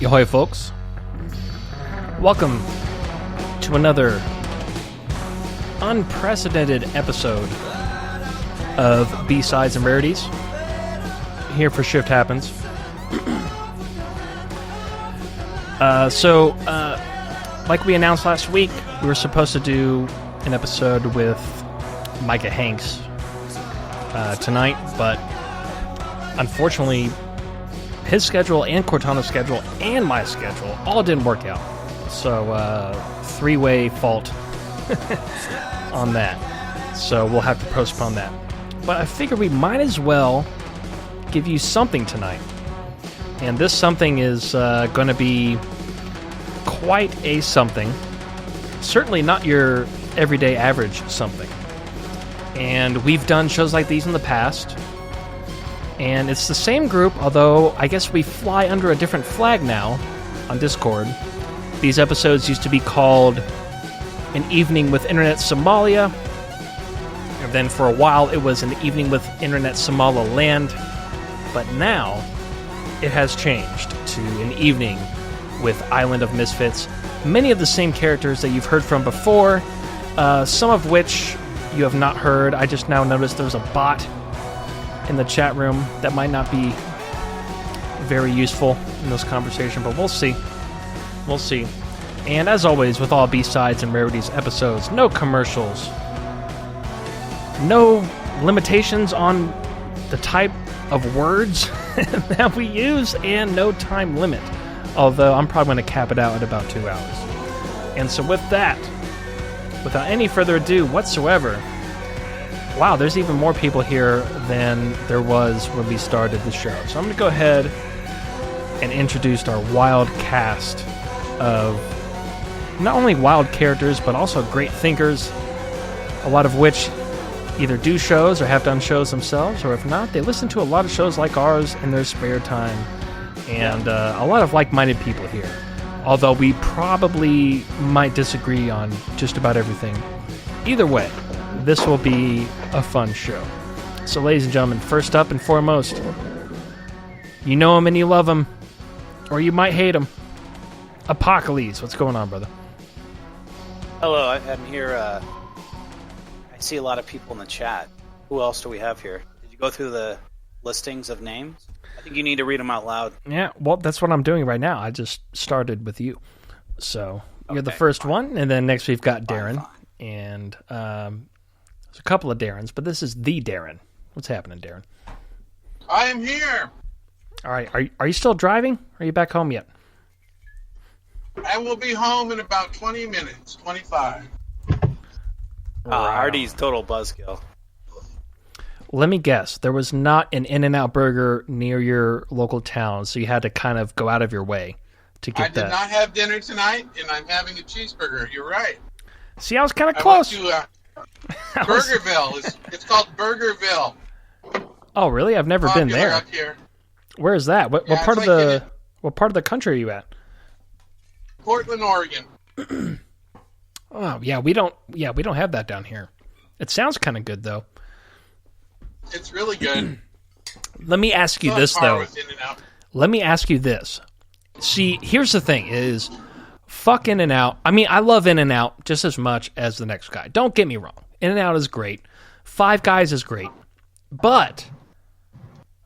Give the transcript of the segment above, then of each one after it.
Ahoy, folks. Welcome to another unprecedented episode of B-Sides and Rarities here for Shift Happens. Like we announced last week, we were supposed to do an episode with Micah Hanks tonight, but unfortunately his schedule and Cortana's schedule and my schedule all didn't work out. So, three-way fault on that. So we'll have to postpone that. But I figured we might as well give you something tonight. And this something is going to be quite a something. Certainly not your everyday average something. And we've done shows like these in the past. And it's the same group, although I guess we fly under a different flag now on Discord. These episodes used to be called An Evening with Internet Somalia. And then for a while it was An Evening with Internet Somaliland. But now it has changed to An Evening with Island of Misfits. Many of the same characters that you've heard from before, some of which you have not heard. I just now noticed there's a bot in the chat room that might not be very useful in this conversation, but we'll see. We'll see. And as always, with all B-Sides and Rarities episodes, no commercials, no limitations on the type of words that we use, and no time limit. Although I'm probably going to cap it out at about 2 hours. And so with that, without any further ado whatsoever, wow, there's even more people here than there was when we started the show. So I'm going to go ahead and introduce our wild cast of not only wild characters, but also great thinkers, a lot of which either do shows or have done shows themselves, or if not, they listen to a lot of shows like ours in their spare time. And a lot of like-minded people here. Although we probably might disagree on just about everything. Either way, this will be a fun show. So ladies and gentlemen, first up and foremost, you know him and you love him, or you might hate him. Apocalypse, what's going on, brother? Hello, I'm here. I see a lot of people in the chat. Who else do we have here? Did you go through the listings of names? I think you need to read them out loud. Yeah, well, that's what I'm doing right now. I just started with you. So you're the first one, and then next we've got Darren. And there's a couple of Darrens, but this is the Darren. What's happening, Darren? I am here. All right, are you still driving? Or are you back home yet? I will be home in about 20 minutes, 25. Artie's total buzzkill. Let me guess. There was not an In-N-Out burger near your local town, so you had to kind of go out of your way to get that. I did not have dinner tonight, and I'm having a cheeseburger. You're right. See, I was kind of close. I went to Burgerville. It's called Burgerville. Oh, really? I've never been there. Up here. Where is that? What part of what part of the country are you at? Portland, Oregon. Oh, yeah, we don't have that down here. It sounds kind of good though. It's really good. Let me ask you this though. Let me ask you this. See, here's the thing is fuck In-N-Out. I mean, I love In-N-Out just as much as the next guy. Don't get me wrong. In-N-Out is great. Five Guys is great. But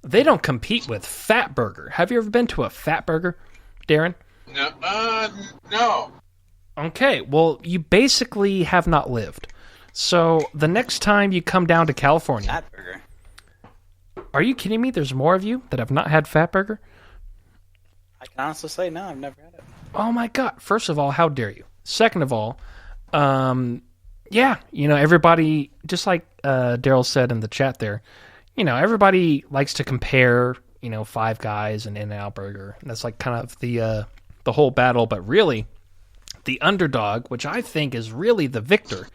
they don't compete with Fat Burger. Have you ever been to a Fat Burger, Darren? No. Okay, well, you basically have not lived. So the next time you come down to California... Fat Burger? Are you kidding me? There's more of you that have not had Fat Burger? I can honestly say no, I've never had it. Oh my God. First of all, how dare you? Second of all, yeah, everybody, just like Daryl said in the chat there, everybody likes to compare, Five Guys and In-N-Out Burger. And that's like kind of the whole battle. But really, the underdog, which I think is really the victor,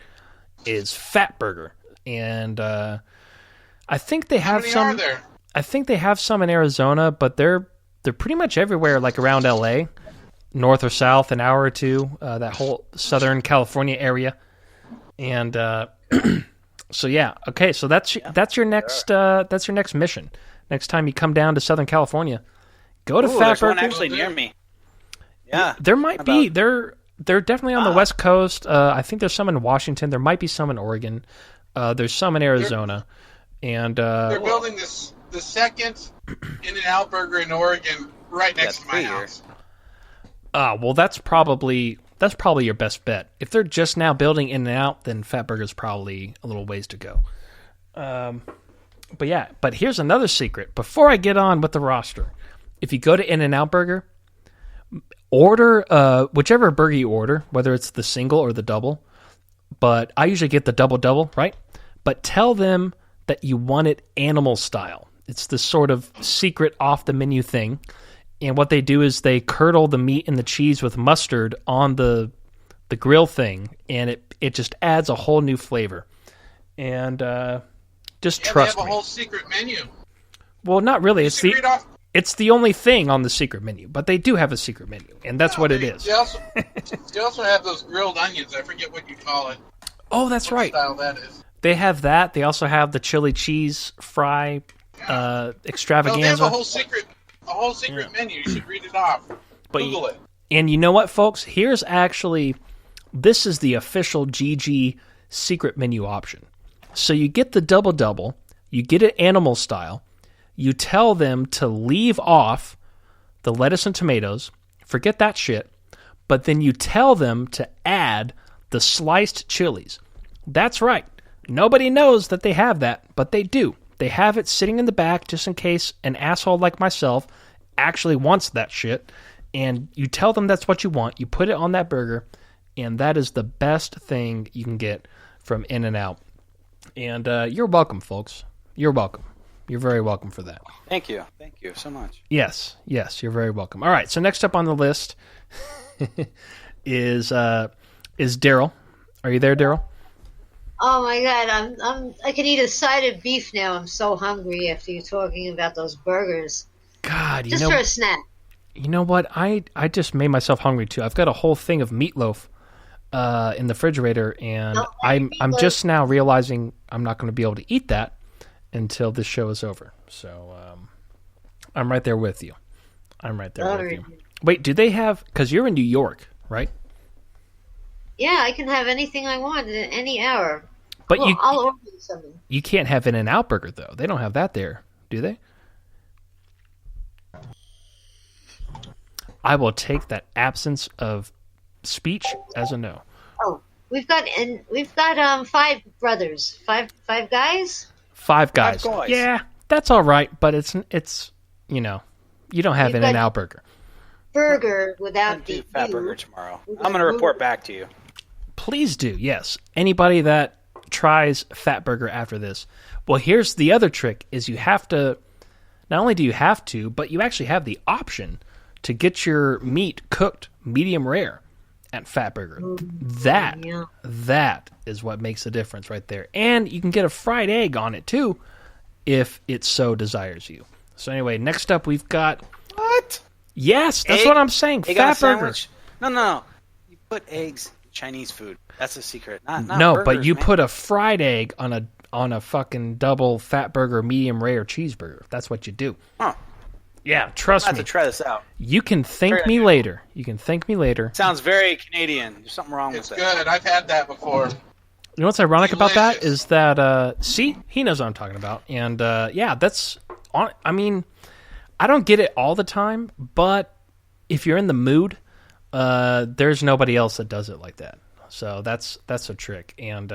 is Fat Burger. And I think they have some. How many are there? I think they have some in Arizona, but they're pretty much everywhere, like around LA, north or south, an hour or two, that whole Southern California area. And so yeah, okay, so that's your next mission. Next time you come down to Southern California, go to Fat Burger. There's one actually near me. Yeah. There might be. They're definitely on the West Coast. I think there's some in Washington. There might be some in Oregon. There's some in Arizona. They're building the second In-N-Out Burger in Oregon right next to my house. Well, that's probably your best bet. If they're just now building In-N-Out, then Fatburger's probably a little ways to go. But here's another secret. Before I get on with the roster, if you go to In-N-Out Burger, order whichever burger you order, whether it's the single or the double. But I usually get the double, right? But tell them that you want it animal style. It's this sort of secret off-the-menu thing. And what they do is they curdle the meat and the cheese with mustard on the grill thing, and it just adds a whole new flavor. And just trust me. They have a whole secret menu. Well, not really. It's the only thing on the secret menu, but they do have a secret menu, and that's what it is. They also have those grilled onions. I forget what you call it. Oh, that's right. What style that is. They have that. They also have the chili cheese fry extravaganza. They have a whole secret menu. You should read it off. Google it. And you know what, folks? This is the official GG secret menu option. So you get the double, you get it animal style, you tell them to leave off the lettuce and tomatoes, forget that shit, but then you tell them to add the sliced chilies. That's right. Nobody knows that they have that, but they do. They have it sitting in the back just in case an asshole like myself actually wants that shit. And you tell them that's what you want. You put it on that burger, and that is the best thing you can get from In-N-Out. And you're welcome, folks. You're welcome. You're very welcome for that. Thank you. Thank you so much. Yes, you're very welcome. All right, so next up on the list is Daryl. Are you there, Daryl? Oh my God, I can eat a side of beef now. I'm so hungry after you talking about those burgers. God, just for a snack. You know what? I just made myself hungry too. I've got a whole thing of meatloaf in the refrigerator, and I'm just now realizing I'm not going to be able to eat that until this show is over. So I'm right there with you. With you. Wait, do they have? Because you're in New York, right? Yeah, I can have anything I want at any hour. But I'll order something. You can't have In-N-Out Burger though. They don't have that there, do they? I will take that absence of speech as a no. Oh, we've got five brothers, five guys. Five guys. Yeah, that's all right, but it's you don't have In-N-Out Burger. Burger without the Fat Burger tomorrow. I'm going to report back to you. Please do. Yes. Anybody that tries Fat Burger after this. Well, here's the other trick: is you have to. Not only do you have to, but you actually have the option to get your meat cooked medium rare at Fat Burger. That is what makes the difference right there. And you can get a fried egg on it too, if it so desires you. So anyway, next up we've got what? Yes, that's what I'm saying. Fat Burger. No. You put eggs in Chinese food. That's a secret. Not no, burgers, but you man. put a fried egg on a fucking double Fat Burger medium rare cheeseburger. That's what you do. Huh. Yeah, trust me. I have to try this out. You can thank me later. Sounds very Canadian. There's something wrong with it. It's good. I've had that before. You know what's ironic about that is that, see, he knows what I'm talking about. And, that's, I mean, I don't get it all the time, but if you're in the mood, there's nobody else that does it like that. So that's a trick. And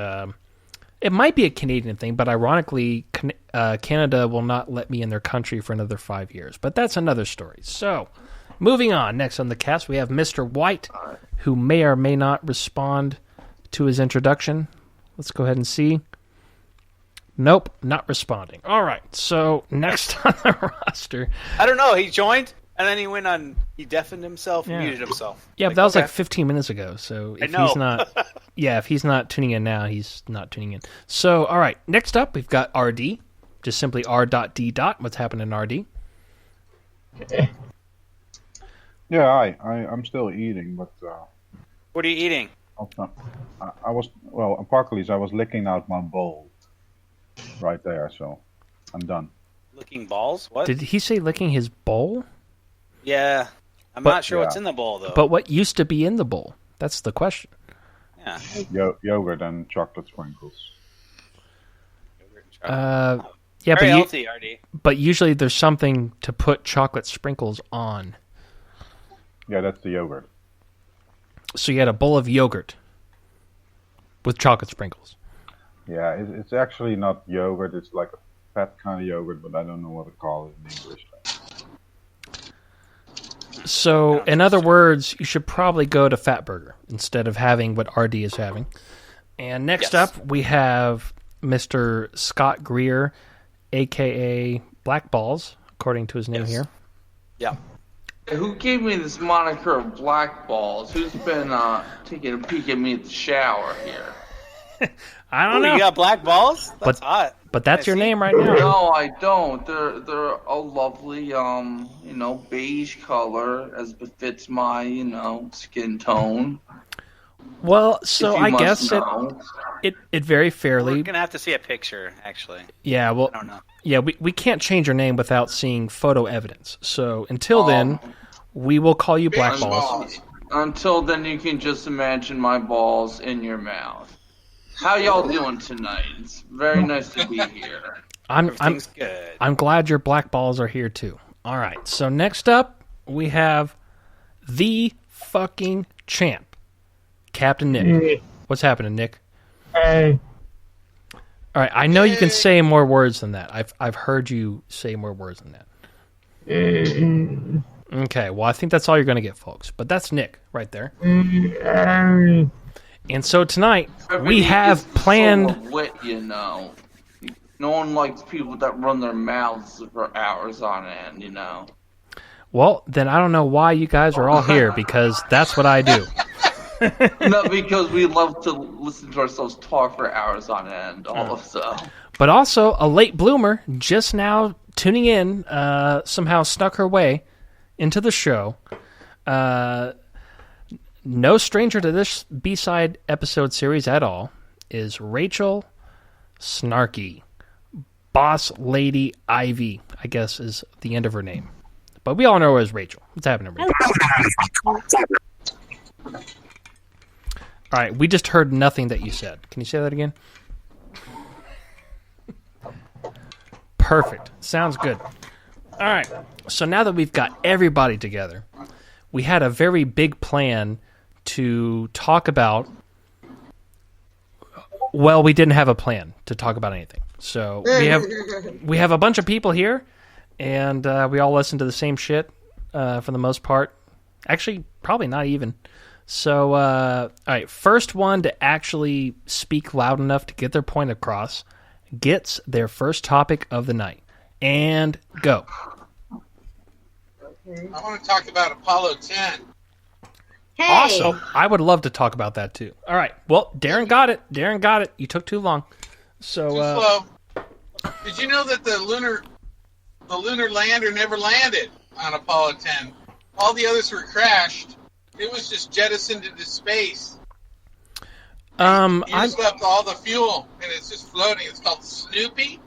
it might be a Canadian thing, but ironically, Canada will not let me in their country for another 5 years. But that's another story. So moving on. Next on the cast, we have Mr. White, who may or may not respond to his introduction. Let's go ahead and see. Nope, not responding. All right, so next on the roster. I don't know. He joined, and then he deafened himself, muted himself. Yeah, but that was like 15 minutes ago. So if he's not, if he's not tuning in now, he's not tuning in. So, all right, next up, we've got RD. Just simply R.D. What's happening in RD? Yeah, I'm still eating, but... What are you eating? I was, well, partly I was licking out my bowl right there, so I'm done. Licking balls? What? Did he say licking his bowl? Yeah. I'm not sure what's in the bowl, though. But what used to be in the bowl? That's the question. Yeah. Yogurt and chocolate sprinkles. Yeah, Very healthy, RD. but usually there's something to put chocolate sprinkles on. Yeah, that's the yogurt. So you had a bowl of yogurt with chocolate sprinkles. Yeah, it's actually not yogurt. It's like a fat kind of yogurt, but I don't know what to call it in English. So, in other words, you should probably go to Fatburger instead of having what RD is having. And next up, we have Mr. Scott Greer, a.k.a. Black Balls, according to his name here. Yeah. Who gave me this moniker of Black Balls? Who's been taking a peek at me at the shower here? I don't know. You got black balls? That's hot. But that's your name right now. No, I don't. They're a lovely, beige color as befits my, skin tone. Well, so I guess it very fairly. We're gonna have to see a picture, actually. Yeah, well, I don't know. Yeah, we can't change your name without seeing photo evidence. So until then, we will call you Black Balls. Until then, you can just imagine my balls in your mouth. How y'all doing tonight? It's very nice to be here. Everything's good. I'm glad your Black Balls are here too. All right, so next up we have the fucking champ, Captain Nick. What's happening, Nick? Hey. All right, I know you can say more words than that. I've heard you say more words than that. Okay, well, I think that's all you're going to get, folks. But that's Nick right there. And so tonight, we have planned... Wit, No one likes people that run their mouths for hours on end, Well, then I don't know why you guys are all here, because that's what I do. No, because we love to listen to ourselves talk for hours on end, also. But also, a late bloomer, just now tuning in, somehow snuck her way into the show. No stranger to this B-side episode series at all is Rachel Snarky. Boss Lady Ivy, I guess, is the end of her name. But we all know her as Rachel. What's happening, Rachel? All right, we just heard nothing that you said. Can you say that again? Perfect. Sounds good. All right, so now that we've got everybody together, we had a very big plan to talk about... Well, we didn't have a plan to talk about anything. So we have a bunch of people here, and we all listen to the same shit for the most part. Actually, probably not even. So, all right, first one to actually speak loud enough to get their point across gets their first topic of the night. And go. I want to talk about Apollo 10. Hey. Awesome. I would love to talk about that too. All right. Well, Darren got it. You took too long. So Too slow. Did you know that the lunar lander never landed on Apollo 10? All the others were crashed. It was just jettisoned into space. You just left all the fuel, and it's just floating. It's called Snoopy,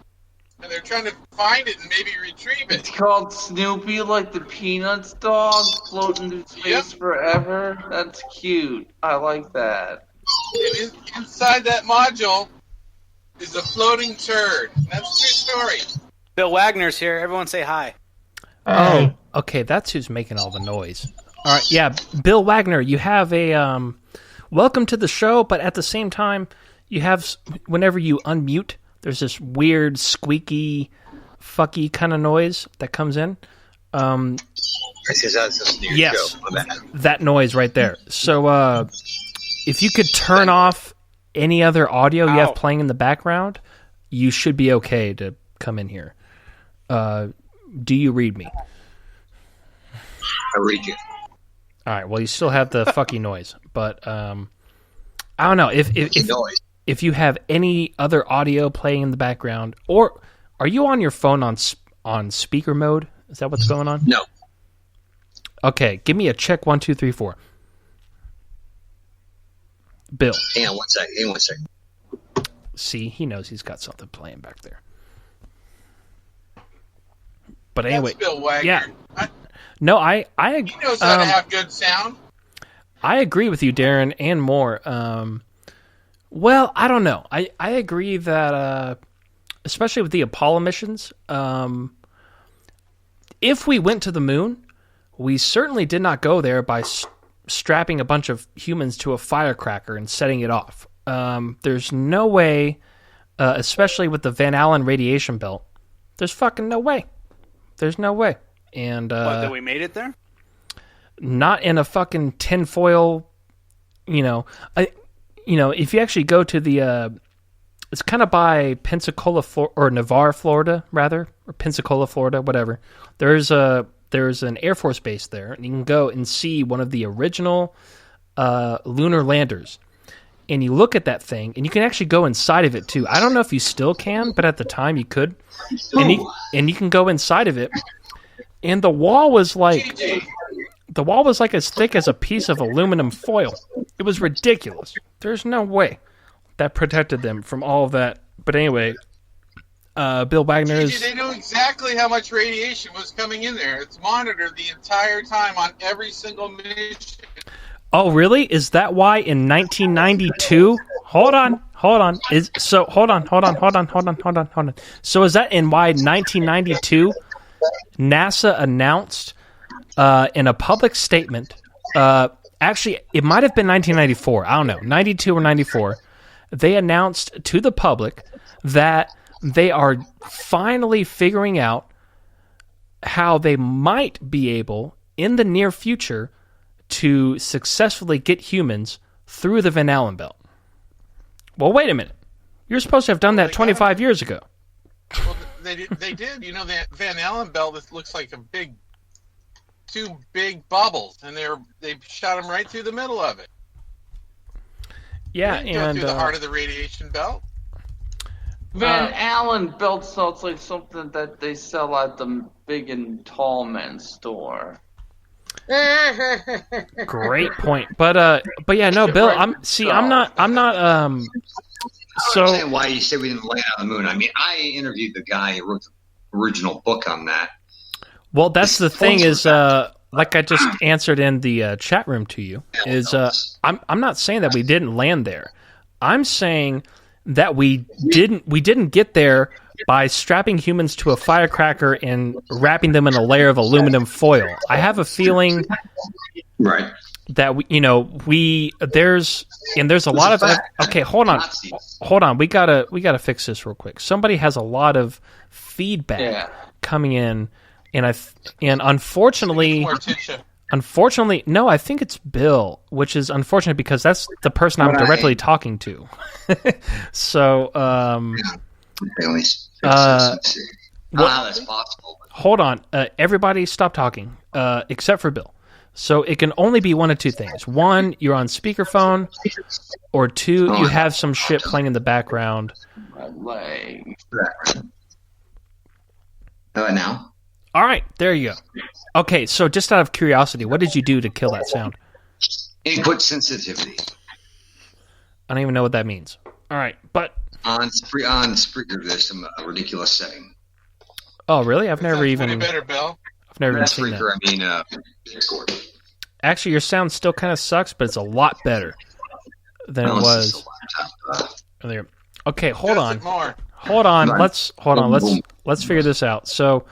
and they're trying to find it and maybe retrieve it. It's called Snoopy, like the Peanuts dog, floating through space forever. That's cute. I like that. And inside that module is a floating turd. That's a true story. Bill Wagner's here. Everyone say hi. Oh, okay, that's who's making all the noise. All right, yeah, Bill Wagner, you have a welcome to the show, but at the same time, you have, whenever you unmute, there's this weird, squeaky, fucky kind of noise that comes in. Yes, that noise right there. So if you could turn off any other audio you have playing in the background, you should be okay to come in here. Do you read me? I read you. All right. Well, you still have the fucky noise, but I don't know if you have any other audio playing in the background, or are you on your phone on speaker mode? Is that what's going on? No. Okay. Give me a check. 1, 2, 3, 4. Bill. Hang on one second. See, he knows he's got something playing back there. But anyway, That's Bill Wagner. yeah. No, He knows how to have good sound. I agree with you, Darren, and more. Well, I don't know. I agree that, especially with the Apollo missions, if we went to the moon, we certainly did not go there by strapping a bunch of humans to a firecracker and setting it off. There's no way, especially with the Van Allen radiation belt, there's fucking no way. There's no way. And That we made it there? not in a fucking tinfoil, if you actually go to the, it's kind of by Pensacola, or Navarre, Florida, rather, or Pensacola, Florida, whatever. There's an Air Force base there, and you can go and see one of the original lunar landers. And you look at that thing, and you can actually go inside of it too. I don't know if you still can, but at the time you could. And you can go inside of it, and the wall was like as thick as a piece of aluminum foil. It was ridiculous. There's no way that protected them from all of that. But anyway, Bill Wagner is... They know exactly how much radiation was coming in there. It's monitored the entire time on every single mission. Oh, really? Is that why in 1992? Hold on. Hold on. So is that in why 1992 NASA announced in a public statement, actually, it might have been 1994. I don't know, 92 or 94. They announced to the public that they are finally figuring out how they might be able, in the near future, to successfully get humans through the Van Allen belt. Well, wait a minute. You're supposed to have done that 25 years ago. Well, they did. You know, that Van Allen belt, it looks like two big bubbles, and they shot them right through the middle of it. Yeah, they didn't go through the heart of the radiation belt. Van Allen belt sounds like something that they sell at the big and tall men's store. Great point. But yeah, no, Bill, I'm not I understand why you said we didn't land on the moon. I mean, I interviewed the guy who wrote the original book on that. Well, that's the thing is, like I just answered in the chat room to you, is I'm not saying that we didn't land there. I'm saying that we didn't get there by strapping humans to a firecracker and wrapping them in a layer of aluminum foil. I have a feeling Right. that there's a lot of okay, hold on. We gotta fix this real quick. Somebody has a lot of feedback coming in, and unfortunately, no, I think it's Bill, which is unfortunate because that's the person I'm directly talking to. So, how that's possible. Hold on, everybody, stop talking, except for Bill. So it can only be one of two things. One, you're on speakerphone, or two, you have some shit playing in the background. Now? All right, there you go. Okay, so just out of curiosity, what did you do to kill that sound? Input sensitivity. I don't even know what that means. All right, but... On Spreaker, there's some ridiculous setting. Oh, really? I've never even... better, Bill. I've never even seen Spreaker, that. I mean, Discord. Actually, your sound still kind of sucks, but it's a lot better than it was earlier. Okay, hold on. Hold on. Let's figure this out. So,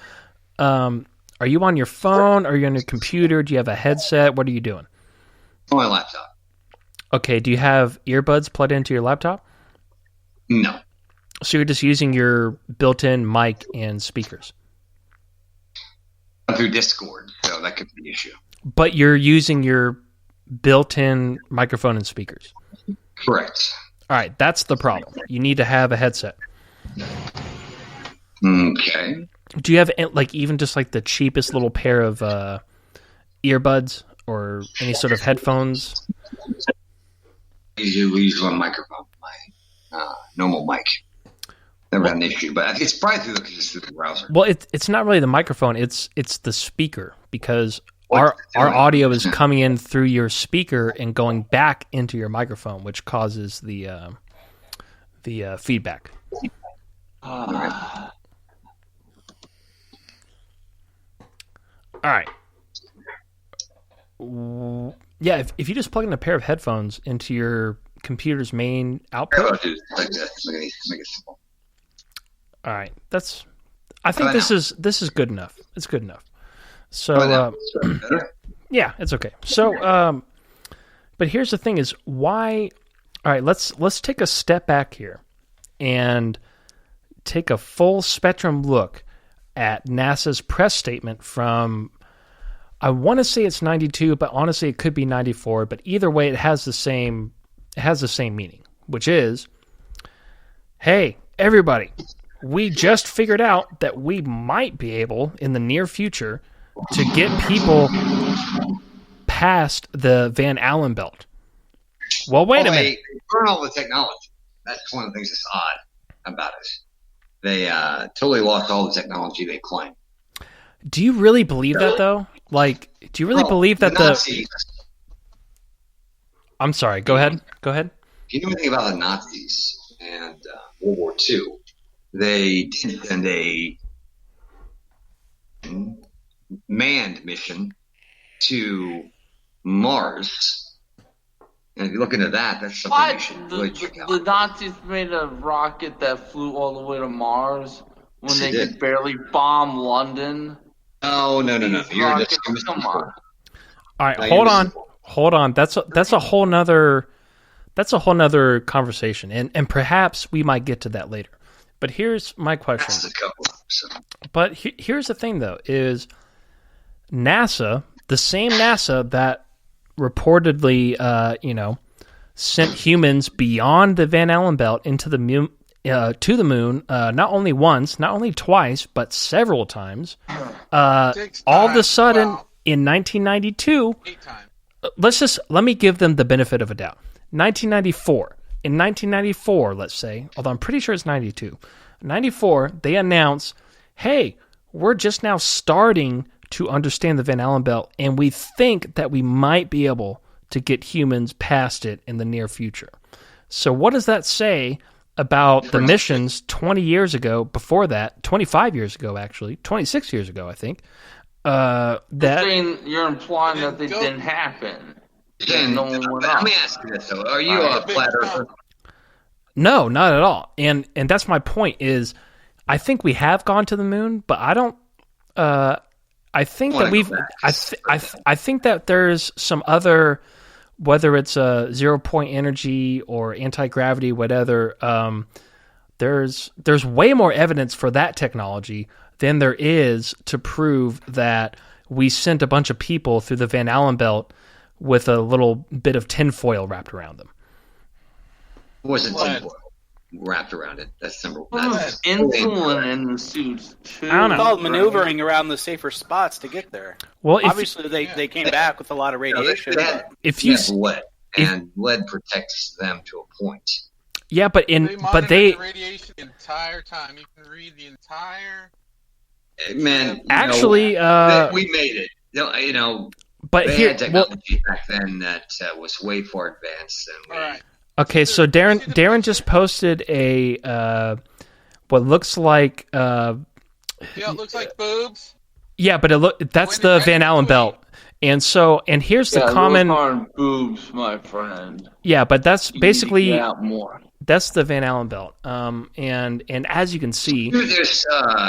are you on your phone? Are you on your computer? Do you have a headset? What are you doing? On my laptop. Okay, do you have earbuds plugged into your laptop? No. So you're just using your built-in mic and speakers? Through Discord, so that could be the issue. But you're using your built-in microphone and speakers? Correct. All right, that's the problem. You need to have a headset. Okay. Do you have even just the cheapest little pair of earbuds or any sort of headphones? We use one microphone, my normal mic. Never had an issue, but it's probably through the browser. Well, it's not really the microphone; it's the speaker, because our audio is coming in through your speaker and going back into your microphone, which causes the feedback. All right. Yeah, if you just plug in a pair of headphones into your computer's main How output. about this? Like this. Make it simple. All right, I think Right this is good enough. It's good enough. So Right now. Better? yeah, it's okay. So but here's the thing: is why? All right, let's take a step back here and take a full spectrum look at NASA's press statement from. I want to say it's 92, but honestly, it could be 94. But either way, it has the same meaning, which is, hey, everybody, we just figured out that we might be able in the near future to get people past the Van Allen belt. Well, wait a minute. They burn all the technology. That's one of the things that's odd about it. They totally lost all the technology they claim. Do you really believe that, though? Like, do you really believe that the Nazis, I'm sorry. Go ahead. Go ahead. if you know anything about the Nazis and World War II, they did send a manned mission to Mars. And if you look into that, that's something you What? should really check out. The Nazis made a rocket that flew all the way to Mars when Yes, they they could did. barely bomb London. No. These You're rockets, just come on. All right, No, hold on. That's a whole nother conversation, and perhaps we might get to that later. But here's my question. That's a couple. So. But here's the thing, though, is NASA, the same NASA that reportedly, sent humans beyond the Van Allen belt into the moon, to the moon, not only once, not only twice, but several times. All of a sudden, in 1992, 8 times. let me give them the benefit of a doubt. 1994. In 1994, let's say, although I'm pretty sure it's 92. 94, they announce, hey, we're just now starting to understand the Van Allen belt, and we think that we might be able to get humans past it in the near future. So what does that say about the missions 20 years ago, before that, 25 years ago, actually, 26 years ago, I think, You're implying that they didn't happen. Jen, No one went let up. me ask you this, though. Are you a flat earther? No, not at all. And that's my point is, I think we have gone to the moon, but I don't. I think that we've. I think that there's some other, whether it's a 0-point energy or anti-gravity, whatever. There's way more evidence for that technology than there is to prove that we sent a bunch of people through the Van Allen belt with a little bit of tinfoil wrapped around them. It wasn't tinfoil wrapped around it. That's number one. There's insulin in the suits too. I don't know. It's all maneuvering around the safer spots to get there. Well, Obviously, they came back with a lot of radiation. but- if you lead, and lead protects them to a point. yeah, but They monitored the radiation the entire time. You can read the entire. Man, actually, we made it. but they here, had technology back then that was way far advanced than we. All right. okay, so Darren just posted a what looks like Yeah, it looks like boobs. yeah, but that's the Van Allen belt. And here's the common those aren't boobs, my friend. yeah, but that's You basically need to get out more. that's the Van Allen belt. And as you can see, There's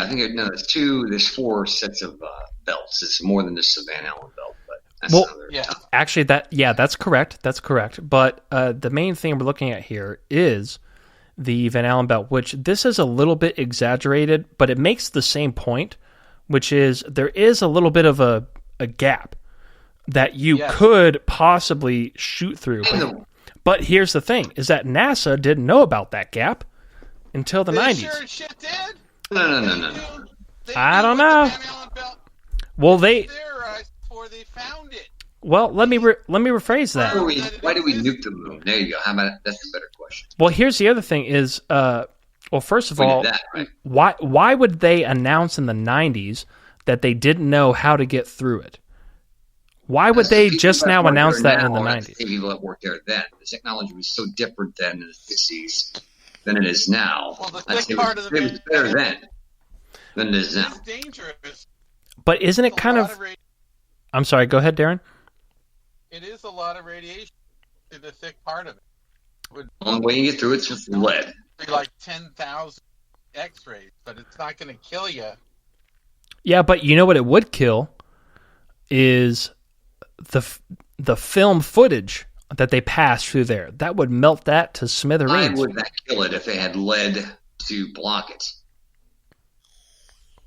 there's 4 sets of belts. It's more than just the Van Allen belt, but that's Well, another. Yeah. actually, that's correct. That's correct. But the main thing we're looking at here is the Van Allen belt, which this is a little bit exaggerated, but it makes the same point, which is there is a little bit of a gap that you could possibly shoot through. But here's the thing, is that NASA didn't know about that gap until the They 90s. sure as shit did. No. I don't know. Well, they theorized before they found it. well let me rephrase that. Why do we nuke the moon? There you go. How about that's a better question. Well, here's the other thing is well, first of We all, did that, right? why would they announce in the 90s that they didn't know how to get through it? Why would they People just that now worked announce there that in the now are 90s? the people that worked there then. The technology was so different then in the 60s than it is now. Well, the I'd thick say part of the it was better then than it is now. It's dangerous. But isn't it kind A lot of... radi- I'm sorry, go ahead, Darren. It is a lot of radiation to the thick part of it. Would The only way you get through it's with lead. be like 10,000 X-rays, but it's not going to kill you. Yeah, but you know what it would kill is the film footage that they passed through there. That would melt that to Why smithereens. would that kill it if they had lead to block it?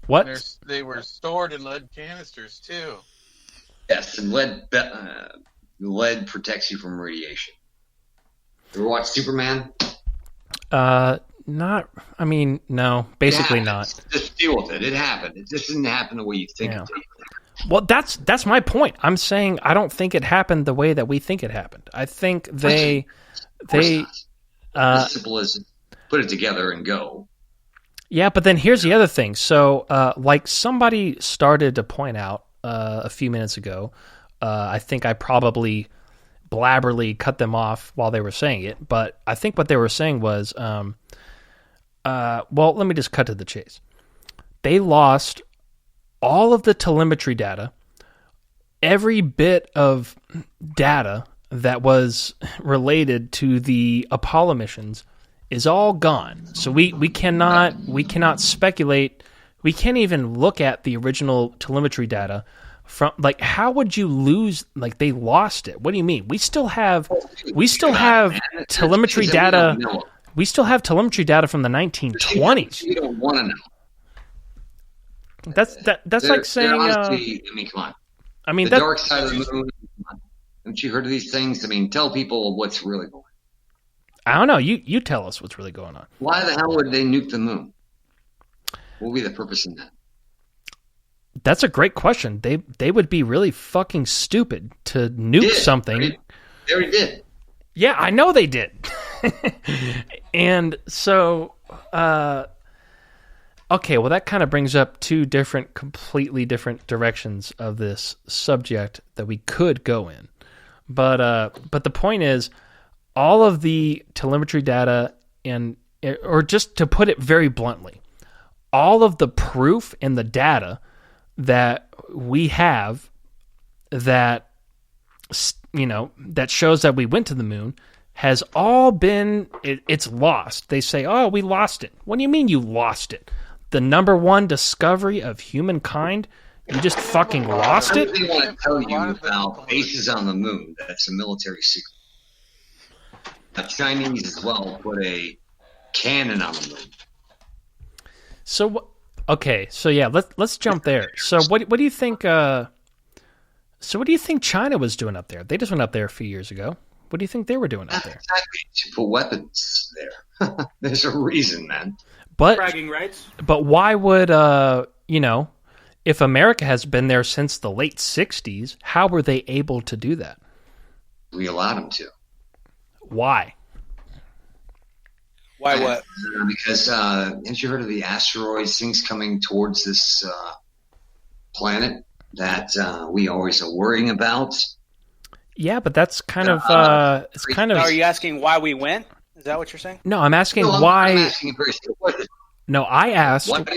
What? They were stored in lead canisters too. Yes, and lead protects you from radiation. You ever watch Superman? Not. I mean, no. Basically, It not. happens. Just deal with it. It happened. It just didn't happen the way you think Yeah. it did. Well, that's my point. I'm saying I don't think it happened the way that we think it happened. I think they Of course not. uh, As simple as put it together and go. yeah. But then here's the other thing. So, like somebody started to point out a few minutes ago. I think I probably blabberly cut them off while they were saying it, but I think what they were saying was, well, let me just cut to the chase. They lost all of the telemetry data, every bit of data that was related to the Apollo missions is all gone. So we cannot speculate. We can't even look at the original telemetry data from, like, how would you lose, like, they lost it? What do you mean? We still have telemetry data. We still have telemetry data from the 1920s. You don't want to know. That's like saying. Honestly, I mean, come on. I mean, The dark side of the moon. Haven't you heard of these things? I mean, tell people what's really going on. I don't know. You tell us what's really going on. Why the hell would they nuke the moon? What would be the purpose in that? That's a great question. They would be really fucking stupid to nuke something. Right? They already did. Yeah, I know they did. And so, okay, well, that kind of brings up two completely different directions of this subject that we could go in. But the point is, all of the telemetry data or just to put it very bluntly, all of the proof and the data that we have that, that shows that we went to the moon has all been, it's lost. They say, oh, we lost it. What do you mean you lost it? The number one discovery of humankind, you just fucking lost it? They want to tell you about bases on the moon. That's a military secret. The Chinese as well put a cannon on the moon. So, okay, so yeah, let's jump there. So what do you think? So what do you think China was doing up there? They just went up there a few years ago. What do you think they were doing up there? Exactly, to put weapons there. There's a reason, man. But Bragging rights. But why would if America has been there since the late '60s, how were they able to do that? We allowed them to. Why? Why what? Because haven't you heard of the asteroids, things coming towards this planet that we always are worrying about? Yeah, but that's kind of it's kind of. Now, are you asking why we went? Is that what you're saying? No, I'm asking No, why. I'm asking a very simple question. No, I asked What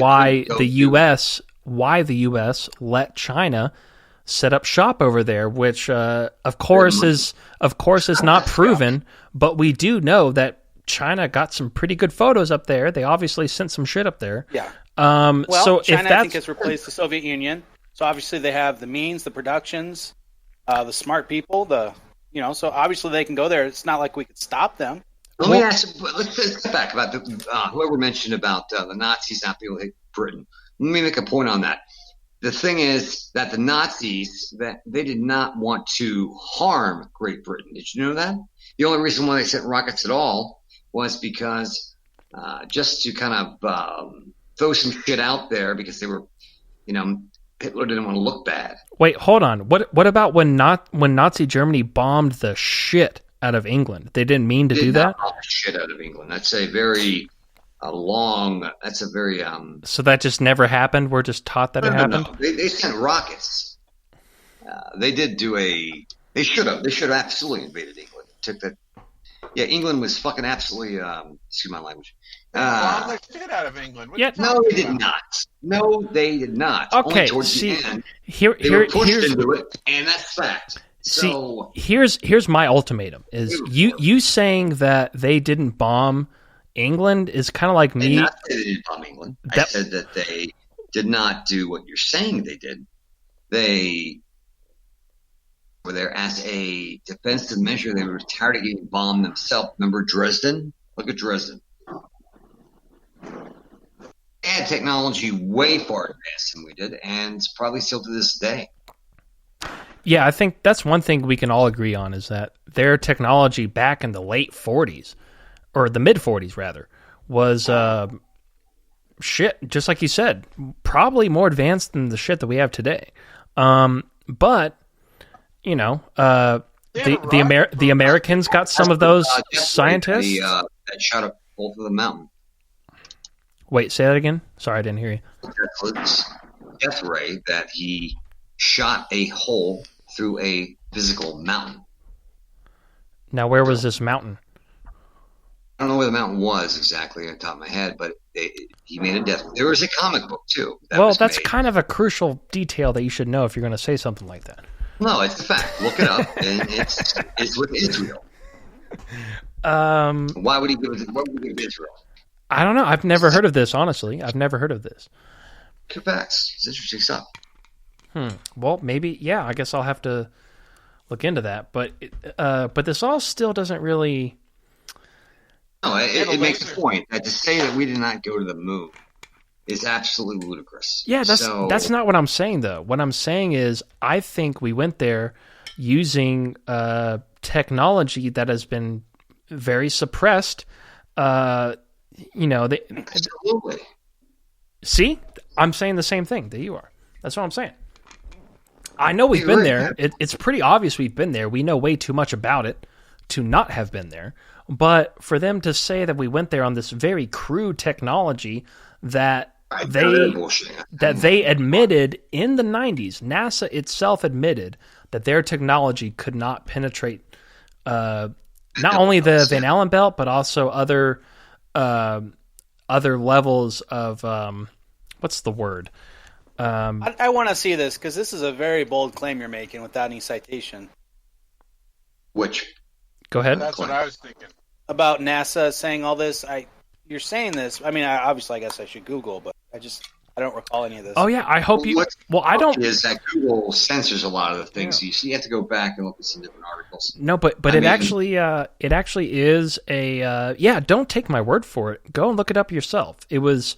why did the you U.S. let China set up shop over there, which of course is not proven, but we do know that China got some pretty good photos up there. They obviously sent some shit up there. Yeah. Well, so China, if that's I think, has replaced the Soviet Union. So obviously they have the means, the productions, the smart people, so obviously they can go there. It's not like we could stop them. Let me ask. Let's get back about whoever mentioned about the Nazis not being able to hit Britain. Let me make a point on that. The thing is that the Nazis, that they did not want to harm Great Britain. Did you know that? The only reason why they sent rockets at all was because just to kind of throw some shit out there, because they were, Hitler didn't want to look bad. Wait, hold on. What about when Nazi Germany bombed the shit out of England? They didn't mean to do that? Bomb the shit out of England. That's a very long. That's a very So that just never happened. We're just taught that it happened. No. They sent rockets. They did do a. They should have. They should have absolutely invaded England. Took that. Yeah, England was fucking absolutely. Excuse my language. Bombed the shit out of England. What Yeah. are you No, talking they did about? not. No, they did not. Okay, Only towards see, the end, here, they were pushed here's into it, and that's fact. see, So here's my ultimatum: is you saying that they didn't bomb England is kind of like I me. did not say they didn't bomb England. I That- said that they did not do what you're saying they did. They were there as a defensive measure. They were tired of getting bombed themselves. Remember Dresden? Look at Dresden. They had technology way far advanced than we did, and probably still to this day. Yeah, I think that's one thing we can all agree on is that their technology back in the late 40s, or the mid 40s rather, was shit, just like you said, probably more advanced than the shit that we have today. But, you know, the Americans got some of those scientists. That shot up both of the mountain. Wait, say that again? Sorry, I didn't hear you. That was death ray that he shot a hole through a physical mountain. Now, where was this mountain? I don't know where the mountain was exactly on the top of my head, but he made a death. There was a comic book too. Well, that's kind of a crucial detail that you should know if you're going to say something like that. No, it's a fact. Look it up, and it's with Israel. Why would he give it? What would he give Israel? I don't know. I've never heard of this. Honestly, I've never heard of this. Good facts. It's interesting stuff. Well, maybe. Yeah, I guess I'll have to look into that. But this all still doesn't really. No, it makes a point that to say that we did not go to the moon is absolutely ludicrous. Yeah, that's not what I'm saying though. What I'm saying is I think we went there using technology that has been very suppressed. Absolutely. See, I'm saying the same thing that you are. That's what I'm saying. I know we've been there. It's pretty obvious we've been there. We know way too much about it to not have been there. But for them to say that we went there on this very crude technology that they admitted in the 90s, NASA itself admitted that their technology could not penetrate not only the Van Allen belt, but also other levels of what's the word? I want to see this because this is a very bold claim you're making without any citation. Which? Go ahead. That's what I was thinking. About NASA saying all this. You're saying this. I mean, obviously, I guess I should Google, but I don't recall any of this. Oh yeah, I hope you. Well, I don't. Is that Google censors a lot of the things you see? You have to go back and look at some different articles. No, but it actually is a yeah. Don't take my word for it. Go and look it up yourself. It was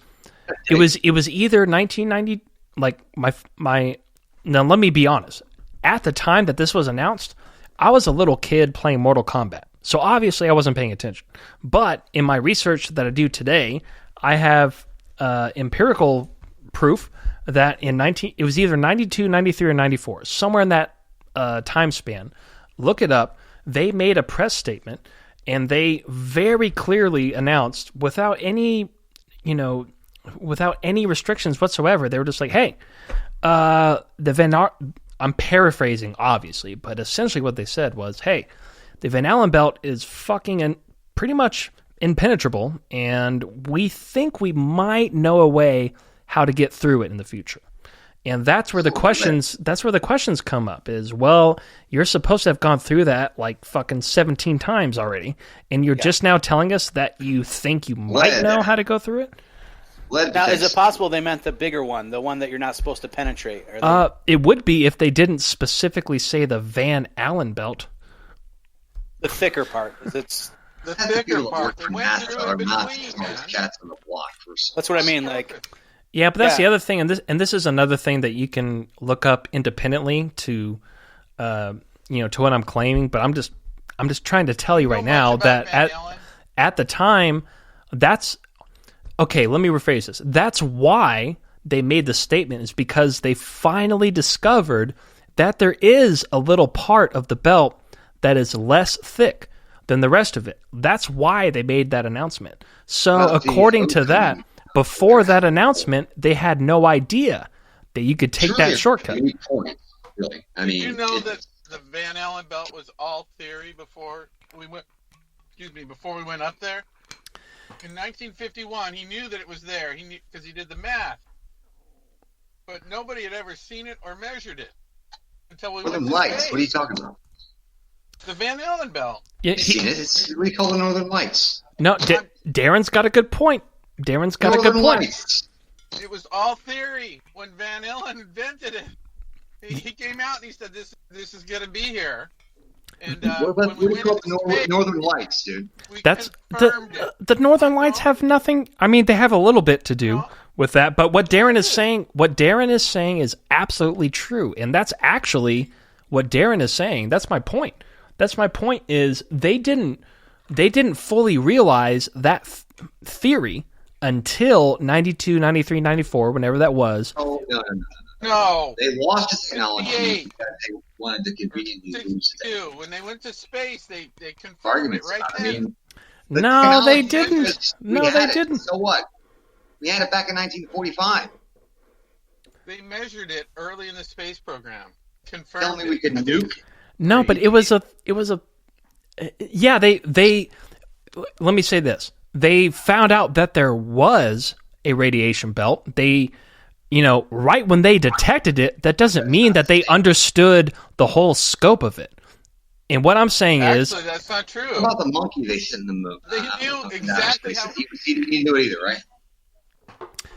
either 1990. Like my. Now let me be honest. At the time that this was announced, I was a little kid playing Mortal Kombat. So obviously I wasn't paying attention. But in my research that I do today, I have empirical proof that it was either 92, 93, or 94, somewhere in that time span. Look it up. They made a press statement, and they very clearly announced without any restrictions whatsoever. They were just like, hey, I'm paraphrasing, obviously, but essentially what they said was, hey, the Van Allen belt is fucking and pretty much impenetrable, and we think we might know a way how to get through it in the future. And that's where the questions come up is, well, you're supposed to have gone through that like fucking 17 times already, and you're just now telling us that you think you might know how to go through it? Now, is it possible they meant the bigger one, the one that you're not supposed to penetrate? It would be if they didn't specifically say the Van Allen belt. The thicker part, because it's the thicker part. They went through in between, man. Cats on the block. That's what I mean. Like, yeah, but that's the other thing, and this is another thing that you can look up independently to what I'm claiming. But I'm just trying to tell you right now that at the time, that's okay. Let me rephrase this. That's why they made the statement, is because they finally discovered that there is a little part of the belt that is less thick than the rest of it. That's why they made that announcement. So according to that, before that announcement, they had no idea that you could take that shortcut. Point, really. I mean, did you know that the Van Allen belt was all theory before we went before we went up there. In 1951, he knew that it was there. He knew because he did the math. But nobody had ever seen it or measured it until we went Northern to Lights. space. What are you talking about? The Van Allen belt. Yeah, I've seen it. It's what do you call the Northern Lights? no, Darren's got a good point. Darren's got a good Northern point. Lights. It was all theory when Van Allen invented it. He came out and he said, "This is going to be here." And What do you call the Northern Lights, dude? That's confirmed it. the Northern Lights have nothing. I mean, they have a little bit to do with that, but what Darren is saying is absolutely true, and that's actually what Darren is saying. That's my point. That's my point. Is they didn't fully realize that theory until 92, 93, 94, whenever that was. Oh no. No. They lost the technology 58. because they wanted to conveniently lose it. 62. When they went to space, they confirmed it Arguments. right I then. mean, No, they technology didn't. was- we No, had they it. didn't. So what? We had it back in 1945. They measured it early in the space program. Tell Confirmed me we it. could nuke. No, but it was a yeah, they let me say this. They found out that there was a radiation belt. They right when they detected it, that doesn't mean that they understood the whole scope of it. And what I'm saying is Actually, that's not true. What about the monkey they sent in the moon? They knew exactly how. He didn't do it either, right?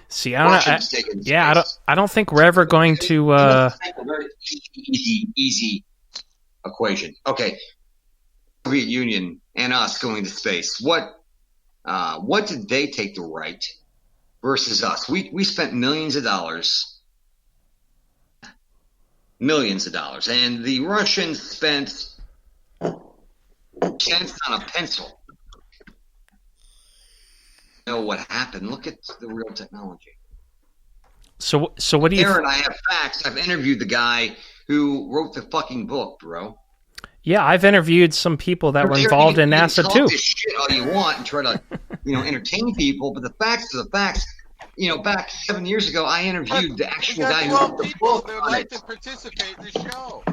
see, I don't know. Russians take it in Yeah, space. I don't think we're ever going to A very easy equation. Okay, Soviet Union and us going to space. What did they take the right versus us? We spent millions of dollars, and the Russians spent cents on a pencil. You know what happened? Look at the real technology. So what do you Aaron, I have facts. I've interviewed the guy who wrote the fucking book, bro. Yeah, I've interviewed some people that were involved in NASA talk too. this shit all you want and try to, entertain people, but the facts are the facts. Back 7 years ago, I interviewed the We actual got guy who 12 wrote the people book that would on like it. to participate in the show.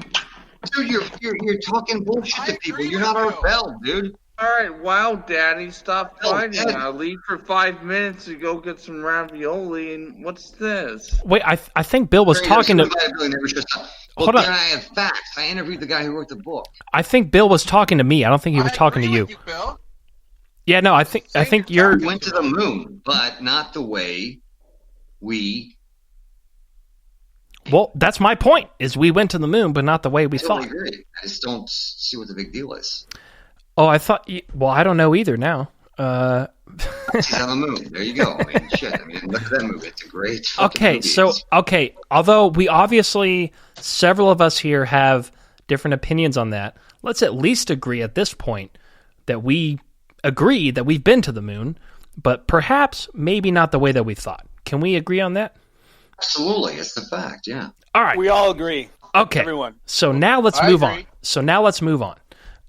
Dude, you're talking bullshit I to people. agree You're with not our you. bell, dude. All right, wow, Daddy, stop Oh, fighting. Dad. I'll leave for 5 minutes to go get some ravioli. And what's this? Wait, I think Bill was talking to. Well, Hold on. then I have facts. I interviewed the guy who wrote the book. I think Bill was talking to me. I don't think he was I talking to agree you. with Bill. Yeah, no, I think you're. We went to the moon, but not the way we Well, that's my point. Is we went to the moon, but not the way we totally thought. agree. I just don't see what the big deal is. Oh, I thought. Well, I don't know either now. She's on the moon. There you go. I mean, shit. I mean, look at that movie. It's a great. fucking Okay, movie. so although we obviously several of us here have different opinions on that, let's at least agree at this point that we agree that we've been to the moon, but perhaps maybe not the way that we thought. Can we agree on that? Absolutely, it's the fact. Yeah. All right. We all agree. Okay. Everyone. So now let's I move agree.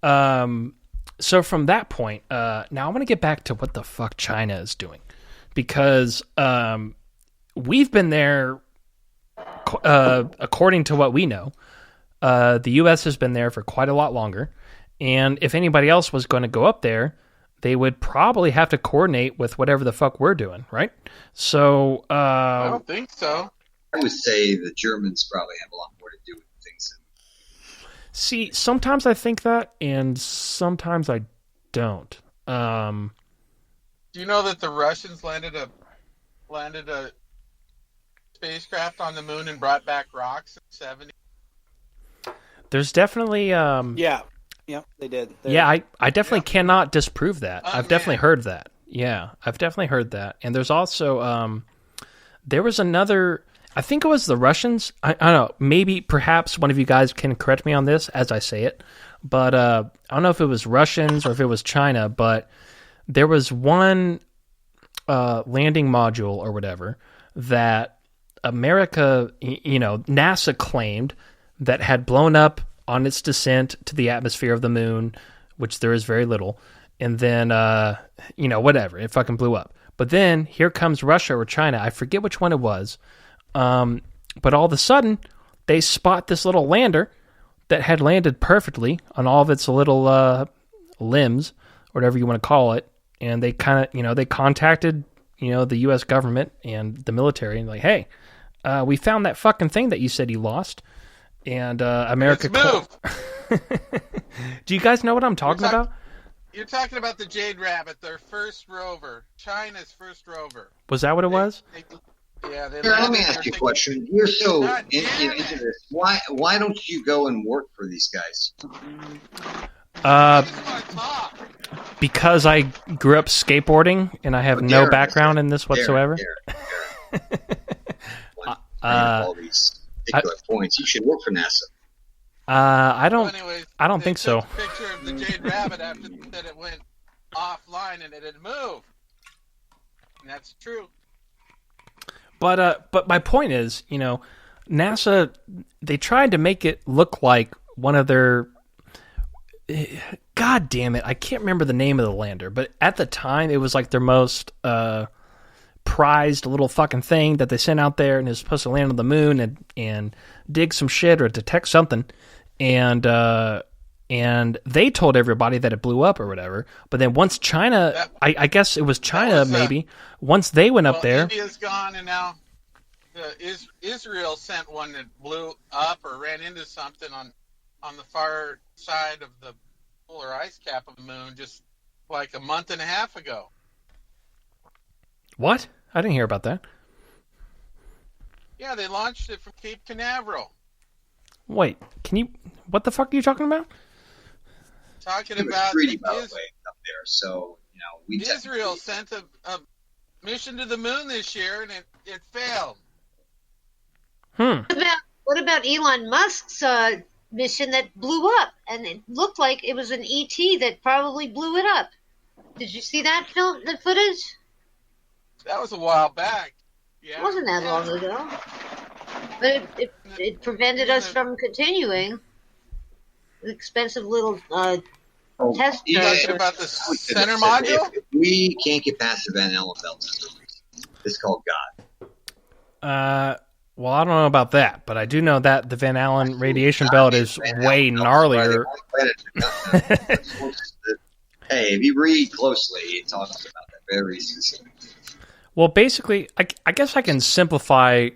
on. So from that point, now I want to get back to what the fuck China is doing, because we've been there. According to what we know, the U.S. has been there for quite a lot longer, and if anybody else was going to go up there, they would probably have to coordinate with whatever the fuck we're doing, right? So I don't think so. I would say the Germans probably have a lot more to do with things. see, sometimes I think that, and sometimes I don't. Do you know that the Russians landed a spacecraft on the moon and brought back rocks in the 70s? There's definitely Yeah, they did. yeah, I definitely cannot disprove that. Oh, I've definitely man. heard that. Yeah, I've definitely heard that. And there's also there was another, I think it was the Russians. I don't know, maybe perhaps one of you guys can correct me on this as I say it. But I don't know if it was Russians or if it was China, but there was one landing module or whatever that America, NASA claimed that had blown up on its descent to the atmosphere of the moon, which there is very little. And then, whatever, it fucking blew up. But then here comes Russia or China. I forget which one it was. But all of a sudden, they spot this little lander that had landed perfectly on all of its little limbs whatever you want to call it, and they kind of, they contacted, the U.S. government and the military, and like, hey, we found that fucking thing that you said you lost, and America. Let's move. Do you guys know what I'm talking about? You're talking about the Jade Rabbit, their first rover, China's first rover. Was that what it was? Yeah. Here, let me ask you a question. You're so into this. Why don't you go and work for these guys? I just want to talk. Because I grew up skateboarding and I have no background in this whatsoever. All these particular points. You should work for NASA. I don't They think so. took a picture of the Jade Rabbit after that it went offline and it had moved. And that's true. But my point is, NASA, they tried to make it look like one of their. God damn it! I can't remember the name of the lander, but at the time it was like their most prized little fucking thing that they sent out there, and it was supposed to land on the moon and dig some shit or detect something, and they told everybody that it blew up or whatever. But then once China, I guess it was China, maybe once they went up there, India's gone, and now Israel sent one that blew up or ran into something on the far side of the polar ice cap of the moon just like a month and a half ago. What? I didn't hear about that. Yeah, they launched it from Cape Canaveral. Wait, what the fuck are you talking about? Talking It was about treaty, by the way, up there. So, Israel sent a mission to the moon this year, and it failed. What about Elon Musk's mission that blew up? And it looked like it was an ET that probably blew it up. Did you see that the footage? That was a while back. Yeah. It wasn't that long ago. But it prevented us from continuing. An expensive little test. You talking about the center module? If we can't get past the Van Allen belt, it's called God. Well, I don't know about that, but I do know that the Van Allen radiation belt is way gnarlier. Hey, if you read closely, it talks about that very specifically. Well, basically, I guess I can simplify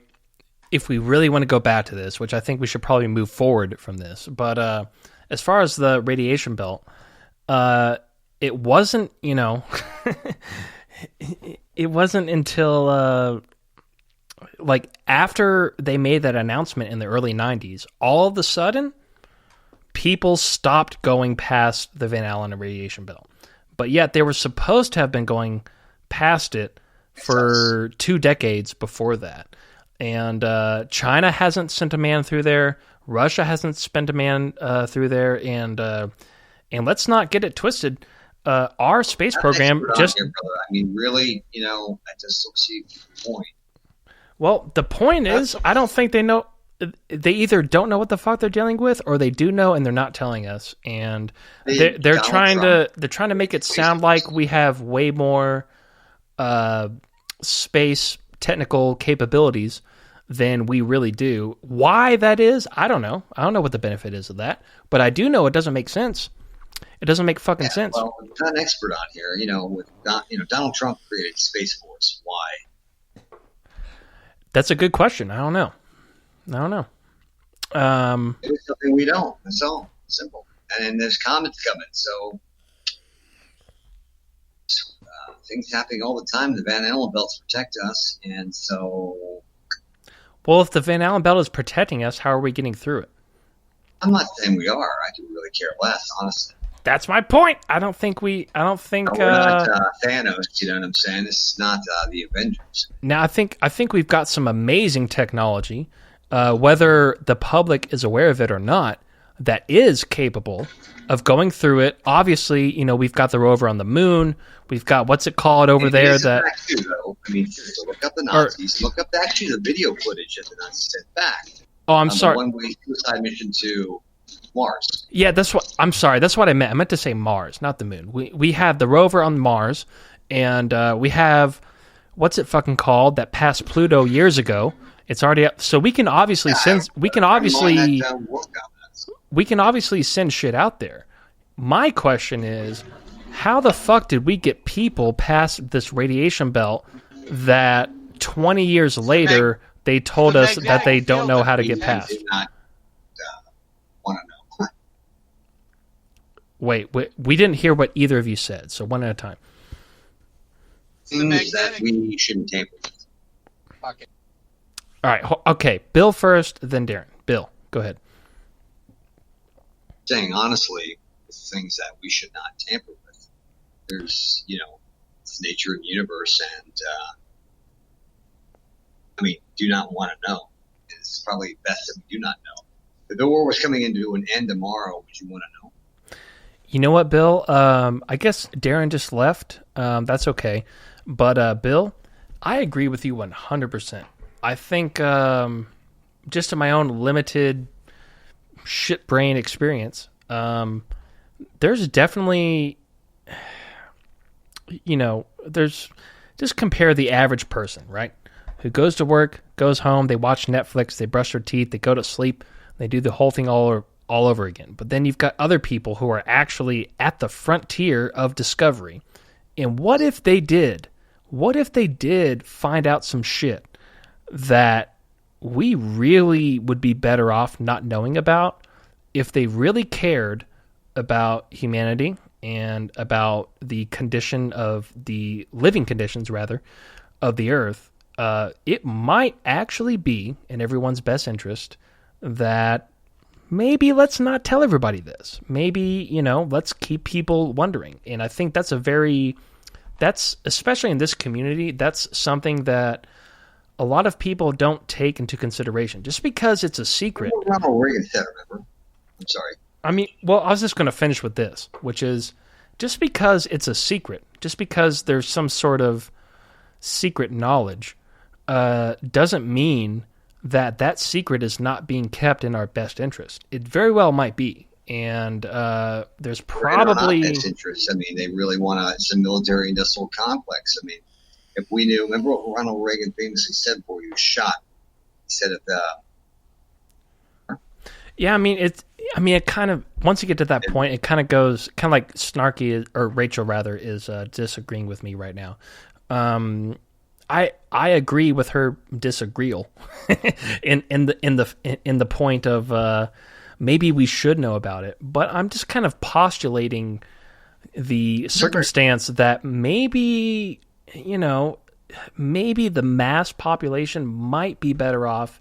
if we really want to go back to this, which I think we should probably move forward from this. But as far as the radiation belt, it wasn't, it wasn't until like after they made that announcement in the early 90s, all of a sudden, people stopped going past the Van Allen radiation belt. But yet they were supposed to have been going past it for 2 decades before that. And China hasn't sent a man through there. Russia hasn't sent a man through there. And let's not get it twisted. Our space program just... Here, brother. I mean, really, I just don't see the point. Well, the point is, I don't think they know. They either don't know what the fuck they're dealing with, or they do know and they're not telling us. And they're trying to make it sound like we have way more space technical capabilities than we really do. Why that is, I don't know. I don't know what the benefit is of that, but I do know it doesn't make sense. It doesn't make fucking sense. Well, I'm not an expert on here. Donald Trump created Space Force. Why? That's a good question. I don't know. It's something we don't. That's all. Simple. And there's comments coming. So things happening all the time. The Van Allen belts protect us, and so. Well, if the Van Allen belt is protecting us, how are we getting through it? I'm not saying we are. I do really care less, honestly. That's my point. I don't think. We're not Thanos. You know what I'm saying? This is not the Avengers. Now, I think we've got some amazing technology, whether the public is aware of it or not, that is capable of going through it. Obviously, we've got the rover on the moon. We've got what's it called over there that. Too, though. I mean, look up the Nazis. Look up actually the video footage that the Nazis sent back. Oh, I'm sorry. The one-way suicide mission to Mars. Yeah, I'm sorry. That's what I meant. I meant to say Mars, not the moon. We have the rover on Mars, and we have what's it fucking called that passed Pluto years ago. It's already up, so we can obviously send. We can obviously send shit out there. My question is, how the fuck did we get people past this radiation belt that 20 years later they told us that they don't know how to get past? Do not want to know. Wait, we didn't hear what either of you said, so one at a time. Things that we shouldn't tamper with. Fuck it. All right, okay. Bill first, then Darren. Bill, go ahead. Saying honestly, it's things that we should not tamper with. There's, it's nature and universe, and do not want to know. It's probably best that we do not know. If the war was coming into an end tomorrow, would you want to know? You know what, Bill? I guess Darren just left. That's okay. But, Bill, I agree with you 100%. I think just in my own limited shit brain experience, there's definitely, there's just compare the average person, right? Who goes to work, goes home, they watch Netflix, they brush their teeth, they go to sleep, they do the whole thing all over again. But then you've got other people who are actually at the frontier of discovery. And what if they did find out some shit that we really would be better off not knowing about if they really cared about humanity and about the condition of the living conditions, rather, of the earth? It might actually be in everyone's best interest that maybe let's not tell everybody this. Maybe, let's keep people wondering. And I think that's especially in this community, that's something that a lot of people don't take into consideration. Just because it's a secret. Ronald Reagan said, remember? I'm sorry. I was just going to finish with this, which is just because it's a secret, just because there's some sort of secret knowledge, doesn't mean that secret is not being kept in our best interest. It very well might be. And there's probably best interest. They really want it's a military industrial complex. If we knew, remember what Ronald Reagan famously said before he was shot? He said it kind of, once you get to that point, it kind of goes, kind of like Snarky, or Rachel rather, is disagreeing with me right now. I agree with her disagreeal in the point of maybe we should know about it, but I'm just kind of postulating the circumstance that maybe the mass population might be better off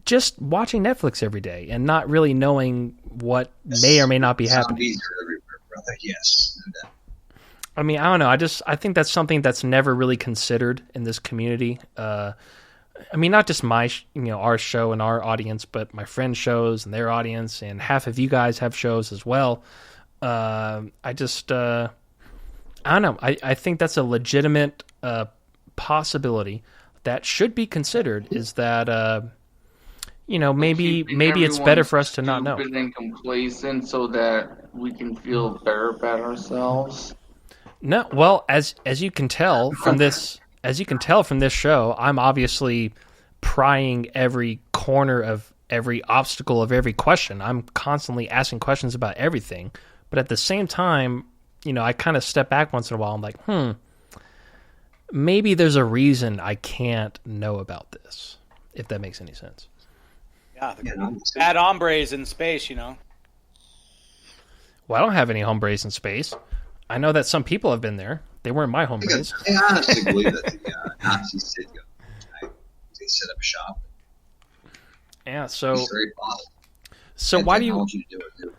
just watching Netflix every day and not really knowing what may or may not be happening. Zombies are everywhere, brother. Yes. I don't know. I think that's something that's never really considered in this community. Not just our show and our audience, but my friends' shows and their audience, and half of you guys have shows as well. I don't know. I think that's a legitimate possibility that should be considered. Is that maybe it's better for us to not know. Stupid and complacent, so that we can feel better about ourselves. No, well, as you can tell from this, show, I'm obviously prying every corner of every obstacle of every question. I'm constantly asking questions about everything, but at the same time, I kind of step back once in a while. I'm like, maybe there's a reason I can't know about this, if that makes any sense. Yeah, bad hombres in space, Well, I don't have any hombres in space. I know that some people have been there. They weren't my hombres. I honestly believe that the Nazis did go. They set up shop. Yeah, so it's very possible. So and why do you? Do it too.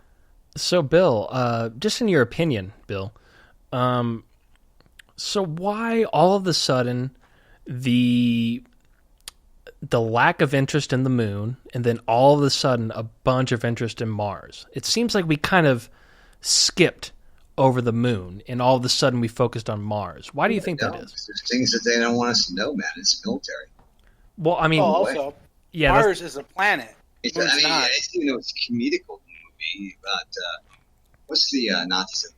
So Bill, just in your opinion, Bill, so why all of a sudden the lack of interest in the moon, and then all of a sudden a bunch of interest in Mars? It seems like we kind of skipped over the moon, and all of a sudden we focused on Mars. Why do you think that is? There's things that they don't want us to know, man. It's military. Well, also, yeah, Mars is a planet. I didn't even know it's a comedical movie, but what's the Nazis?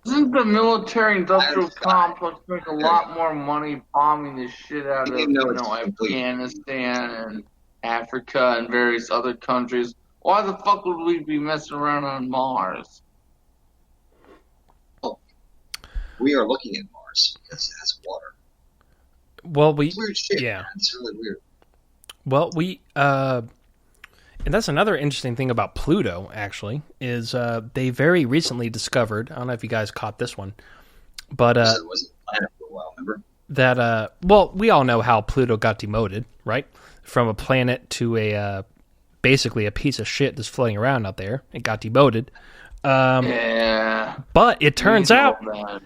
Doesn't the military-industrial complex make a lot more money bombing the shit out of Afghanistan and Africa and various other countries? Why the fuck would we be messing around on Mars? we are looking at Mars because it has water. Well, It's weird shit. yeah. Man. It's really weird. Well, and that's another interesting thing about Pluto, actually, is they very recently discovered, I don't know if you guys caught this one, but So it wasn't a planet for a while, remember? that, well, we all know how Pluto got demoted, right? From a planet to basically a piece of shit that's floating around out there. It got demoted. Yeah. But it turns We know out that.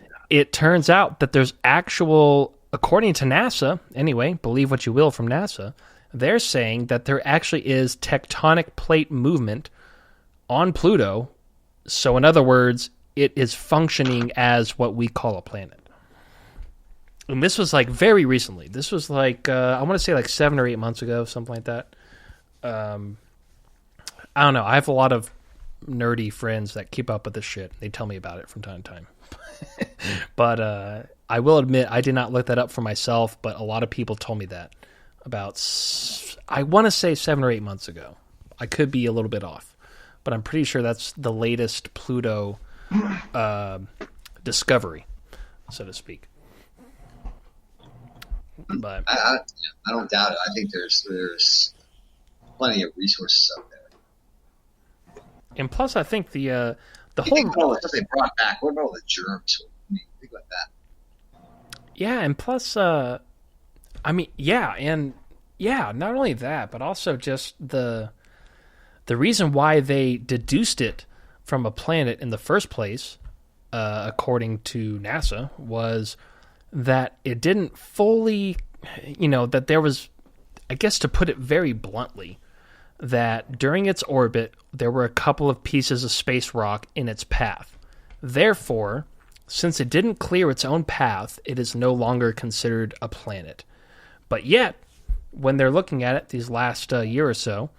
that there's actual, according to NASA, anyway, believe what you will from NASA, they're saying that there actually is tectonic plate movement on Pluto. So in other words, it is functioning as what we call a planet. And this was like very recently. This was like, I want to say like 7 or 8 months ago, something like that. I don't know. I have a lot of nerdy friends that keep up with this shit. They tell me about it from time to time. But I will admit, I did not look that up for myself, but a lot of people told me that about, I want to say 7 or 8 months ago. I could be a little bit off, but I'm pretty sure that's the latest Pluto discovery, so to speak. But I don't doubt it. I think there's plenty of resources out there. and plus, I think the You whole think about all the stuff they brought back. What about all the germs? I mean, think about that. yeah, and plus, I mean, yeah, and yeah, not only that, but also just the reason why they deduced it from a planet in the first place, according to NASA, was that it didn't fully, that there was, I guess to put it very bluntly, that during its orbit, there were a couple of pieces of space rock in its path. Therefore, since it didn't clear its own path, it is no longer considered a planet. But yet, when they're looking at it these last year or so,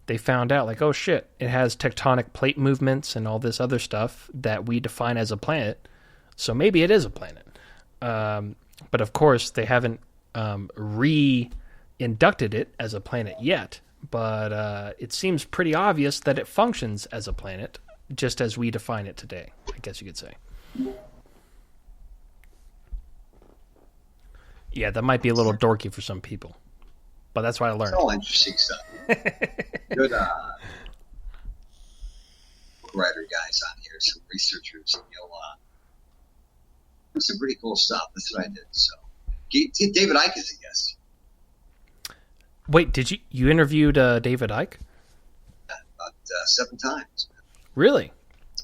they found out, like, oh shit, it has tectonic plate movements and all this other stuff that we define as a planet, so maybe it is a planet. But of course, they haven't re-inducted it as a planet yet, but it seems pretty obvious that it functions as a planet, just as we define it today, I guess you could say. Yeah, that might be a little dorky for some people, but that's what I learned. It's all interesting stuff. Good writer guys on here, some researchers, and you'll some pretty cool stuff. That's what I did. So, David Icke is a guest. Wait, did you interviewed David Icke? About 7 times. Really?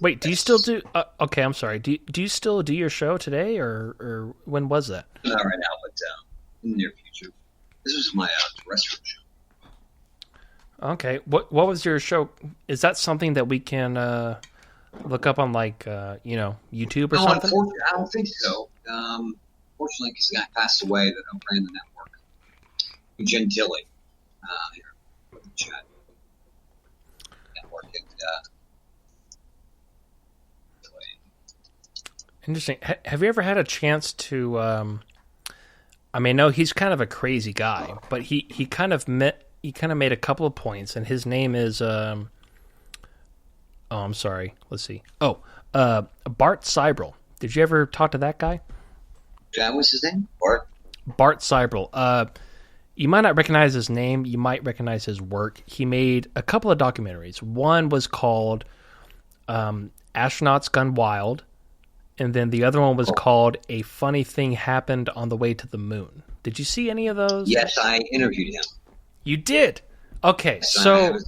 Wait, do you still do? Okay, I'm sorry. Do you still do your show today, or when was that? Not right now, but in the near future. This was my terrestrial show. Okay, what was your show? Is that something that we can look up on like YouTube or something? I don't think so. Fortunately, because the guy passed away that ran the network, Gentili, here in the chat network. Interesting. Have you ever had a chance to? I mean, no, he's kind of a crazy guy, but he kind of made a couple of points, and his name is. Oh, I'm sorry. Let's see. Oh, Bart Seibel. Did you ever talk to that guy? That was his name? Bart? Bart Seibel. You might not recognize his name. You might recognize his work. He made a couple of documentaries. One was called Astronauts Gone Wild, and then the other one was called A Funny Thing Happened on the Way to the Moon. Did you see any of those? Yes, I interviewed him. You did? Okay, so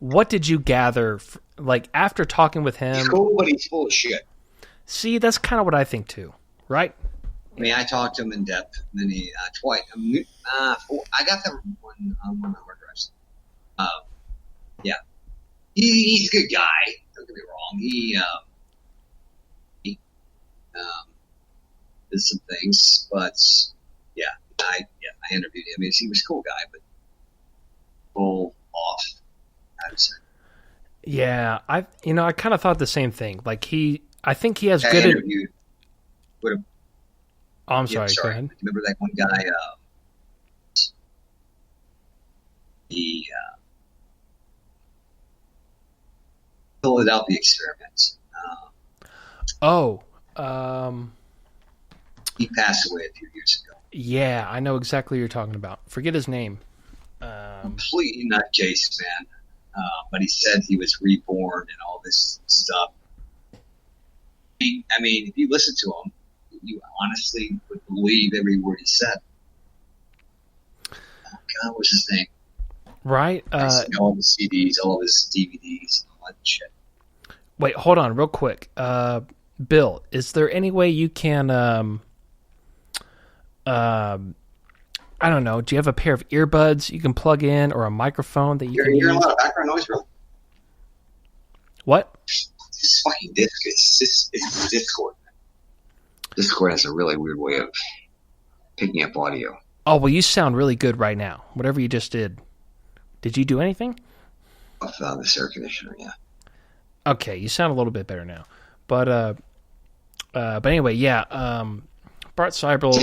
what did you gather, like, after talking with him? He's cool, but he's full of shit. See, that's kind of what I think, too, right? I mean, I talked to him in depth many twice. I got that one on my hard drives. Yeah, he's a good guy. Don't get me wrong. He did some things, but I interviewed him. I mean, he was a cool guy, but full off, I would say. Yeah, I kind of thought the same thing. Like I think he has I good. interviewed. Oh, I'm sorry. Go ahead. Remember that one guy? The Philadelphia experiments. He passed away a few years ago. Yeah, I know exactly what you're talking about. Forget his name. Completely nutcase, man. But he said he was reborn and all this stuff. I mean, if you listen to him, you honestly would believe every word he said. Oh, God, what's his name? Right? All the CDs, all his DVDs, all that shit. Wait, hold on real quick. Bill, is there any way you can, I don't know, do you have a pair of earbuds you can plug in or a microphone that you can You're use? a lot of background noise, bro. What? This fucking it's Discord. Discord has a really weird way of picking up audio. Oh, well, you sound really good right now. Whatever you just did. Did you do anything? Off this air conditioner, yeah. Okay, you sound a little bit better now. But anyway, yeah. Bart Seibel.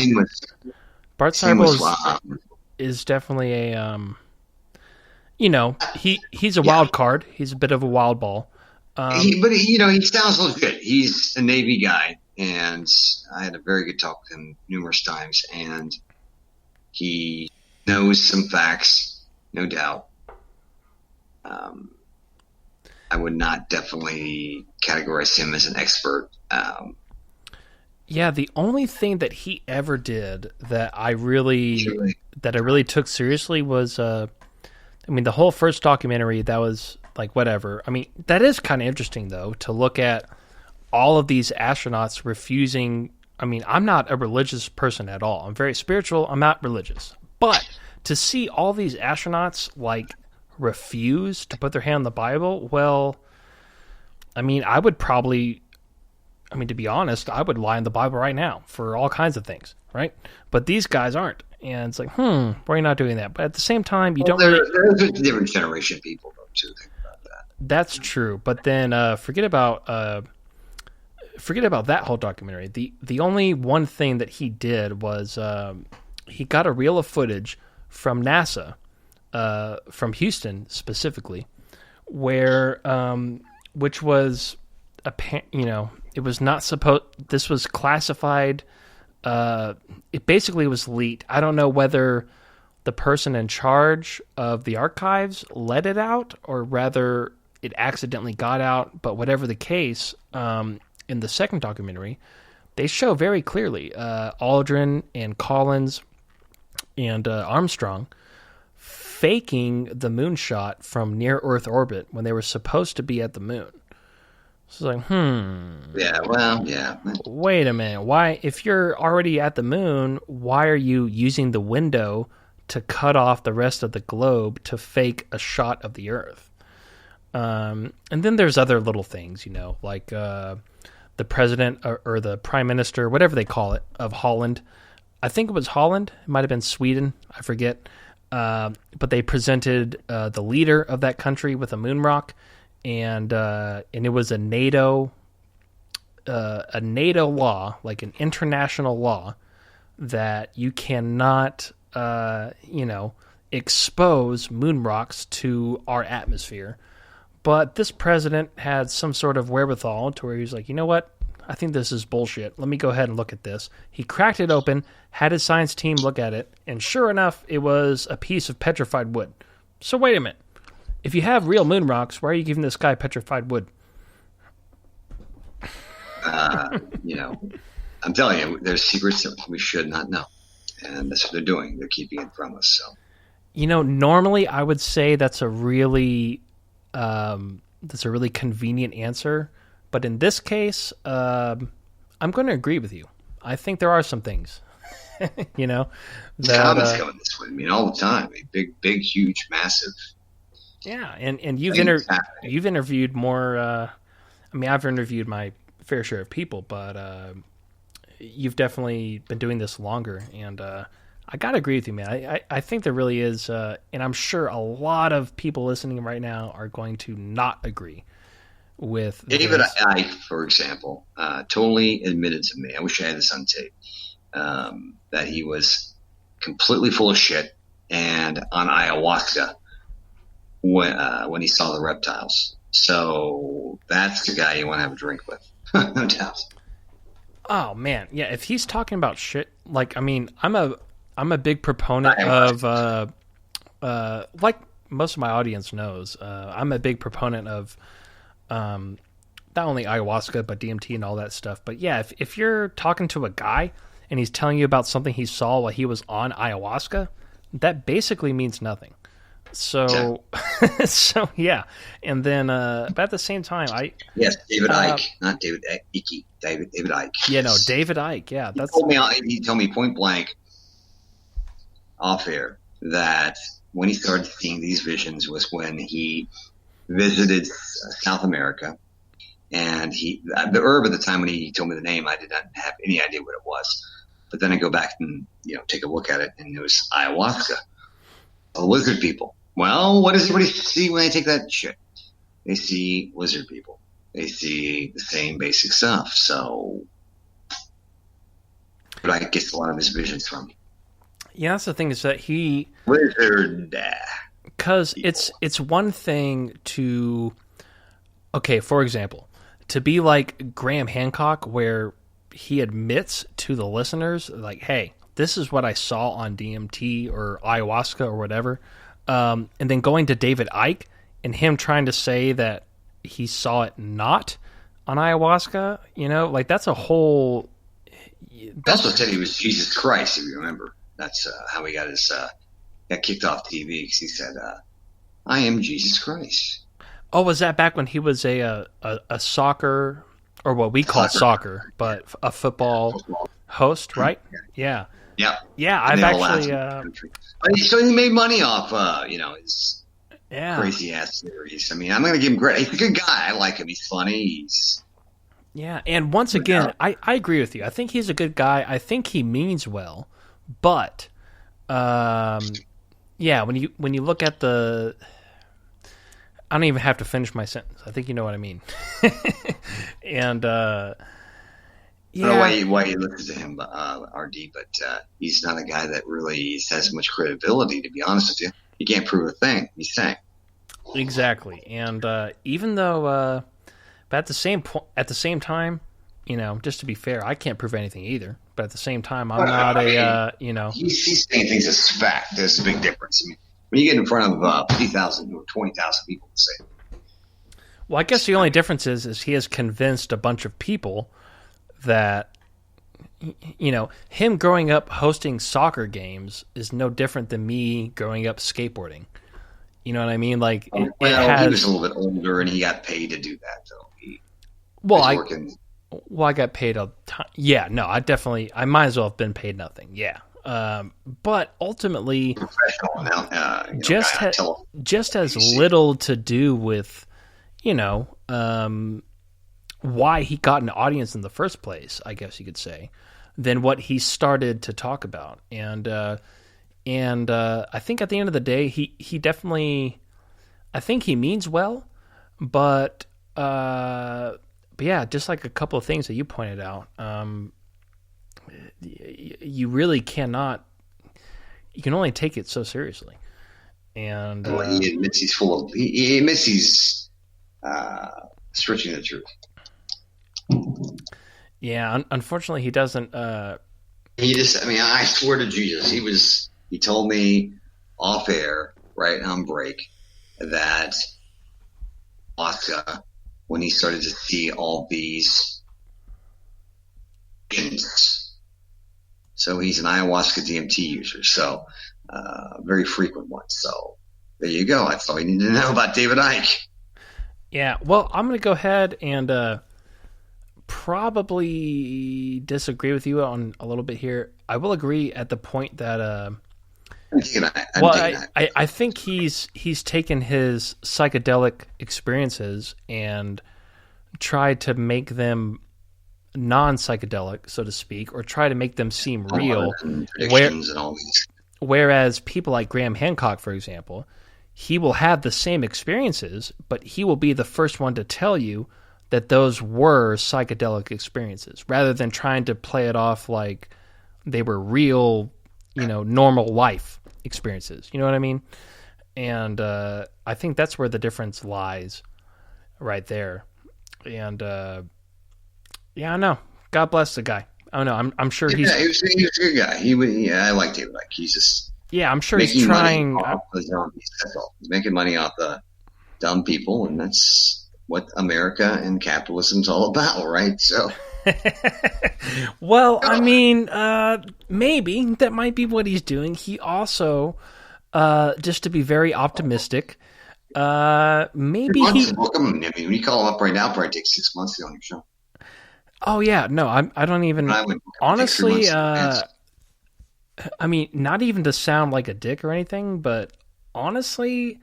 Is definitely a he's a wild card. He's a bit of a wild ball. He sounds legit. He's a Navy guy, and I had a very good talk with him numerous times, and he knows some facts, no doubt. I would not definitely categorize him as an expert. Yeah, the only thing that he ever did that I really took seriously was, the whole first documentary, that was like whatever. I mean, that is kind of interesting though, to look at all of these astronauts refusing. I mean, I'm not a religious person at all. I'm very spiritual. I'm not religious, but to see all these astronauts like refuse to put their hand on the Bible, well, I mean, to be honest, I would lie in the Bible right now for all kinds of things, right? But these guys aren't. And it's like, why are you not doing that? But at the same time, there's a different generation of people, though, too. Think about that. That's true. But then forget about that whole documentary. The only one thing that he did was he got a reel of footage from NASA, from Houston specifically, where which was it was not supposed. This was classified. It basically was leaked. I don't know whether the person in charge of the archives let it out, or rather it accidentally got out. But whatever the case, in the second documentary, they show very clearly Aldrin and Collins and Armstrong faking the moonshot from near Earth orbit when they were supposed to be at the moon. So it's like, Yeah, well, yeah. Wait a minute. Why, if you're already at the moon, why are you using the window to cut off the rest of the globe to fake a shot of the Earth? And then there's other little things, like the president or the prime minister, whatever they call it, of Holland. I think it was Holland. It might have been Sweden. I forget. But they presented the leader of that country with a moon rock. And it was a NATO law, like an international law, that you cannot, expose moon rocks to our atmosphere. But this president had some sort of wherewithal to where he's like, you know what? I think this is bullshit. Let me go ahead and look at this. He cracked it open, had his science team look at it, and sure enough, it was a piece of petrified wood. So wait a minute. If you have real moon rocks, why are you giving this guy petrified wood? I'm telling you, there's secrets that we should not know. And that's what they're doing. They're keeping it from us. So, normally I would say that's a really convenient answer. But in this case, I'm going to agree with you. I think there are some things, that comments coming this way. I mean, all the time. Big, huge, massive. Yeah, and you've interviewed more. I've interviewed my fair share of people, but you've definitely been doing this longer, and I gotta agree with you, man. I think there really is, and I'm sure a lot of people listening right now are going to not agree with David Icke, for example, totally admitted to me. I wish I had this on tape. That he was completely full of shit and on ayahuasca when he saw the reptiles. So that's the guy you want to have a drink with, no doubt. Oh man, yeah. If he's talking about shit, like I mean, I'm a big proponent of like most of my audience knows, I'm a big proponent of not only ayahuasca but DMT and all that stuff. But yeah, if you're talking to a guy and he's telling you about something he saw while he was on ayahuasca, that basically means nothing. So, so yeah, and then, but at the same time, David Icke, not David Icke, David Icke. Yeah, no, David Icke. Yeah, He told me point blank, off air, that when he started seeing these visions was when he visited South America, and the herb at the time when he told me the name, I did not have any idea what it was, but then I go back and take a look at it, and it was ayahuasca. Lizard people. Well, what does everybody see when they take that shit? They see lizard people. They see the same basic stuff. So, but I get a lot of his visions from. Yeah, that's the thing is that he lizard. Because it's one thing to, okay, for example, to be like Graham Hancock, where he admits to the listeners, like, hey, this is what I saw on DMT or ayahuasca or whatever. And then going to David Icke and him trying to say that he saw it not on ayahuasca, like that's a whole. That's what said he was Jesus Christ, if you remember. That's how he got got kicked off TV, because he said, I am Jesus Christ. Oh, was that back when he was a soccer, or what we call soccer, but a football host, right? Yeah. Yeah, I've actually. So he made money off, his crazy ass series. I mean, I'm going to give him credit. He's a good guy. I like him. He's funny. Yeah, and once again, I agree with you. I think he's a good guy. I think he means well, but, yeah, when you look at the. I don't even have to finish my sentence. I think you know what I mean. And. Yeah. I don't know why you listen to him, RD, but he's not a guy that really has much credibility, to be honest with you. He can't prove a thing he's saying. Exactly, and even though, but at the same time, just to be fair, I can't prove anything either. But at the same time, I'm not He's saying things as fact. There's a big difference. I mean, when you get in front of 50,000 or 20,000 people, say. Well, I guess the only difference is he has convinced a bunch of people that him growing up hosting soccer games is no different than me growing up skateboarding. You know what I mean? Like, he was a little bit older and he got paid to do that, though. I got paid a ton. Yeah, no, I might as well have been paid nothing. Yeah. But ultimately, just as little to do with, why he got an audience in the first place, I guess you could say, than what he started to talk about. And I think at the end of the day, he definitely, I think he means well, but yeah, just like a couple of things that you pointed out, you really cannot, you can only take it so seriously. And he admits he's full of, he admits he's stretching the truth. Yeah, unfortunately, he doesn't. I swear to Jesus, he told me off air, right on break, that Oscar, when he started to see all these things, so he's an ayahuasca DMT user, so very frequent one. So there you go. That's all you need to know about David Icke. Yeah, well, I'm going to go ahead and probably disagree with you on a little bit here. I will agree at the point that I think he's taken his psychedelic experiences and tried to make them non-psychedelic, so to speak, or try to make them seem real. Whereas people like Graham Hancock, for example, he will have the same experiences, but he will be the first one to tell you that those were psychedelic experiences, rather than trying to play it off like they were real, normal life experiences. You know what I mean? And I think that's where the difference lies right there. And yeah, I know. God bless the guy. I don't know. I'm sure he's. Yeah, he was a good guy. I like David Icke. He's just Yeah, I'm sure making he's trying. money off the zombies. That's all. He's making money off the dumb people, and that's what America and capitalism's all about, right? So. Well, I mean, maybe that might be what he's doing. He also, just to be very optimistic, maybe he. Welcome. I mean, when you call him up right now, probably take 6 months to go on your show. Oh yeah, no, I don't even. Honestly, I mean, not even to sound like a dick or anything, but honestly,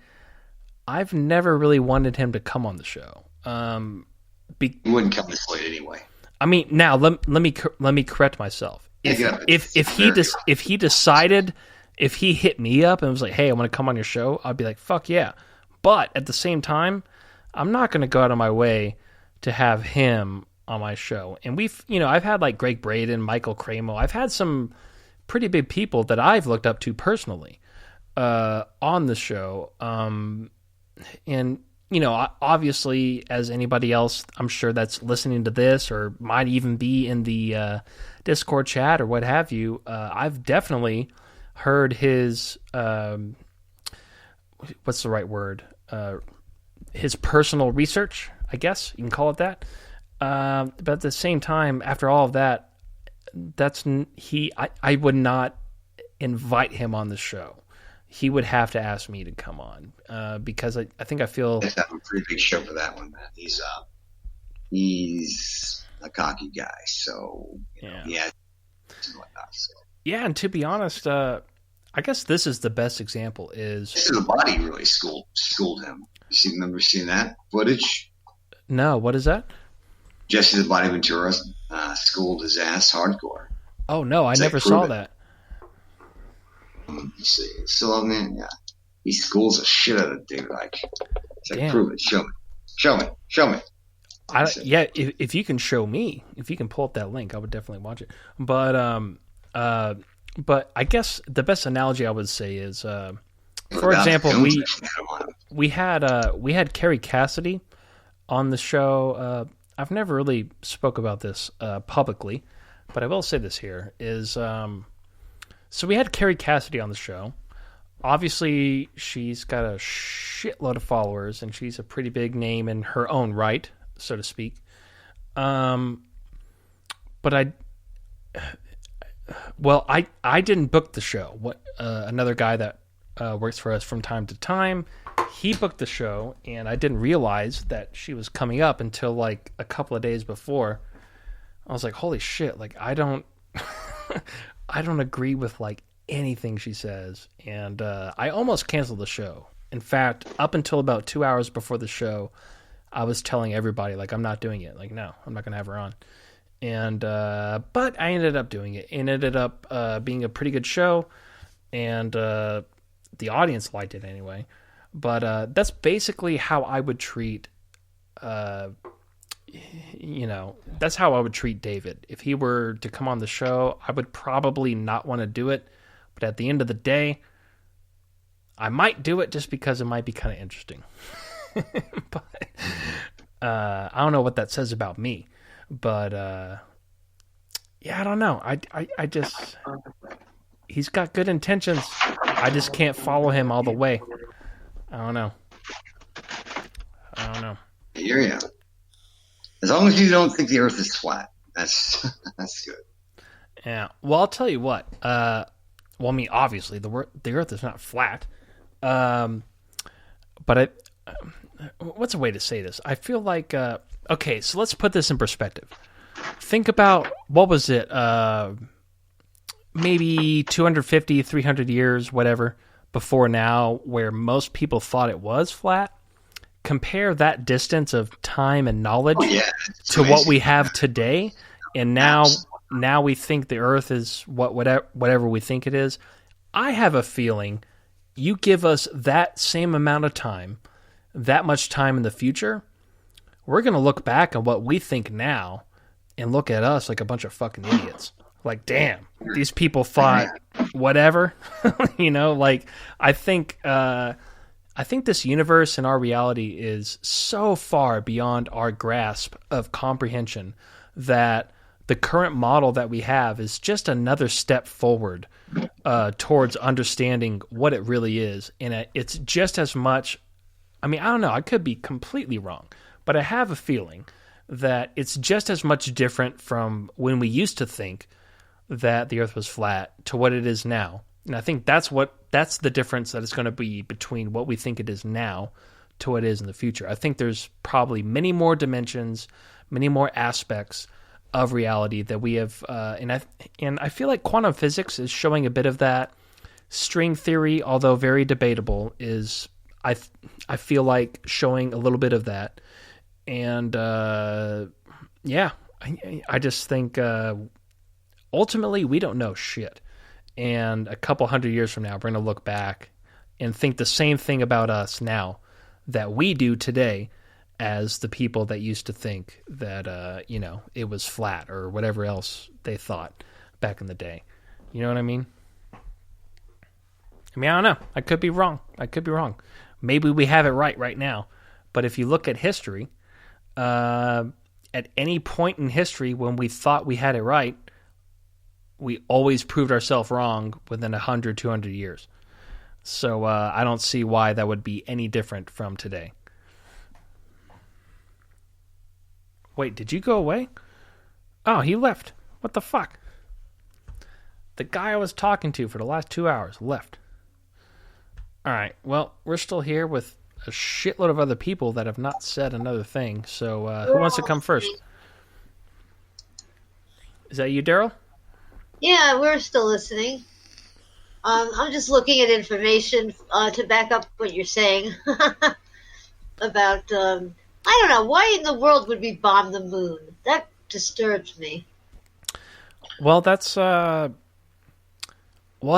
I've never really wanted him to come on the show. He wouldn't come this late anyway. I mean, now let me correct myself. If he decided, if he hit me up and was like, "Hey, I want to come on your show," I'd be like, "Fuck yeah!" But at the same time, I'm not going to go out of my way to have him on my show. And I've had like Greg Braden, Michael Cramo. I've had some pretty big people that I've looked up to personally on the show. And obviously, as anybody else, I'm sure that's listening to this or might even be in the Discord chat or what have you, I've definitely heard his, what's the right word? His personal research, I guess you can call it that. But at the same time, after all of that, I would not invite him on the show. He would have to ask me to come on because I think I feel. Let's have a pretty big show for that one, man. He's a cocky guy, so yeah. Yeah, and to be honest, I guess this is the best example. This is the body really schooled him. Remember seeing that footage? No, what is that? Jesse the Body Ventura schooled his ass hardcore. Oh no, I never saw that. Let's see. So on there, yeah. He schools the shit out of David Icke. It's like, prove it. Show me. If you can show me, if you can pull up that link, I would definitely watch it. But I guess the best analogy I would say is, for example, we had Carrie Cassidy on the show. I've never really spoke about this publicly, but I will say this here is, so we had Carrie Cassidy on the show. Obviously, she's got a shitload of followers, and she's a pretty big name in her own right, so to speak. But I didn't book the show. Another guy that works for us from time to time, he booked the show, and I didn't realize that she was coming up until like a couple of days before. I was like, holy shit, like I don't agree with like anything she says, and I almost canceled the show. In fact, up until about 2 hours before the show, I was telling everybody like I'm not doing it. Like no, I'm not gonna have her on. And but I ended up doing it. It ended up being a pretty good show, and the audience liked it anyway. But that's basically how I would treat. That's how I would treat David. If he were to come on the show, I would probably not want to do it. But at the end of the day, I might do it just because it might be kind of interesting. But I don't know what that says about me. But yeah, I don't know. I just he's got good intentions. I just can't follow him all the way. I don't know. I hear you. As long as you don't think the Earth is flat, that's good. Yeah. Well, I'll tell you what. I mean, obviously the Earth is not flat. But what's a way to say this? I feel like okay. So let's put this in perspective. Think about what was it? Maybe 250, 300 years, whatever, before now, where most people thought it was flat. Compare that distance of time and knowledge to what we have today, and now we think the Earth is whatever we think it is. I have a feeling you give us that same amount of time, that much time in the future, we're going to look back on what we think now and look at us like a bunch of fucking idiots. Like, damn, these people thought whatever, like I think this universe and our reality is so far beyond our grasp of comprehension that the current model that we have is just another step forward towards understanding what it really is. And it's just as much, I mean, I don't know, I could be completely wrong, but I have a feeling that it's just as much different from when we used to think that the Earth was flat to what it is now. And I think that's the difference that it's going to be between what we think it is now to what it is in the future. I think there's probably many more dimensions, many more aspects of reality that we have, and I feel like quantum physics is showing a bit of that. String theory, although very debatable, is I feel like showing a little bit of that. And yeah, I just think ultimately we don't know shit. And a couple hundred years from now, we're going to look back and think the same thing about us now that we do today as the people that used to think that, it was flat or whatever else they thought back in the day. You know what I mean? I don't know. I could be wrong. Maybe we have it right now. But if you look at history, at any point in history when we thought we had it right, we always proved ourselves wrong within 100, 200 years. So I don't see why that would be any different from today. Wait, did you go away? Oh, he left. What the fuck? The guy I was talking to for the last 2 hours left. All right, well, we're still here with a shitload of other people that have not said another thing. So who wants to come first? Is that you, Daryl? Yeah, we're still listening. I'm just looking at information to back up what you're saying about, I don't know, why in the world would we bomb the moon? That disturbs me. Well, that's, I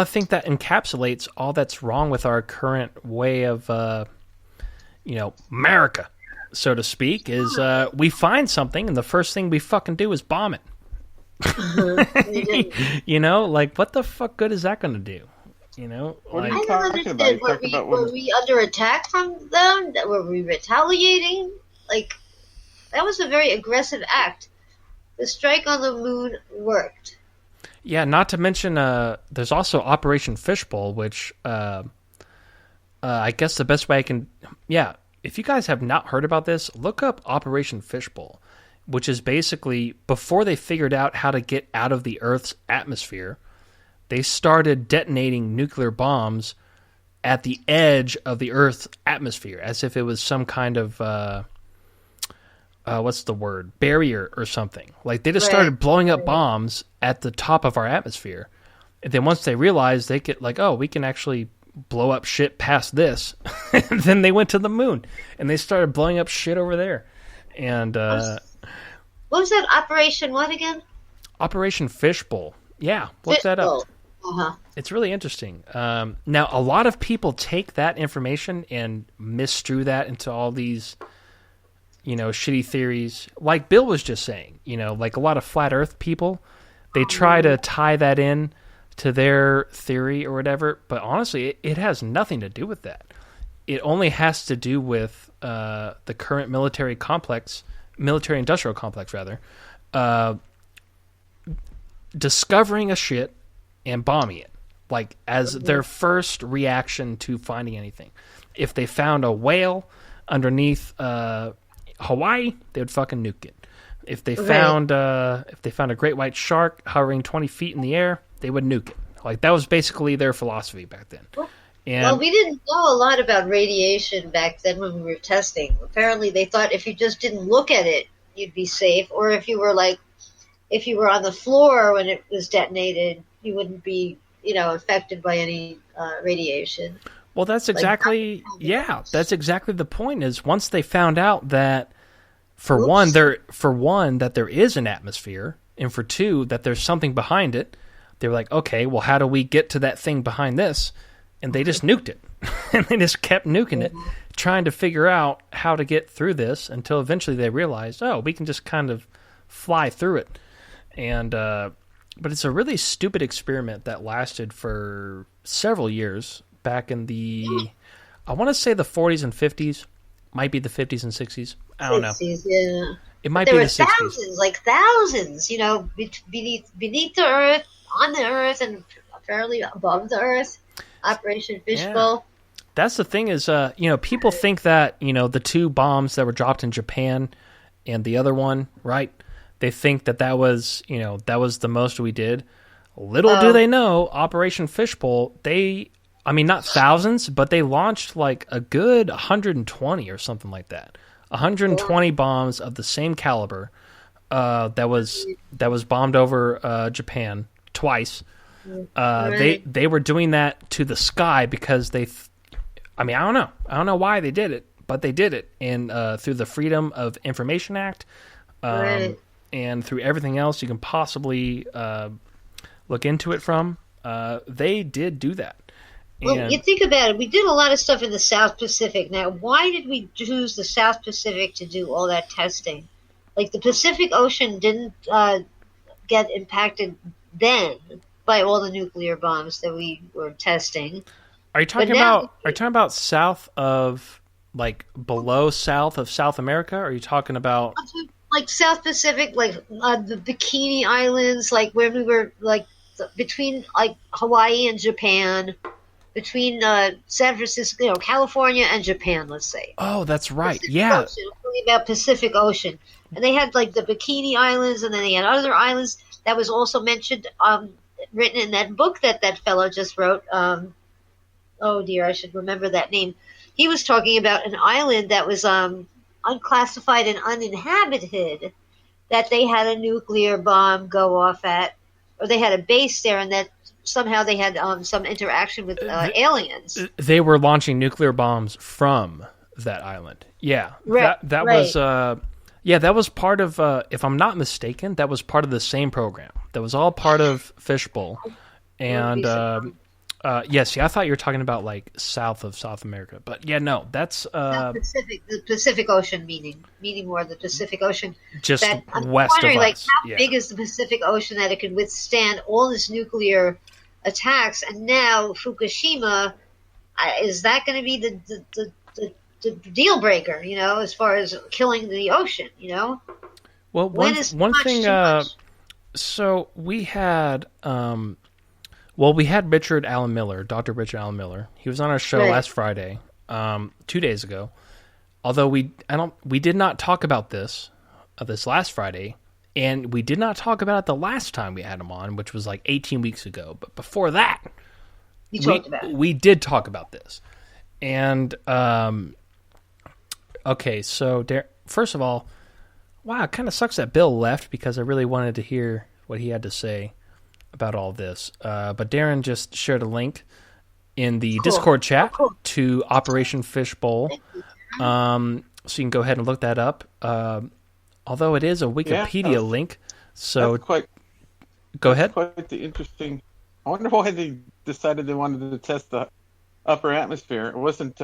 think that encapsulates all that's wrong with our current way of, America, so to speak, is we find something and the first thing we fucking do is bomb it. What the fuck good is that going to do? What are I you don't talking about? understand. You talking about Were we under attack from them? Were we retaliating? That was a very aggressive act. The strike on the moon worked. Yeah, not to mention there's also Operation Fishbowl, which I guess the best way I can... Yeah, if you guys have not heard about this, look up Operation Fishbowl, which is basically before they figured out how to get out of the Earth's atmosphere, they started detonating nuclear bombs at the edge of the Earth's atmosphere, as if it was some kind of, barrier or something. Like, they just started blowing up bombs at the top of our atmosphere. And then once they realized they could, we can actually blow up shit past this, and then they went to the moon, and they started blowing up shit over there. And, what was that, Operation what again? Operation Fishbowl. Yeah, look that up. Uh-huh. It's really interesting. Now, a lot of people take that information and misstrew that into all these, shitty theories. Like Bill was just saying, like a lot of flat Earth people, they try to tie that in to their theory or whatever. But honestly, it has nothing to do with that. It only has to do with the current military-industrial complex, discovering a shit and bombing it, as their first reaction to finding anything. If they found a whale underneath Hawaii, they would fucking nuke it. If they found a great white shark hovering 20 feet in the air, they would nuke it. That was basically their philosophy back then. Well, we didn't know a lot about radiation back then when we were testing. Apparently, they thought if you just didn't look at it, you'd be safe, or if you were on the floor when it was detonated, you wouldn't be, affected by any radiation. Well, that's exactly the point. Is once they found out that, for one, that there is an atmosphere, and for two, that there's something behind it, they were like, okay, well, how do we get to that thing behind this? And they just nuked it, and they just kept nuking it, trying to figure out how to get through this until eventually they realized, we can just kind of fly through it. And but it's a really stupid experiment that lasted for several years back in I want to say the 40s and 50s, might be the 50s and 60s. I don't know. 60s, yeah. It might There be were the 60s. thousands, beneath the earth, on the earth, and apparently above the earth. Operation Fishbowl. That's the thing is, people think that, the 2 bombs that were dropped in Japan and the other one, right? They think that was, that was the most we did. Little do they know, Operation Fishbowl, not thousands, but they launched like a good 120 or something like that. 120 bombs of the same caliber that was bombed over Japan twice. They were doing that to the sky because I don't know why they did it, but they did it, and through the Freedom of Information Act, and through everything else you can possibly look into it from, they did do that. Well, you think about it, we did a lot of stuff in the South Pacific. Now, why did we choose the South Pacific to do all that testing? Like, the Pacific Ocean didn't get impacted then by all the nuclear bombs that we were testing. Are you talking about south of, like, below south of South America? Or are you talking about... Like, South Pacific, like, the Bikini Islands, like, where we were, like, between, like, Hawaii and Japan... Between San Francisco, California and Japan, let's say. Oh, that's right. Pacific yeah. Ocean, I'm talking about Pacific Ocean. And they had like the Bikini Islands, and then they had other islands that was also mentioned, written in that book that fellow just wrote. Oh dear, I should remember that name. He was talking about an island that was unclassified and uninhabited, that they had a nuclear bomb go off at, or they had a base there, and that somehow they had some interaction with aliens. They were launching nuclear bombs from that island. Yeah, right, that right. was that was part of. If I'm not mistaken, that was part of the same program. That was all part of Fishbowl. And yes, I thought you were talking about like south of South America, but yeah, no, that's the Pacific Ocean, meaning more the Pacific Ocean. Just that, I'm west wondering, of like, us. how big is the Pacific Ocean that it could withstand all this nuclear attacks? And now Fukushima, is that going to be the deal breaker? As far as killing the ocean, Well, one thing. So we had. We had Richard Allen Miller, Dr. Richard Allen Miller. He was on our show last Friday, 2 days ago. Although we did not talk about this last Friday, and we did not talk about it the last time we had him on, which was like 18 weeks ago. But before that, we did talk about this. And okay, so first of all, wow, it kind of sucks that Bill left because I really wanted to hear what he had to say about all this. But Darren just shared a link in the Discord chat to Operation Fishbowl. So you can go ahead and look that up. Although it is a Wikipedia link. So go ahead. Quite the interesting. I wonder why they decided they wanted to test the upper atmosphere. It wasn't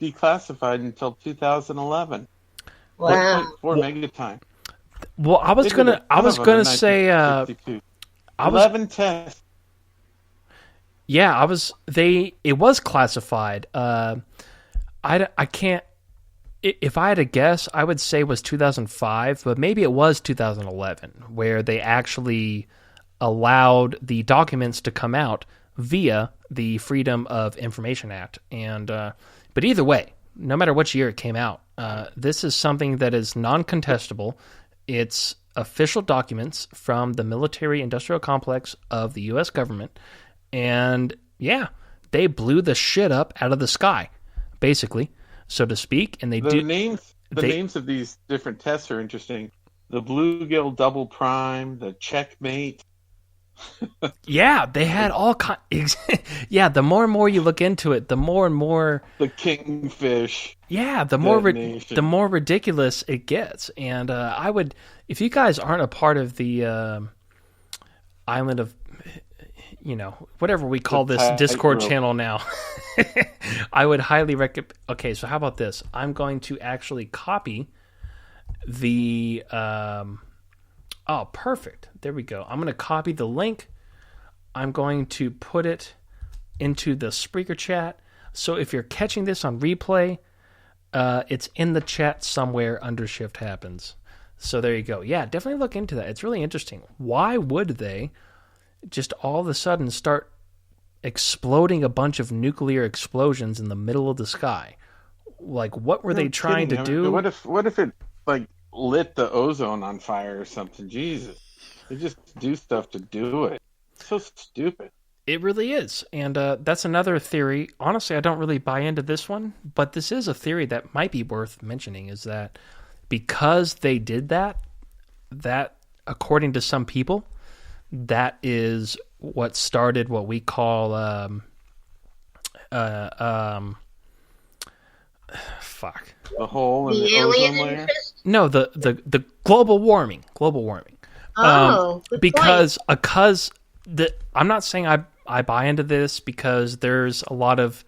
declassified until 2011. Wow. 1.4 megatime. Well, I was gonna say 11 tests. Yeah, it was classified. I can't. If I had to guess, I would say it was 2005, but maybe it was 2011, where they actually allowed the documents to come out via the Freedom of Information Act. And but either way, no matter which year it came out, this is something that is non-contestable. It's official documents from the military-industrial complex of the U.S. government. And, yeah, they blew the shit up out of the sky, basically, so to speak. And the names of these different tests are interesting. The Bluegill Double Prime, the Checkmate. Yeah, they had all kinds. Yeah, the more and more you look into it, the more and more the Kingfish. Yeah, the more ridiculous it gets. And I would, if you guys aren't a part of the island of, whatever we call this Discord channel now, I would highly recommend. Okay, so how about this? I'm going to actually copy the. Oh, perfect. There we go. I'm going to copy the link. I'm going to put it into the Spreaker chat. So if you're catching this on replay, it's in the chat somewhere under Shift Happens. So there you go. Yeah, definitely look into that. It's really interesting. Why would they just all of a sudden start exploding a bunch of nuclear explosions in the middle of the sky? Like, what were they trying to do? What if it like lit the ozone on fire or something? Jesus, they just do stuff to do it. It's so stupid. It really is. And that's another theory. Honestly, I don't really buy into this one, but this is a theory that might be worth mentioning, is that because they did that, according to some people, that is what started what we call fuck. The hole in The the alien ozone layer. interest? No, the global warming. Global warming. Good Because point. I'm not saying I buy into this, because there's a lot of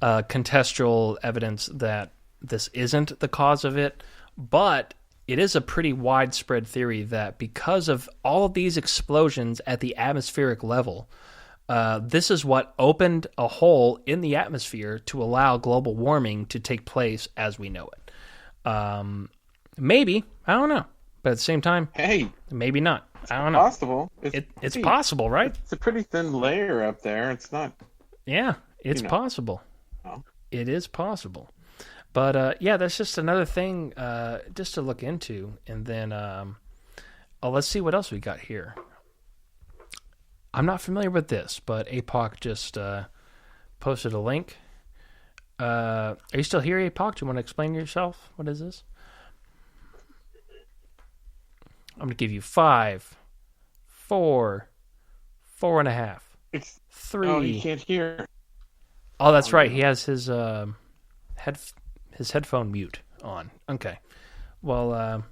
contextual evidence that this isn't the cause of it, but it is a pretty widespread theory that because of all of these explosions at the atmospheric level, this is what opened a hole in the atmosphere to allow global warming to take place as we know it. Maybe. I don't know. But at the same time, Hey, maybe not. I don't know. possible. It's possible, right? It's a pretty thin layer up there. It's not. Yeah, it's possible. No. It is possible. But yeah, that's just another thing just to look into. And then let's see what else we got here. I'm not familiar with this, but APOC just posted a link. Are you still here, APOC? Do you want to explain yourself? What is this? I'm going to give you 5, 4, 4.5, 3. Oh, you can't hear. Oh, that's right. He has his headphone mute on. Okay. Well,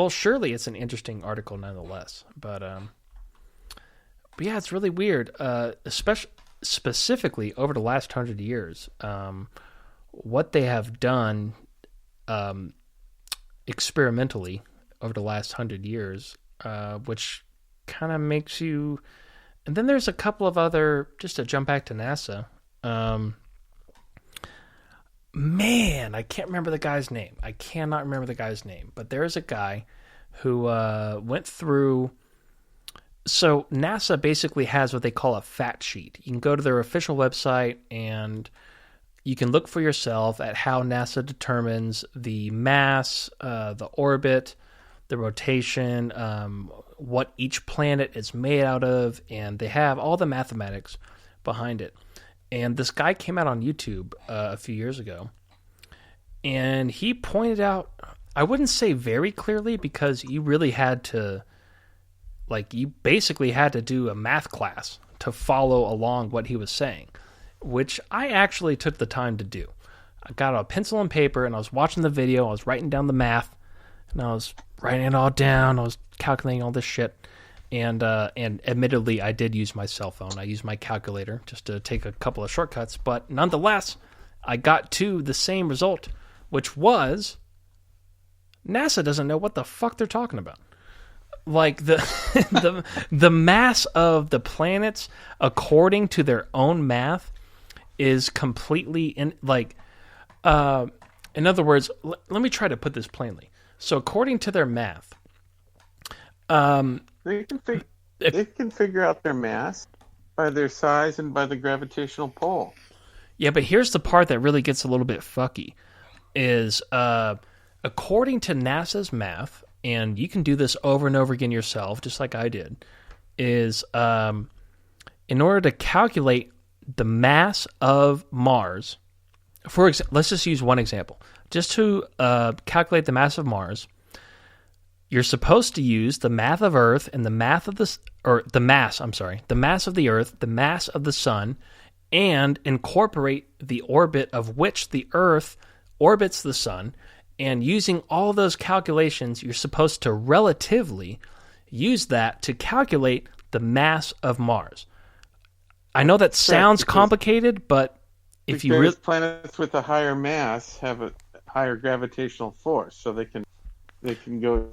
surely it's an interesting article nonetheless. But yeah, it's really weird. Especially specifically over the last 100 years, what they have done experimentally over the last 100 years, which kind of makes you. And then there's a couple of other, just to jump back to NASA. Man, I can't remember the guy's name. I cannot remember the guy's name. But there is a guy who went through. So NASA basically has what they call a fact sheet. You can go to their official website and you can look for yourself at how NASA determines the mass, the orbit, the rotation, what each planet is made out of, and they have all the mathematics behind it. And this guy came out on YouTube a few years ago, and he pointed out, I wouldn't say very clearly, because you really had to, you basically had to do a math class to follow along what he was saying, which I actually took the time to do. I got a pencil and paper, and I was watching the video, I was writing down the math, and I was writing it all down. I was calculating all this shit. And admittedly, I did use my cell phone. I used my calculator just to take a couple of shortcuts. But nonetheless, I got to the same result, which was NASA doesn't know what the fuck they're talking about. Like the mass of the planets, according to their own math, is completely in other words, let me try to put this plainly. So according to their math, They can figure out their mass by their size and by the gravitational pull. Yeah, but here's the part that really gets a little bit fucky. Is according to NASA's math, and you can do this over and over again yourself, just like I did, is in order to calculate the mass of Mars, let's just use one example. Just to calculate the mass of Mars, you're supposed to use the mass of Earth and the mass of the Earth, the mass of the Sun, and incorporate the orbit of which the Earth orbits the Sun. And using all those calculations, you're supposed to relatively use that to calculate the mass of Mars. I know that sounds complicated, but if you really planets with a higher mass have a higher gravitational force, so they can go,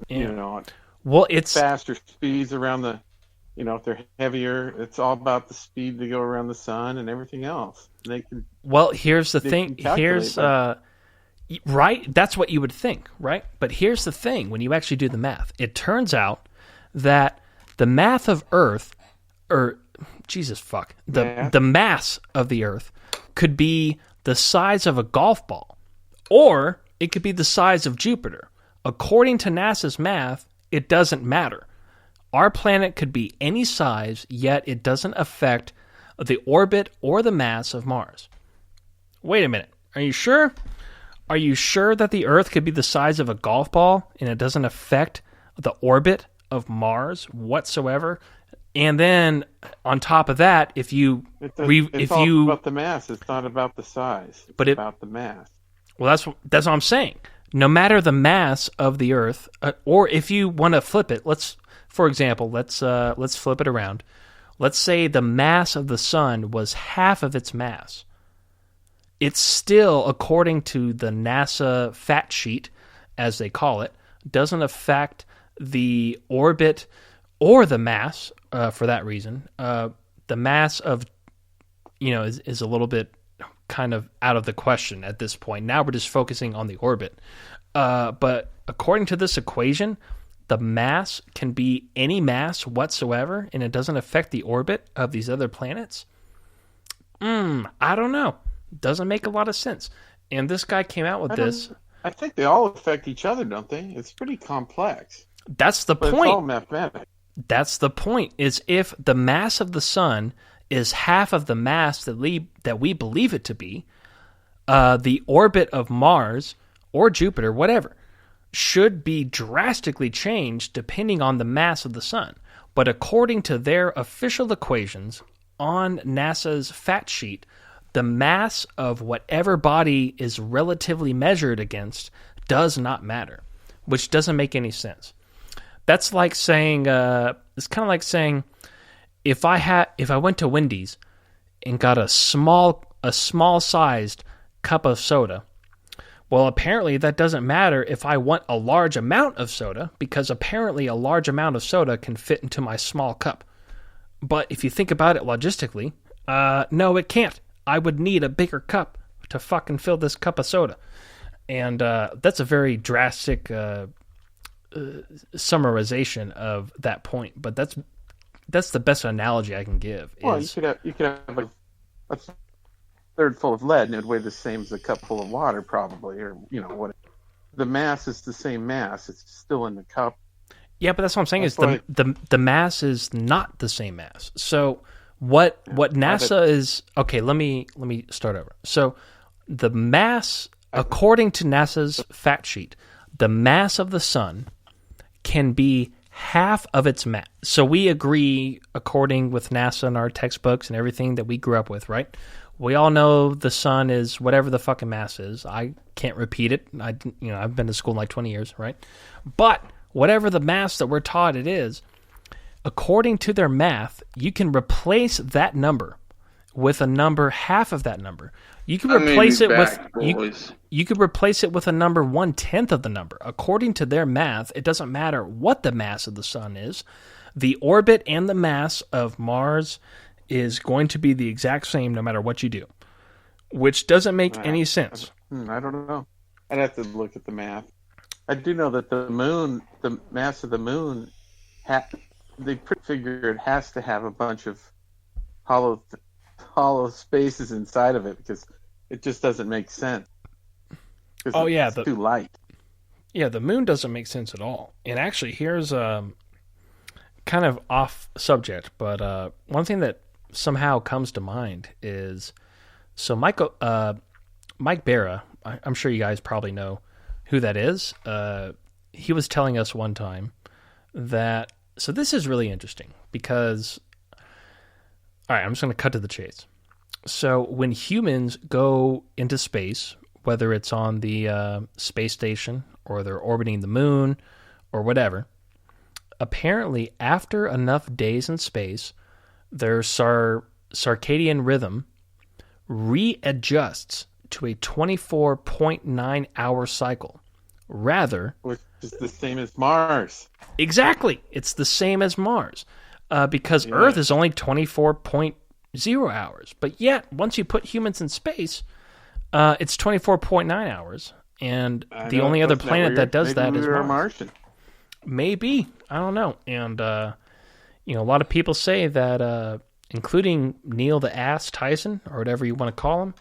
well, it's faster speeds around the, if they're heavier, it's all about the speed to go around the sun and everything else. They can. Well, here's the thing. Here's Right? That's what you would think, right? But here's the thing. When you actually do the math, it turns out that the mass of Earth, or Jesus fuck, the mass of the Earth could be the size of a golf ball, or it could be the size of Jupiter. According to NASA's math, it doesn't matter. Our planet could be any size, yet it doesn't affect the orbit or the mass of Mars. Wait a minute. Are you sure? Are you sure that the Earth could be the size of a golf ball and it doesn't affect the orbit of Mars whatsoever? And then on top of that, it's all about the mass. It's not about the size. It's about the mass. Well, that's what I'm saying. No matter the mass of the Earth, or if you want to flip it, let's flip it around. Let's say the mass of the sun was half of its mass. It's still, according to the NASA fact sheet, as they call it, doesn't affect the orbit or the mass for that reason. The mass of, is a little bit kind of out of the question at this point. Now we're just focusing on the orbit. But according to this equation, the mass can be any mass whatsoever, and it doesn't affect the orbit of these other planets. I don't know. Doesn't make a lot of sense. And this guy came out with this. I think they all affect each other, don't they? It's pretty complex. That's the point. It's all mathematics. That's the point, is if the mass of the sun is half of the mass that we believe it to be, the orbit of Mars or Jupiter, whatever, should be drastically changed depending on the mass of the sun. But according to their official equations on NASA's fact sheet, the mass of whatever body is relatively measured against does not matter, which doesn't make any sense. That's like saying, it's kind of like saying, if I went to Wendy's and got a small sized cup of soda, well, apparently that doesn't matter if I want a large amount of soda, because apparently a large amount of soda can fit into my small cup. But if you think about it logistically, no, it can't. I would need a bigger cup to fucking fill this cup of soda. And that's a very drastic summarization of that point. But that's the best analogy I can give. Well, you could have like a third full of lead, and it'd weigh the same as a cup full of water, probably, or what. The mass is the same mass; it's still in the cup. Yeah, but that's what I'm saying. The mass is not the same mass. So what NASA is? Okay, let me start over. So the mass, according to NASA's fact sheet, the mass of the sun can be half of its mass. So we agree, according with NASA and our textbooks and everything that we grew up with, right? We all know the sun is whatever the fucking mass is. I can't repeat it. I've been to school in like 20 years, right? But whatever the mass that we're taught it is, according to their math, you can replace that number with a number half of that number. You could replace it you could replace it with a number 1/10 of the number. According to their math, it doesn't matter what the mass of the sun is. The orbit and the mass of Mars is going to be the exact same no matter what you do, which doesn't make any sense. I don't know. I'd have to look at the math. I do know that the moon, the mass of the moon, they figure it has to have a bunch of hollow spaces inside of it, because it just doesn't make sense. It's too light. Yeah, the moon doesn't make sense at all. And actually, here's kind of off subject, but one thing that somehow comes to mind is, so Mike Barra, I'm sure you guys probably know who that is. He was telling us one time that, so this is really interesting because, all right, I'm just going to cut to the chase. So when humans go into space, whether it's on the space station or they're orbiting the moon or whatever, apparently after enough days in space, their circadian rhythm readjusts to a 24.9 hour cycle. Rather, which is the same as Mars. Exactly. It's the same as Mars. Because Earth is only 24.0 hours. But yet, once you put humans in space, it's 24.9 hours. And I the know, only other wasn't planet weird? that does Maybe that we is were a Mars. Martian. Maybe. I don't know. And, a lot of people say that, including Neil the Ass Tyson, or whatever you want to call him,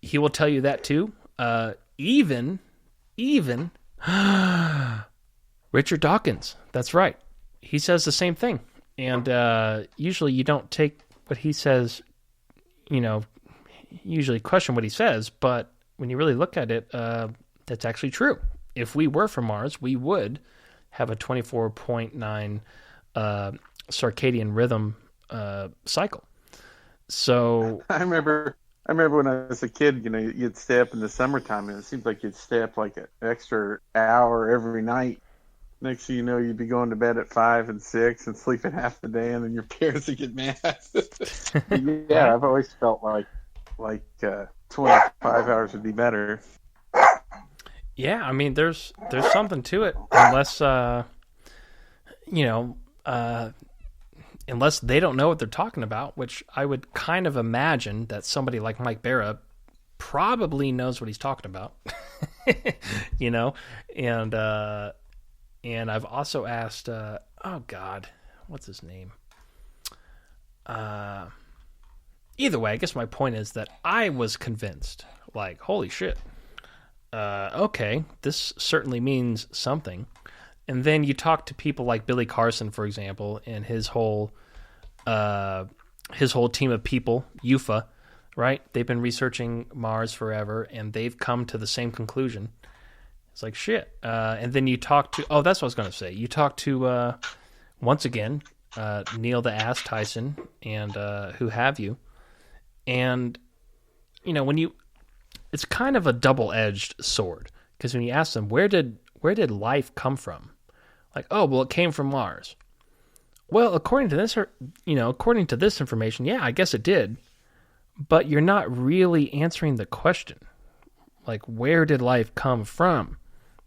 he will tell you that too. Even Richard Dawkins. That's right. He says the same thing. And usually you don't take what he says, usually question what he says, but when you really look at it, that's actually true. If we were from Mars, we would have a 24.9 circadian rhythm cycle. So I remember when I was a kid, you'd stay up in the summertime, and it seems like you'd stay up like an extra hour every night. Next thing you know, you'd be going to bed at 5 and 6 and sleeping half the day, and then your parents would get mad. Yeah, I've always felt like 25 hours would be better. yeah, I mean, there's something to it, unless unless they don't know what they're talking about, which I would kind of imagine that somebody like Mike Barra probably knows what he's talking about. And I've also asked, oh God, what's his name? Either way, I guess my point is that I was convinced, like, holy shit, okay, this certainly means something. And then you talk to people like Billy Carson, for example, and his whole team of people, UFA, right? They've been researching Mars forever, and they've come to the same conclusion. It's like, shit. And then you talk to, that's what I was going to say. You talk to, once again, Neil the Ass Tyson and who have you. And, it's kind of a double-edged sword. Because when you ask them, where did life come from? Like, it came from Mars. Well, according to this information, yeah, I guess it did. But you're not really answering the question. Like, where did life come from?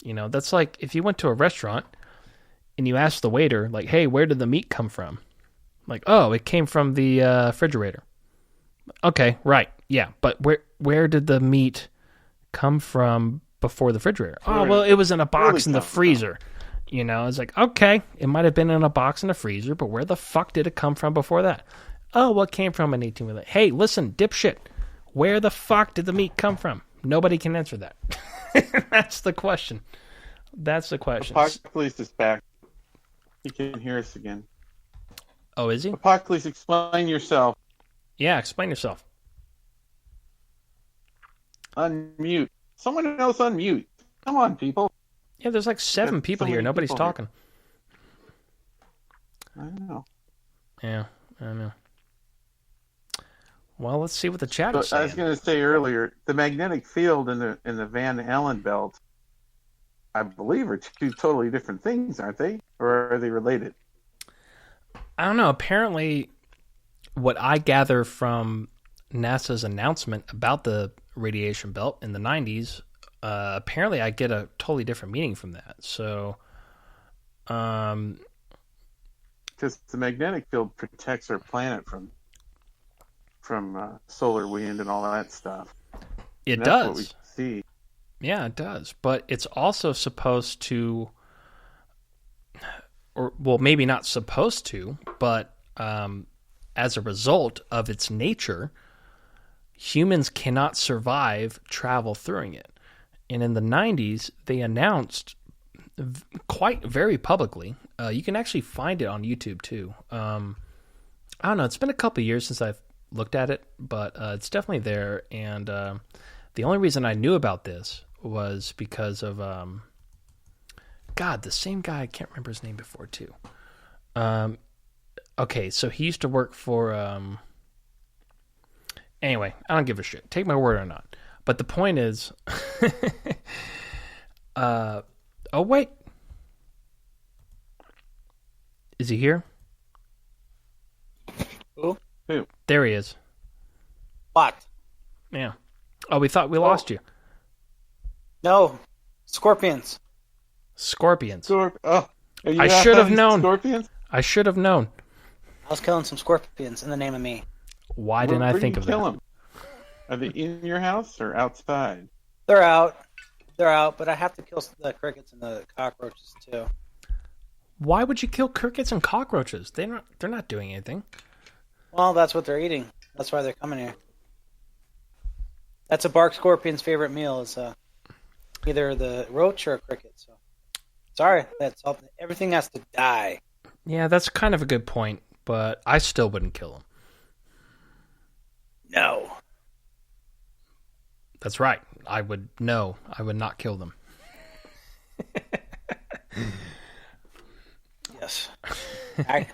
That's like if you went to a restaurant and you asked the waiter, like, hey, where did the meat come from? Like, it came from the refrigerator. Okay, right, yeah, but where did the meat come from before the refrigerator? Oh, well, it was in a box in the freezer. It's like, okay, it might have been in a box in the freezer, but where the fuck did it come from before that? Oh, well, it came from an 18-wheeler. Hey, listen, dipshit, where the fuck did the meat come from? Nobody can answer that. That's the question. Apocalypse is back. You can hear us again. Oh, is he? Apocalypse, explain yourself. Yeah, explain yourself. Unmute. Someone else unmute. Come on, people. Yeah, there's like 7 people here. Nobody's talking. I know. Yeah, I know. Well, let's see what the chat is saying. I was going to say earlier, the magnetic field and the Van Allen belt, I believe, are two totally different things, aren't they? Or are they related? I don't know. Apparently, what I gather from NASA's announcement about the radiation belt in the 90s, apparently I get a totally different meaning from that. So, because the magnetic field protects our planet from solar wind and all that stuff. It and does. That's what we see. Yeah, it does. But it's also supposed to, maybe not supposed to, but as a result of its nature, humans cannot survive travel through it. And in the 90s, they announced quite very publicly, you can actually find it on YouTube too. I don't know, it's been a couple of years since I've looked at it, but it's definitely there. And the only reason I knew about this was because of the same guy, I can't remember his name before too. Okay, so he used to work for anyway, I don't give a shit, take my word or not, but the point is oh wait, is he here? Who? There he is. What? Yeah. Oh, we thought we lost you. No. Scorpions. Scorpions. I should have known. Scorpions? I should have known. I was killing some scorpions in the name of me. Why didn't I think of that? Kill them? Are they in your house or outside? They're out. They're out, but I have to kill the crickets and the cockroaches too. Why would you kill crickets and cockroaches? They're not doing anything. Well, that's what they're eating. That's why they're coming here. That's a bark scorpion's favorite meal is either the roach or a cricket. So, sorry, that's all. Everything has to die. Yeah, that's kind of a good point, but I still wouldn't kill them. No. That's right. I would not kill them. Yes. All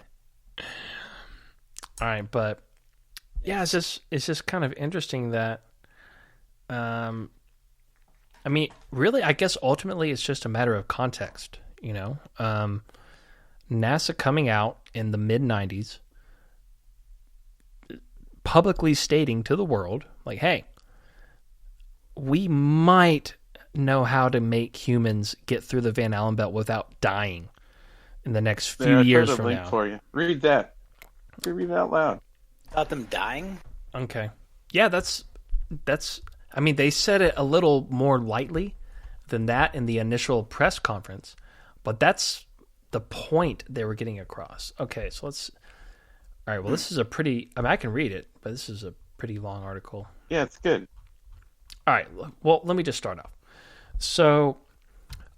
right, but yeah, it's just kind of interesting that, I mean, really, I guess ultimately it's just a matter of context, you know. NASA coming out in the mid-90s, publicly stating to the world, like, hey, we might know how to make humans get through the Van Allen belt without dying in the next few years from now. For you. Read that. Read it out loud. About them dying? Okay. Yeah, that's. I mean, they said it a little more lightly than that in the initial press conference, but that's the point they were getting across. Okay, so let's. All right. Well, this is a pretty. I mean, I can read it, but this is a pretty long article. Yeah, it's good. All right. Well, let me just start off. So,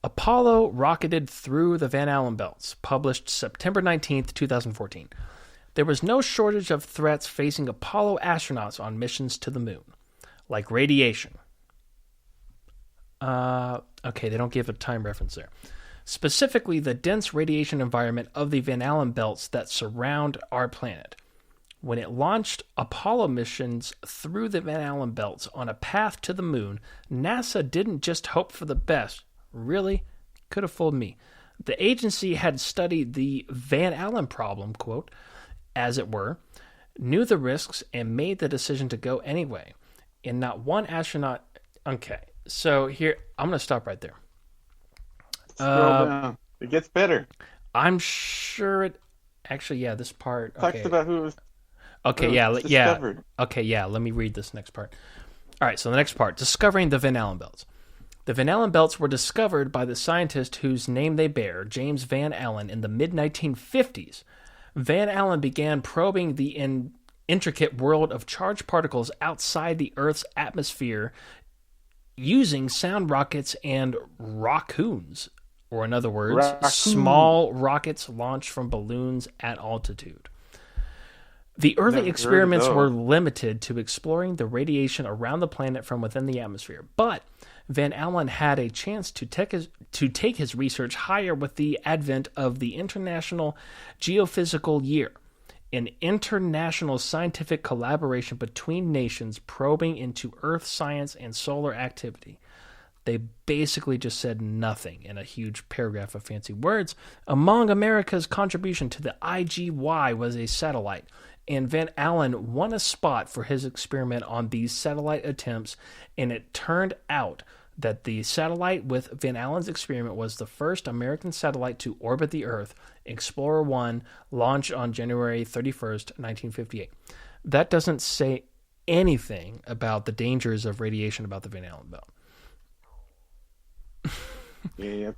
Apollo rocketed through the Van Allen belts, published September 19th, 2014. There was no shortage of threats facing Apollo astronauts on missions to the moon, like radiation. Okay, they don't give a time reference there. Specifically, the dense radiation environment of the Van Allen belts that surround our planet. When it launched Apollo missions through the Van Allen belts on a path to the moon, NASA didn't just hope for the best. Really? Could have fooled me. The agency had studied the Van Allen problem, quote, as it were, knew the risks, and made the decision to go anyway. And not one astronaut... Okay, so here, I'm going to stop right there. Scroll down. It gets better. I'm sure it... Actually, yeah, this part... Talks about who was... Okay, discovered. Okay, yeah, let me read this next part. All right, so the next part, discovering the Van Allen belts. The Van Allen belts were discovered by the scientist whose name they bear, James Van Allen, in the mid-1950s. Van Allen began probing the intricate world of charged particles outside the Earth's atmosphere using sound rockets and rockoons, or in other words, small rockets launched from balloons at altitude. The early experiments were limited to exploring the radiation around the planet from within the atmosphere, but Van Allen had a chance to take his research higher with the advent of the International Geophysical Year, an international scientific collaboration between nations probing into Earth science and solar activity. They basically just said nothing in a huge paragraph of fancy words. Among America's contribution to the IGY was a satellite, and Van Allen won a spot for his experiment on these satellite attempts, and it turned out that the satellite with Van Allen's experiment was the first American satellite to orbit the Earth, Explorer 1, launched on January 31st, 1958. That doesn't say anything about the dangers of radiation about the Van Allen belt. Yeah.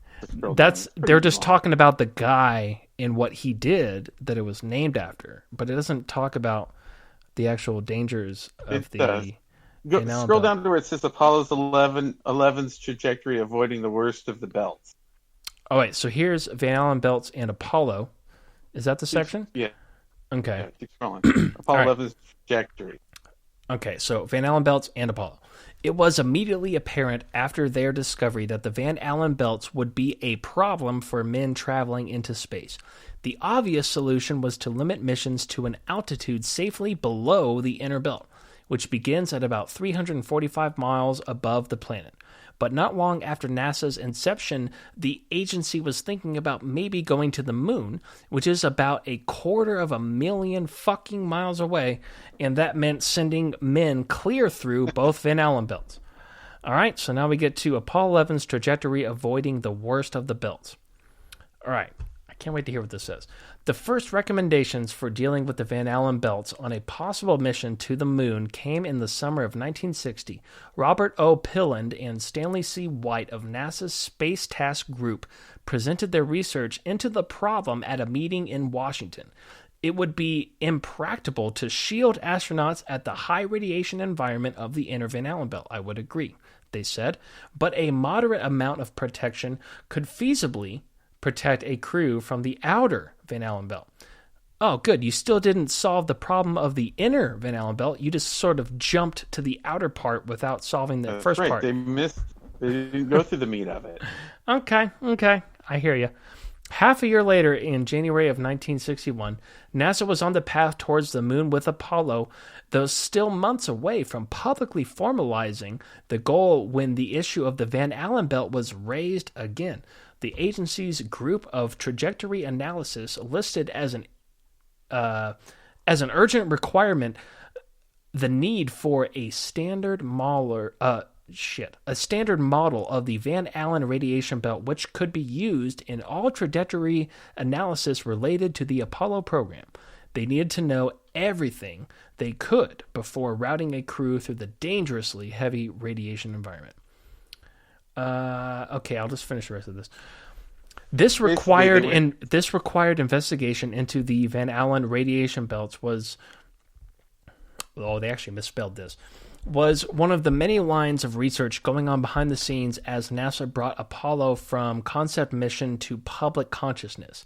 They're just talking about the guy and what he did that it was named after, but it doesn't talk about the actual dangers of the Van Allen scroll belt. down to where it says Apollo's 11's trajectory avoiding the worst of the belts. Oh wait, so here's Van Allen belts and Apollo. Is that the section? Yeah. Okay. Yeah, keep scrolling. Apollo All right. 11's trajectory. Okay, so Van Allen belts and Apollo. It was immediately apparent after their discovery that the Van Allen belts would be a problem for men traveling into space. The obvious solution was to limit missions to an altitude safely below the inner belt, which begins at about 345 miles above the planet. But not long after NASA's inception, the agency was thinking about maybe going to the moon, which is about 250,000 fucking miles away, and that meant sending men clear through both Van Allen belts. All right, so now we get to Apollo 11's trajectory avoiding the worst of the belts. All right, I can't wait to hear what this says. The first recommendations for dealing with the Van Allen belts on a possible mission to the moon came in the summer of 1960. Robert O. Pilland and Stanley C. White of NASA's Space Task Group presented their research into the problem at a meeting in Washington. It would be impractical to shield astronauts at the high radiation environment of the inner Van Allen belt. I would agree, they said, but a moderate amount of protection could feasibly protect a crew from the outer Van Allen belt. Oh, good. You still didn't solve the problem of the inner Van Allen belt. You just sort of jumped to the outer part without solving the first part. They didn't go through the meat of it. Okay. I hear you. Half a year later, in January of 1961, NASA was on the path towards the moon with Apollo, though still months away from publicly formalizing the goal when the issue of the Van Allen belt was raised again. The agency's group of trajectory analysis listed as an urgent requirement the need for a standard model of the Van Allen radiation belt, which could be used in all trajectory analysis related to the Apollo program. They needed to know everything they could before routing a crew through the dangerously heavy radiation environment. Okay, I'll just finish the rest of this. This required investigation into the Van Allen radiation belts was... Oh, they actually misspelled this. Was one of the many lines of research going on behind the scenes as NASA brought Apollo from concept mission to public consciousness.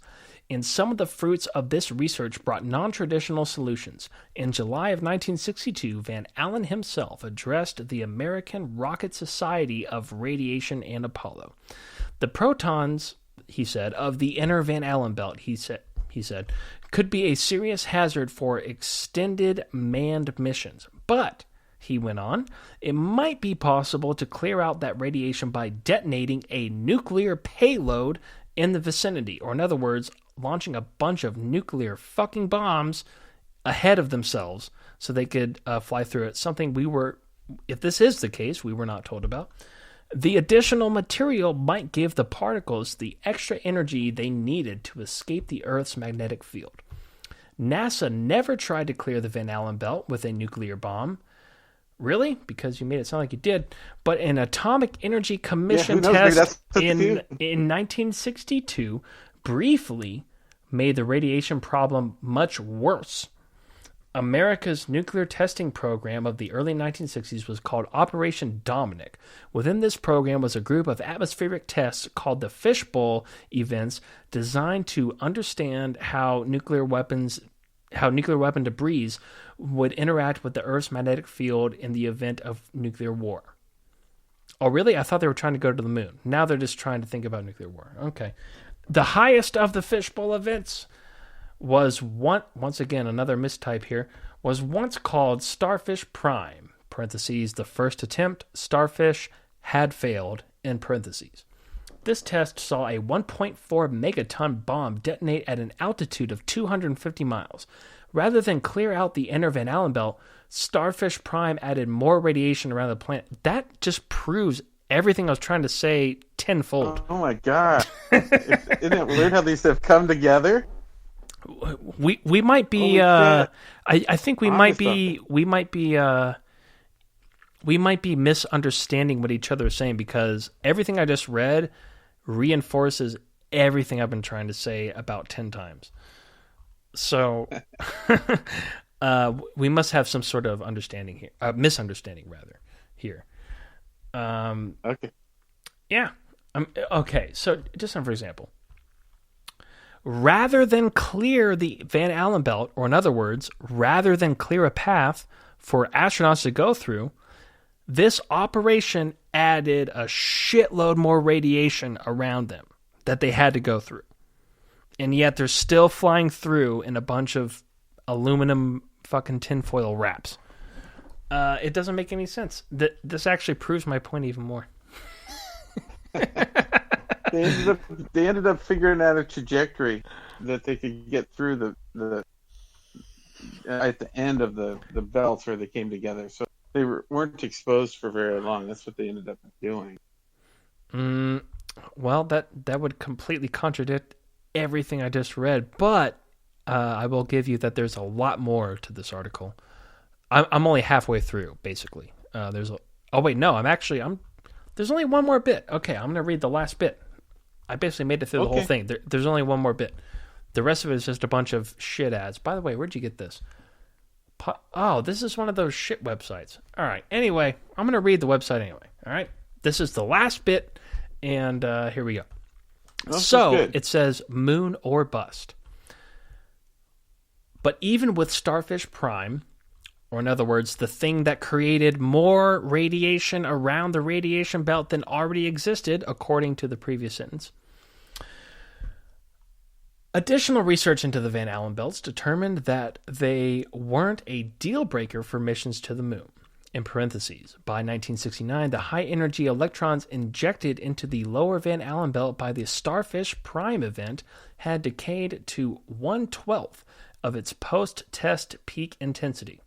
And some of the fruits of this research brought non-traditional solutions. In July of 1962, Van Allen himself addressed the American Rocket Society of Radiation and Apollo. The protons, he said, of the inner Van Allen belt, he said, could be a serious hazard for extended manned missions. But, he went on, it might be possible to clear out that radiation by detonating a nuclear payload in the vicinity, or in other words, launching a bunch of nuclear fucking bombs ahead of themselves so they could fly through it. Something if this is the case, we were not told about. The additional material might give the particles the extra energy they needed to escape the Earth's magnetic field. NASA never tried to clear the Van Allen belt with a nuclear bomb. Really? Because you made it sound like you did. But an Atomic Energy Commission test in 1962 briefly made the radiation problem much worse. America's nuclear testing program of the early 1960s was called Operation Dominic. Within this program was a group of atmospheric tests called the Fishbowl events, designed to understand how nuclear weapon debris would interact with the Earth's magnetic field in the event of nuclear war. Oh, really? I thought they were trying to go to the moon. Now they're just trying to think about nuclear war. Okay. The highest of the Fishbowl events was once again, another mistype here, was once called Starfish Prime, parentheses, the first attempt, Starfish had failed, in parentheses. This test saw a 1.4 megaton bomb detonate at an altitude of 250 miles. Rather than clear out the inner Van Allen belt, Starfish Prime added more radiation around the planet. That just proves everything I was trying to say tenfold. Oh my god. Isn't it weird how these have come together? We might be I think we might be misunderstanding what each other is saying, because everything I just read reinforces everything I've been trying to say about 10 times. So we must have some sort of understanding here, misunderstanding rather here. Okay. Yeah. Okay. So just for example, rather than clear the Van Allen belt, or in other words, rather than clear a path for astronauts to go through, this operation added a shitload more radiation around them that they had to go through. And yet they're still flying through in a bunch of aluminum fucking tinfoil wraps. It doesn't make any sense. This actually proves my point even more. They ended up figuring out a trajectory that they could get through the at the end of the belts where they came together. So they weren't exposed for very long. That's what they ended up doing. Well, that would completely contradict everything I just read. But I will give you that there's a lot more to this article. I'm only halfway through, basically. There's only one more bit. Okay, I'm going to read the last bit. I basically made it through the whole thing. There's only one more bit. The rest of it is just a bunch of shit ads. By the way, where'd you get this? Oh, this is one of those shit websites. All right. Anyway, I'm going to read the website anyway. All right. This is the last bit, and here we go. So it says moon or bust. But even with Starfish Prime, or in other words, the thing that created more radiation around the radiation belt than already existed, according to the previous sentence, additional research into the Van Allen belts determined that they weren't a deal breaker for missions to the moon. In parentheses, by 1969, the high-energy electrons injected into the lower Van Allen belt by the Starfish Prime event had decayed to 1/12 of its post-test peak intensity.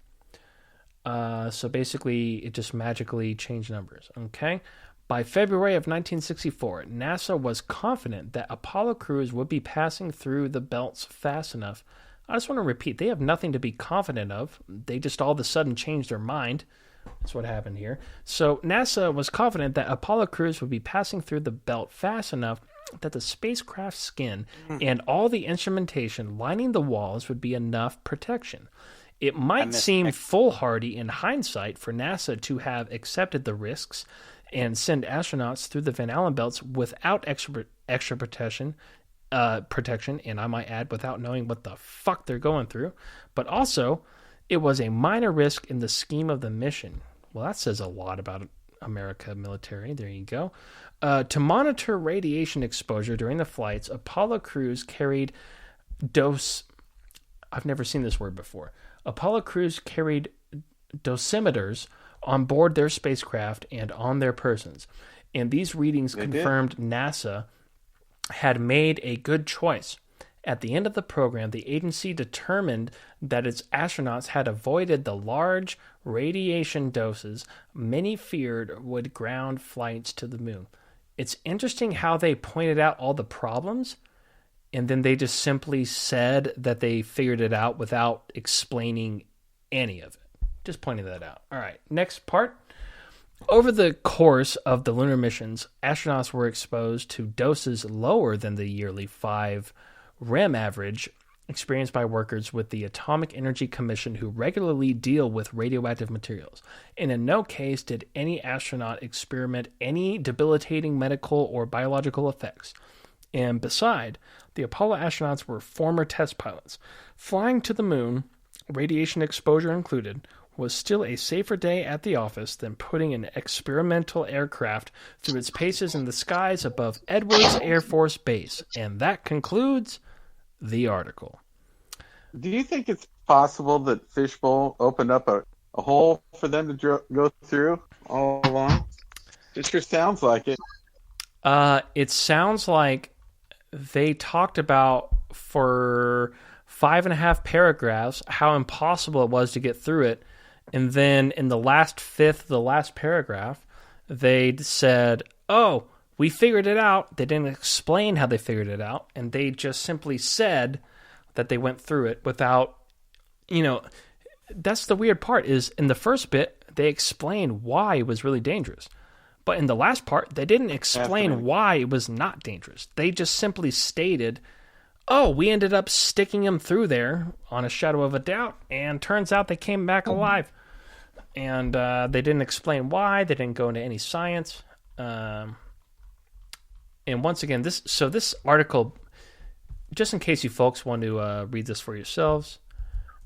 So basically, it just magically changed numbers. Okay. By February of 1964, NASA was confident that Apollo crews would be passing through the belts fast enough. I just want to repeat, they have nothing to be confident of. They just all of a sudden changed their mind. That's what happened here. So NASA was confident that Apollo crews would be passing through the belt fast enough that the spacecraft's skin and all the instrumentation lining the walls would be enough protection. It might seem foolhardy in hindsight for NASA to have accepted the risks and send astronauts through the Van Allen belts without extra protection, and I might add, without knowing what the fuck they're going through. But also, it was a minor risk in the scheme of the mission. Well, that says a lot about America military. There you go. To monitor radiation exposure during the flights, Apollo crews carried I've never seen this word before. Apollo crews carried dosimeters on board their spacecraft and on their persons. And these readings confirmed NASA had made a good choice. At the end of the program, the agency determined that its astronauts had avoided the large radiation doses many feared would ground flights to the moon. It's interesting how they pointed out all the problems, and then they just simply said that they figured it out without explaining any of it. Just pointing that out. All right, next part. Over the course of the lunar missions, astronauts were exposed to doses lower than the yearly 5 REM average experienced by workers with the Atomic Energy Commission who regularly deal with radioactive materials. And in no case did any astronaut experiment any debilitating medical or biological effects. And beside, the Apollo astronauts were former test pilots. Flying to the moon, radiation exposure included, was still a safer day at the office than putting an experimental aircraft through its paces in the skies above Edwards Air Force Base. And that concludes the article. Do you think it's possible that Fishbowl opened up a hole for them to go through all along? It sure sounds like it. It sounds like they talked about for 5.5 paragraphs how impossible it was to get through it. And then in the last fifth of the last paragraph, they said, oh, we figured it out. They didn't explain how they figured it out. And they just simply said that they went through it without, that's the weird part is in the first bit, they explained why it was really dangerous. But in the last part, they didn't explain why it was not dangerous. They just simply stated, oh, we ended up sticking them through there on a shadow of a doubt, and turns out they came back alive. And they didn't explain why. They didn't go into any science. And once again, this article, just in case you folks want to read this for yourselves,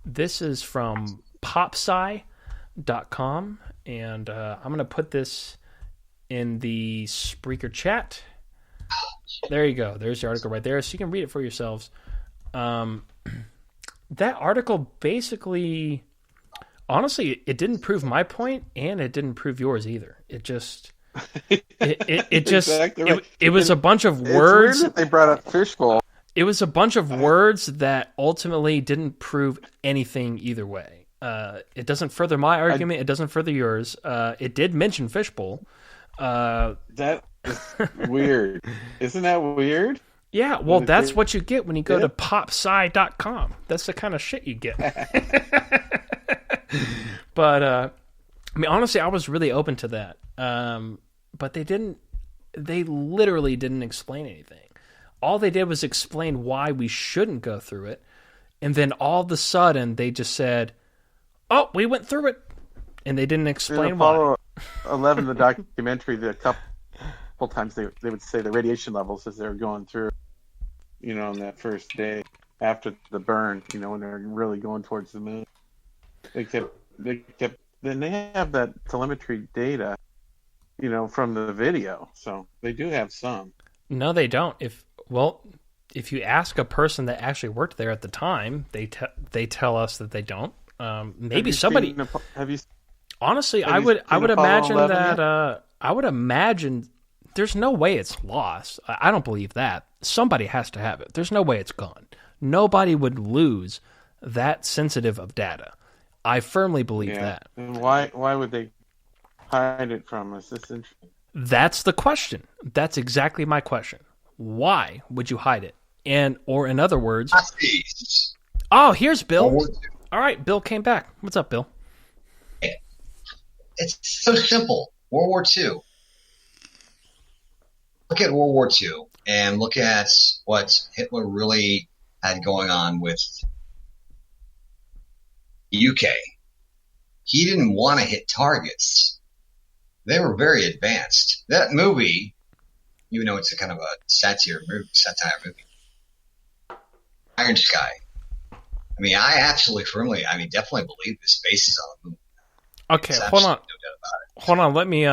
this is from popsci.com, and I'm going to put this in the Spreaker chat. There you go. There's the article right there, so you can read it for yourselves. That article basically, honestly, it didn't prove my point, and it didn't prove yours either. It just, it just, exactly right. it was a bunch of words. It's weird that they brought up Fishbowl. It was a bunch of words that ultimately didn't prove anything either way. It doesn't further my argument. It doesn't further yours. It did mention Fishbowl. That is weird. Isn't that weird? Yeah, well, But that's it- what you get when you go Yeah. to popsci.com. That's the kind of shit you get. But, I mean, honestly, I was really open to that. But they literally didn't explain anything. All they did was explain why we shouldn't go through it. And then all of a sudden, they just said, oh, we went through it. And they didn't In explain why. Apollo 11, the documentary, the couple times they would say the radiation levels as they were going through, on that first day after the burn, when they're really going towards the moon. They kept, then they have that telemetry data, from the video. So they do have some. No, they don't. If you ask a person that actually worked there at the time, they tell us that they don't. Maybe somebody. Honestly, I would imagine that. I would imagine there's no way it's lost. I don't believe that. Somebody has to have it. There's no way it's gone. Nobody would lose that sensitive of data. I firmly believe that. And why would they hide it from us? That's interesting. That's the question. That's exactly my question. Why would you hide it? Or in other words, Nazis. oh, here's Bill. World War II. All right, Bill came back. What's up, Bill? It's so simple. World War II. Look at World War II and look at what Hitler really had going on with the UK. He didn't want to hit targets. They were very advanced. That movie, even though it's a kind of a satire movie, Iron Sky. I mean, definitely believe the space is on the moon. Okay, There's hold on. absolutely no doubt about it. Hold on. Let me.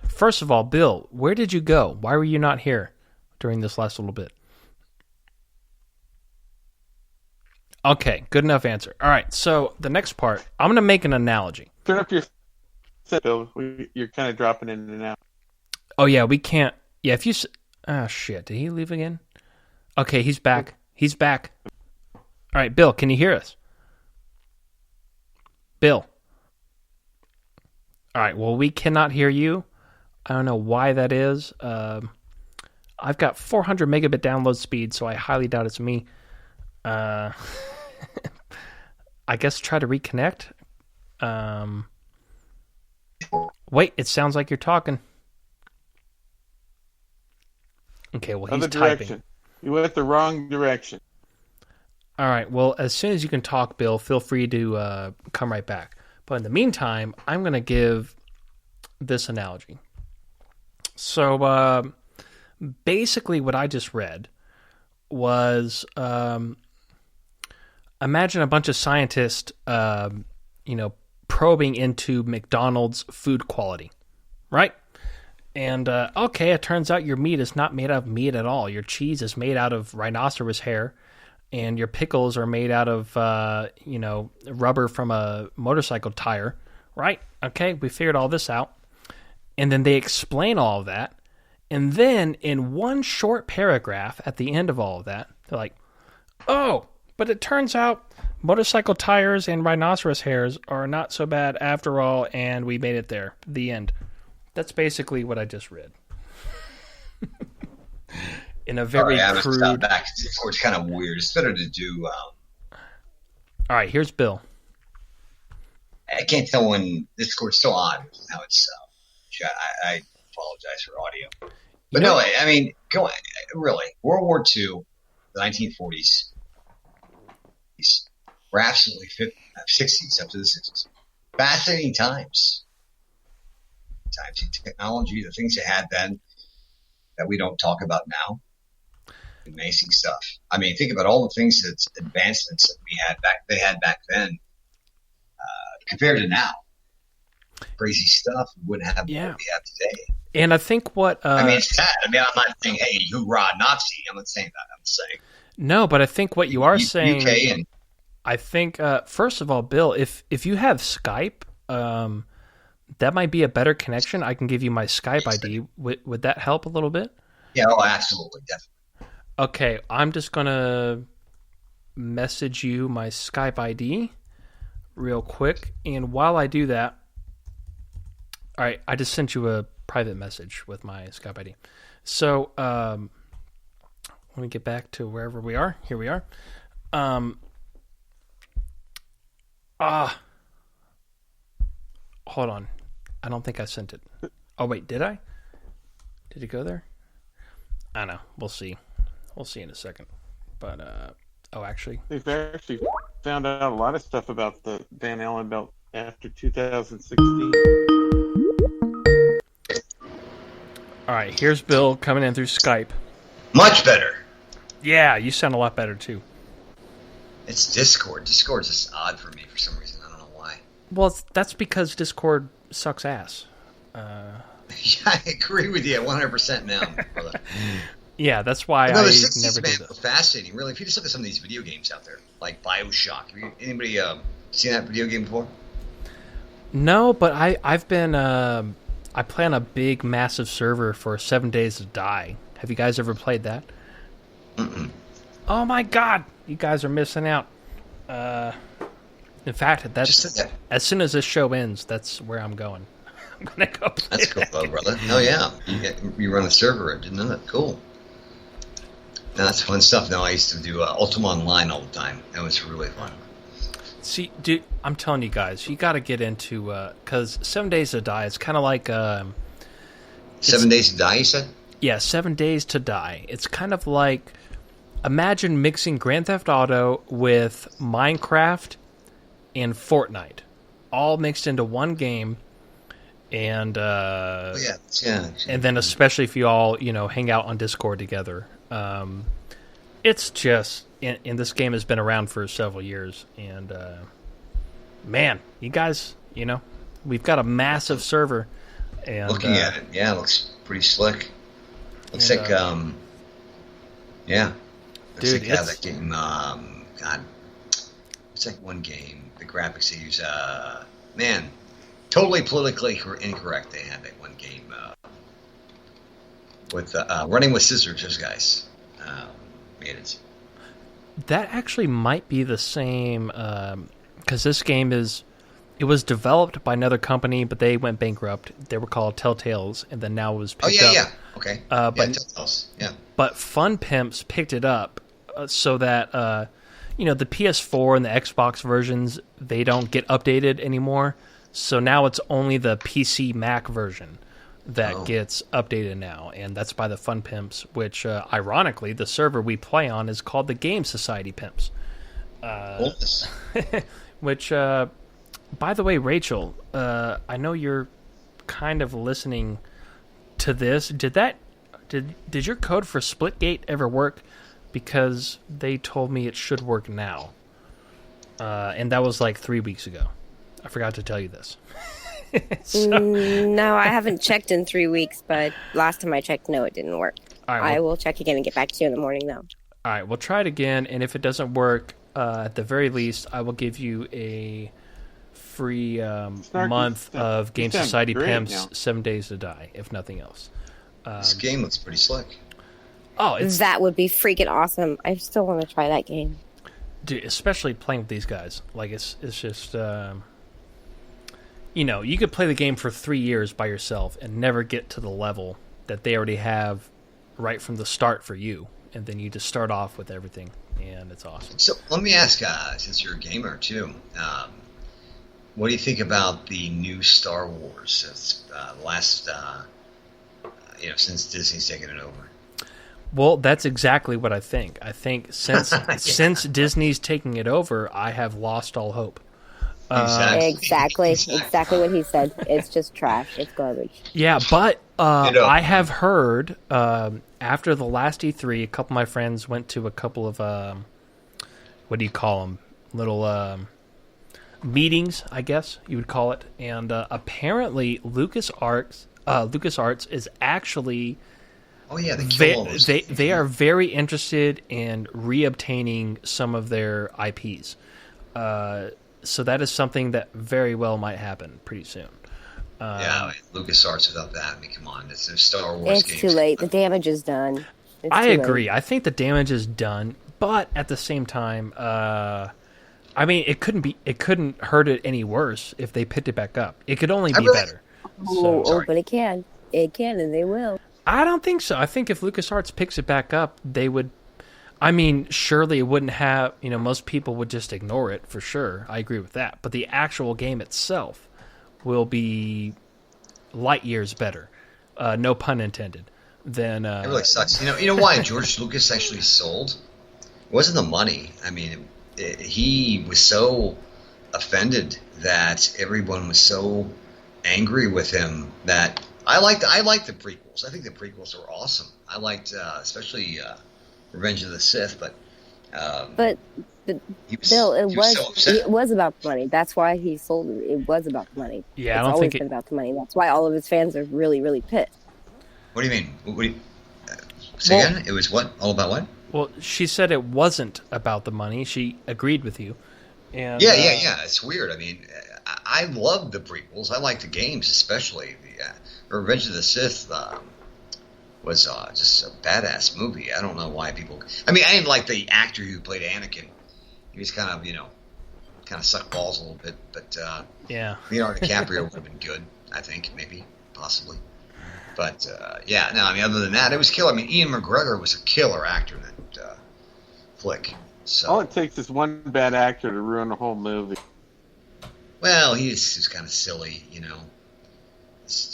First of all, Bill, where did you go? Why were you not here during this last little bit? Okay, good enough answer. All right, so the next part, I'm going to make an analogy. Turn up your set, Bill. You're kind of dropping in and out. Oh, yeah, we can't. Yeah, if you. Oh, shit. Did he leave again? Okay, he's back. He's back. All right, Bill, can you hear us? Bill. All right, well, we cannot hear you. I don't know why that is. I've got 400 megabit download speed, so I highly doubt it's me. I guess try to reconnect. Wait, it sounds like you're talking. Okay, well, he's Other typing. direction. You went the wrong direction. All right, well, as soon as you can talk, Bill, feel free to come right back. But in the meantime, I'm going to give this analogy. So basically what I just read was imagine a bunch of scientists, probing into McDonald's food quality, right? And, okay, it turns out your meat is not made out of meat at all. Your cheese is made out of rhinoceros hair, and your pickles are made out of, rubber from a motorcycle tire, right? Okay, we figured all this out. And then they explain all of that. And then in one short paragraph at the end of all of that, they're like, oh, but it turns out motorcycle tires and rhinoceros hairs are not so bad after all, and we made it there. The end. That's basically what I just read. In a very crude... Back. It's kind of weird. It's better to do... All right, here's Bill. I can't tell when this Discord's so odd how it's... I apologize for audio. But no, I mean, go on. Really, World War II, the 1940s, were absolutely 60s up to the 60s. Fascinating times. Technology, the things they had then that we don't talk about now. Amazing stuff. I mean, think about all the things advancements that they had back then compared to now. Crazy stuff we wouldn't have what we have today. And I think what... I mean, it's sad. I mean, I'm not saying, hey, hoorah, Nazi. I'm not saying that. I'm saying... No, but I think what you are saying... UK and... I think, first of all, Bill, if you have Skype, that might be a better connection. I can give you my Skype ID. Would that help a little bit? Yeah, absolutely, definitely. Okay, I'm just going to message you my Skype ID real quick. And while I do that... All right, I just sent you a private message with my Skype ID. So Let me get back to wherever we are. Here we are. Hold on. I don't think I sent it. Oh, wait, did I? Did it go there? I don't know. We'll see. We'll see in a second. But, actually. They've actually found out a lot of stuff about the Van Allen belt after 2016. All right, here's Bill coming in through Skype. Much better. Yeah, you sound a lot better, too. It's Discord. Discord's just odd for me for some reason. I don't know why. Well, that's because Discord sucks ass. Yeah, I agree with you 100% now, brother. Yeah, that's why the I 60s, never man, did this. fascinating, really. If you just look at some of these video games out there, like Bioshock. Anybody seen that video game before? No, but I've been... I play on a big, massive server for 7 Days to Die. Have you guys ever played that? Mm-mm. Oh my god! You guys are missing out. In fact, that's as soon as this show ends, that's where I'm going. I'm gonna go play That's cool, though, brother. Oh, yeah. You run a server. I didn't know that. Cool. No, that's fun stuff. No, I used to do Ultima Online all the time. That was really fun. See, dude, I'm telling you guys, you got to get into because 7 Days to Die. It's kind of like 7 Days to Die, you said? Yeah, 7 Days to Die. It's kind of like imagine mixing Grand Theft Auto with Minecraft and Fortnite, all mixed into one game. And and then especially if you all hang out on Discord together, it's just and this game has been around for several years. And man, you guys, we've got a massive server. And looking at it, yeah, it looks pretty slick. Looks like yeah, looks dude, like that game. God, it's like one game. The graphics they use, man. Totally politically incorrect. They had that one game with running with scissors. Those guys made it. That actually might be the same because this game it was developed by another company, but they went bankrupt. They were called Telltales, and then now it was picked up. Okay. But Telltales. Yeah. But Fun Pimps picked it up so that the PS4 and the Xbox versions, they don't get updated anymore. So now it's only the PC Mac version that gets updated now, and that's by the Fun Pimps, which, ironically, the server we play on is called the Game Society Pimps. Which, by the way, Rachel, I know you're kind of listening to this. Did your code for Splitgate ever work? Because they told me it should work now. And that was like 3 weeks ago. I forgot to tell you this. No, I haven't checked in 3 weeks, but last time I checked, no, it didn't work. All right, I will check again and get back to you in the morning, though. All right, we'll try it again, and if it doesn't work, at the very least, I will give you a free month of Game Society Pimps, now. 7 Days to Die, if nothing else. This game looks pretty slick. Oh, that would be freaking awesome. I still want to try that game. Dude, especially playing with these guys. Like, it's just... you could play the game for 3 years by yourself and never get to the level that they already have right from the start for you. And then you just start off with everything, and it's awesome. So let me ask, since you're a gamer too, what do you think about the new Star Wars? It's last, since Disney's taken it over. Well, that's exactly what I think. I think since Disney's taking it over, I have lost all hope. Exactly what he said. It's just trash. It's garbage. Yeah, but I have heard after the last E3, a couple of my friends went to a couple of what do you call them? Little meetings, I guess you would call it. And apparently, LucasArts is actually they are very interested in reobtaining some of their IPs. So that is something that very well might happen pretty soon. LucasArts without that, I mean, come on, it's a Star Wars game. It's too late. The damage is done. I agree. I think the damage is done, but at the same time, I mean, it couldn't hurt it any worse if they picked it back up. It could only be better. But it can, and they will. I don't think so. I think if LucasArts picks it back up, they would I mean, surely it wouldn't have, most people would just ignore it for sure. I agree with that. But the actual game itself will be light years better, no pun intended, than... It really sucks. You know why George Lucas actually sold? It wasn't the money. I mean, he was so offended that everyone was so angry with him that I liked the prequels. I think the prequels were awesome. I liked especially Revenge of the Sith, but Bill, it was about the money. That's why he sold it. It was about the money. Yeah, it's I don't always think been about the money. That's why all of his fans are really, really pissed. What do you mean? Say again? It was what? All about what? Well, she said it wasn't about the money. She agreed with you. And, yeah. It's weird. I mean, I love the prequels. I like the games, especially the Revenge of the Sith. Was just a badass movie. I don't know why people. I mean, I didn't like the actor who played Anakin. He was kind of sucked balls a little bit. But yeah, Leonardo DiCaprio would have been good. I think maybe, possibly. But yeah, no. I mean, other than that, it was killer. I mean, Ian McGregor was a killer actor in that flick. So all it takes is one bad actor to ruin the whole movie. Well, he's kind of silly,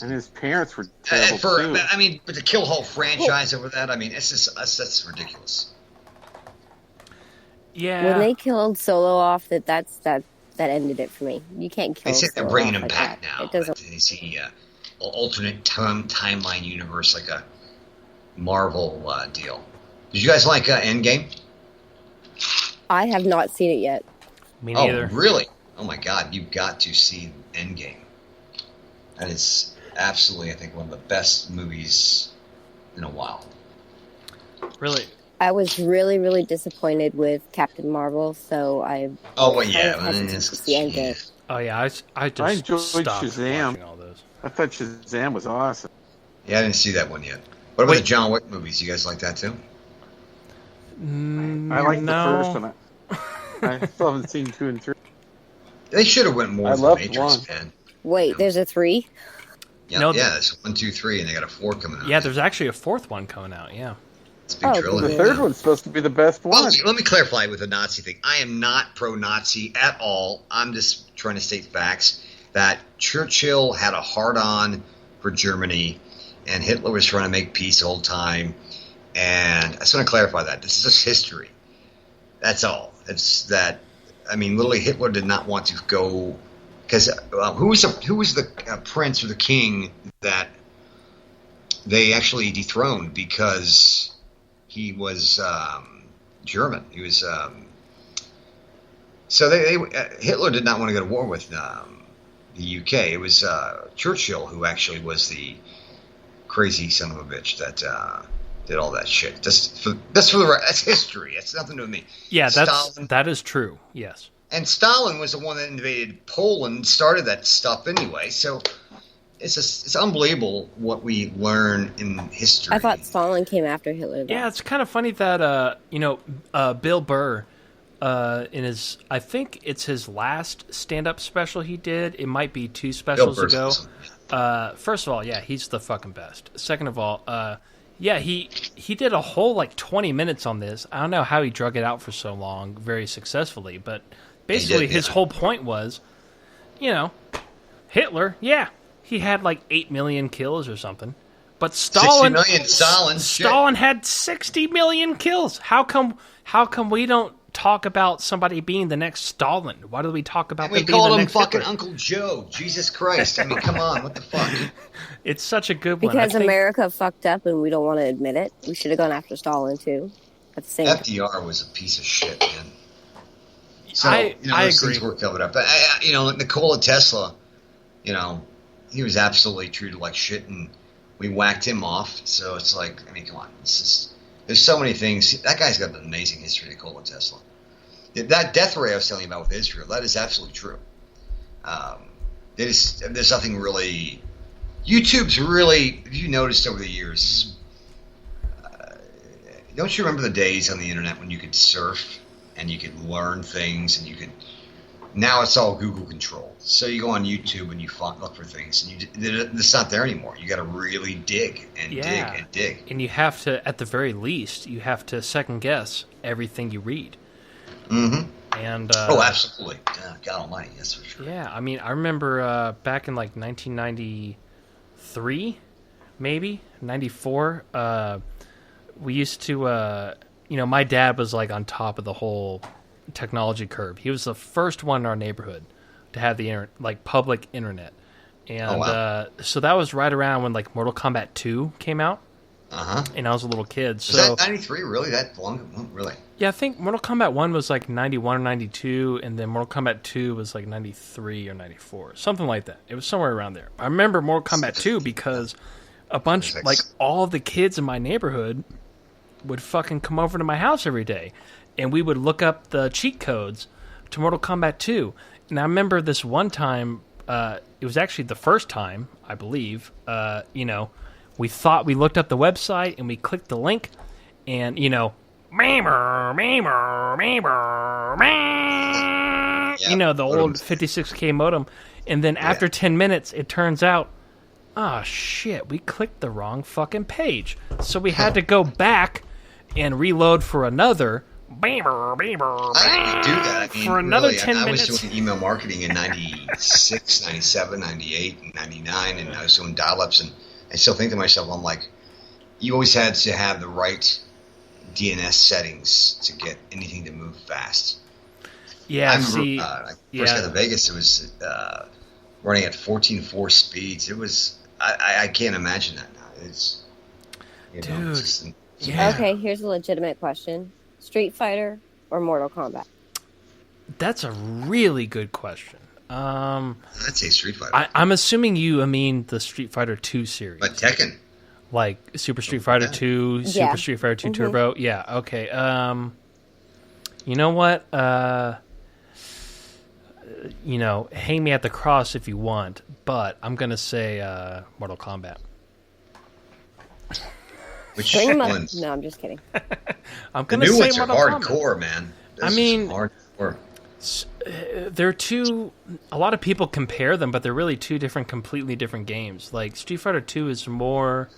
And his parents were terrible too. I mean, but to kill a whole franchise over that, I mean, that's ridiculous. Yeah. When they killed Solo off, that ended it for me. You can't kill. They said they're Solo bringing off him like back that. now. It doesn't. Is he alternate timeline universe like a Marvel deal? Did you guys like Endgame? I have not seen it yet. Me neither. Oh, really? Oh my God! You've got to see Endgame. That is absolutely, I think, one of the best movies in a while. Really? I was really, really disappointed with Captain Marvel, so I. Oh well, yeah. I hesitant to see Endgame. Oh yeah, I enjoyed stopped Shazam. watching all those. I thought Shazam was awesome. Yeah, I didn't see that one yet. What about the John Wick movies? You guys like that too? I like the first one. I still haven't seen 2 and 3. They should have went more I with the loved Matrix, one. man. Wait, there's a 3? Yeah, No, yeah, there's 1, 2, 3, and they got a 4 coming out. Yeah, there's actually a 4th one coming out. Yeah. It's a big trilogy. The 3rd one's supposed to be the best one. Well, let me clarify with the Nazi thing. I am not pro-Nazi at all. I'm just trying to state facts that Churchill had a hard-on for Germany, and Hitler was trying to make peace the whole time. And I just want to clarify that. This is just history. That's all. It's that, I mean, literally Hitler did not want to go, because who was the prince or the king that they actually dethroned because he was German. He was so Hitler did not want to go to war with the UK. It was Churchill who actually was the crazy son of a bitch that did all that shit. That's history. It's nothing to do with me. Yeah, Stalin, that is true. Yes. and Stalin was the one that invaded Poland, started that stuff anyway. So it's unbelievable what we learn in history. I thought Stalin came after Hitler. Though. Yeah, it's kind of funny that Bill Burr, in his, I think it's his last stand-up special he did. It might be 2 specials ago. First of all, yeah, he's the fucking best. Second of all, yeah, he did a whole 20 minutes on this. I don't know how he drug it out for so long, very successfully, but basically his whole point was, Hitler, yeah, he had 8 million kills or something, but Stalin, 60 million Stalin had 60 million kills. How come we don't talk about somebody being the next Stalin? Why do we talk about them being the next We called him fucking Hitler? Uncle Joe. Jesus Christ. I mean, come on. What the fuck? It's such a good one. Because America fucked up and we don't want to admit it. We should have gone after Stalin, too. At the same time. FDR was a piece of shit, man. So, I those agree. things were covered up. But, Nikola Tesla, he was absolutely treated like shit, and we whacked him off. So it's like, I mean, come on. There's so many things. That guy's got an amazing history, Nikola Tesla. That death ray I was telling you about with Israel, that is absolutely true. There's nothing really... YouTube's really... If you noticed over the years... don't you remember the days on the internet when you could surf and you could learn things and you could Now it's all Google controlled. So you go on YouTube and you look for things, and it's not there anymore. You got to really dig and dig and dig. And you have to, at the very least, you have to second guess everything you read. Mm-hmm. And oh, absolutely. God almighty, yes, for sure. Yeah, I mean, I remember back in like 1993, maybe 94. We used to, my dad was like on top of the whole technology curve. He was the first one in our neighborhood to have the public internet, and so that was right around when like Mortal Kombat 2 came out. And I was a little kid. So was that 93? Really? That long? Really? Yeah, I think Mortal Kombat 1 was like 91 or 92, and then Mortal Kombat 2 was like 93 or 94. Something like that. It was somewhere around there. I remember Mortal Kombat 2 because a bunch, like all the kids in my neighborhood would fucking come over to my house every day, and we would look up the cheat codes to Mortal Kombat 2. And I remember this one time, it was actually the first time, I believe, we thought we looked up the website and we clicked the link, and the old 56K modem, and then after 10 minutes, it turns out, oh shit, we clicked the wrong fucking page. So we had to go back and reload for another. I do that. I mean, for another really, 10 I minutes. was doing email marketing in 96, 97, 98, and 99, and I was doing dial-ups, and I still think to myself, I'm like, you always had to have the right DNS settings to get anything to move fast. Yeah, I remember, first got to Vegas, it was running at 14.4 speeds. It was, I can't imagine that now. It's, dude. Okay, here's a legitimate question. Street Fighter or Mortal Kombat? That's a really good question. I'd say Street Fighter. I'm assuming you mean the Street Fighter 2 series. But Tekken. Like Super Street Fighter 2, Super Street Fighter 2 Turbo. Yeah, okay. You know what? Hang me at the cross if you want, but I'm going to say Mortal Kombat. Which ones? No, I'm just kidding. I'm going to say ones Mortal are Kombat. hardcore, man. I mean, hardcore. They're two. A lot of people compare them, but they're really two completely different games. Like Street Fighter 2 is more.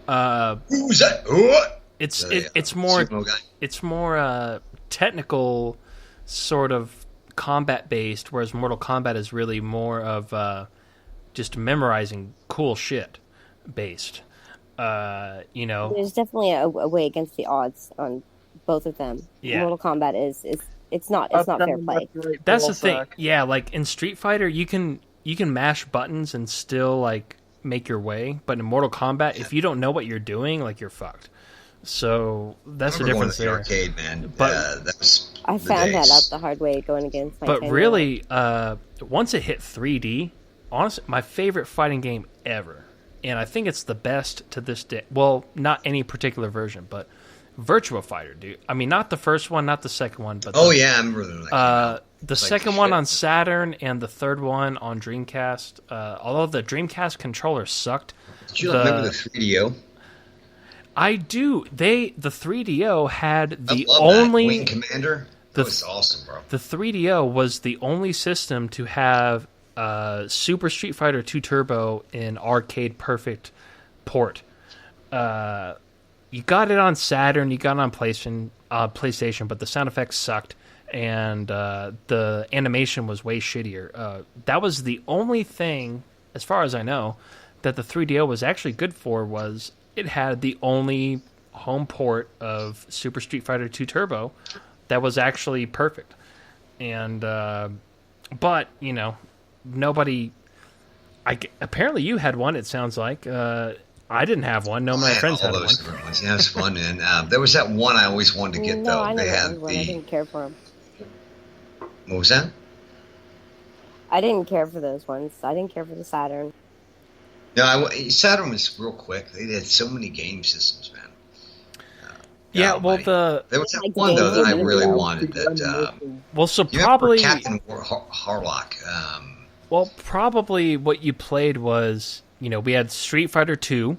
Who's that? What? It's more technical, sort of combat based, whereas Mortal Kombat is really more of just memorizing cool shit based. There's definitely a way against the odds on both of them. Yeah. Mortal Kombat is it's not fair play. That's the thing. Yeah, like in Street Fighter, you can mash buttons and still like make your way, but in Mortal Kombat, if you don't know what you're doing, like you're fucked. So that's the difference there. Arcade, man. But that was I found that out the hard way going against my. But really, once it hit 3D, honestly, my favorite fighting game ever, and I think it's the best to this day. Well, not any particular version, but Virtua Fighter, dude. I mean, not the first one, not the second one, but I remember that. The second one on Saturn and the third one on Dreamcast. Although the Dreamcast controller sucked. Did you remember the 3DO? I do. The 3DO had the I love only that. Wing Commander. That was awesome, bro. The 3DO was the only system to have Super Street Fighter 2 Turbo in arcade perfect port. You got it on Saturn, you got it on PlayStation, but the sound effects sucked, and the animation was way shittier. That was the only thing, as far as I know, that the 3DO was actually good for. Was it had the only home port of Super Street Fighter 2 Turbo that was actually perfect. And but nobody. Apparently you had one. It sounds like. I didn't have one. No, my friends had one. Ones. Yeah, it was fun, man. There was that one I always wanted to get, though. I they had I didn't care for them. What was that? I didn't care for those ones. I didn't care for the Saturn. No, Saturn was real quick. They had so many game systems, man. Yeah, well, there was that one though that I really wanted. Probably Captain Harlock. Well, probably what you played was. We had Street Fighter 2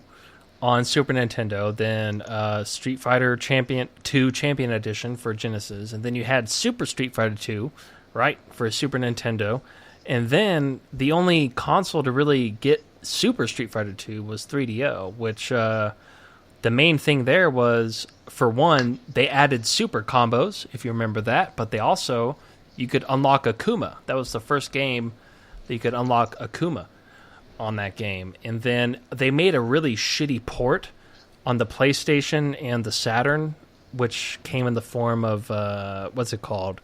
on Super Nintendo, then Street Fighter 2 Champion Edition for Genesis, and then you had Super Street Fighter 2, right, for a Super Nintendo. And then the only console to really get Super Street Fighter 2 was 3DO, which the main thing there was, for one, they added super combos, if you remember that, but they also, you could unlock Akuma. That was the first game that you could unlock Akuma on that game. And then they made a really shitty port on the PlayStation and the Saturn, which came in the form of, what's it called?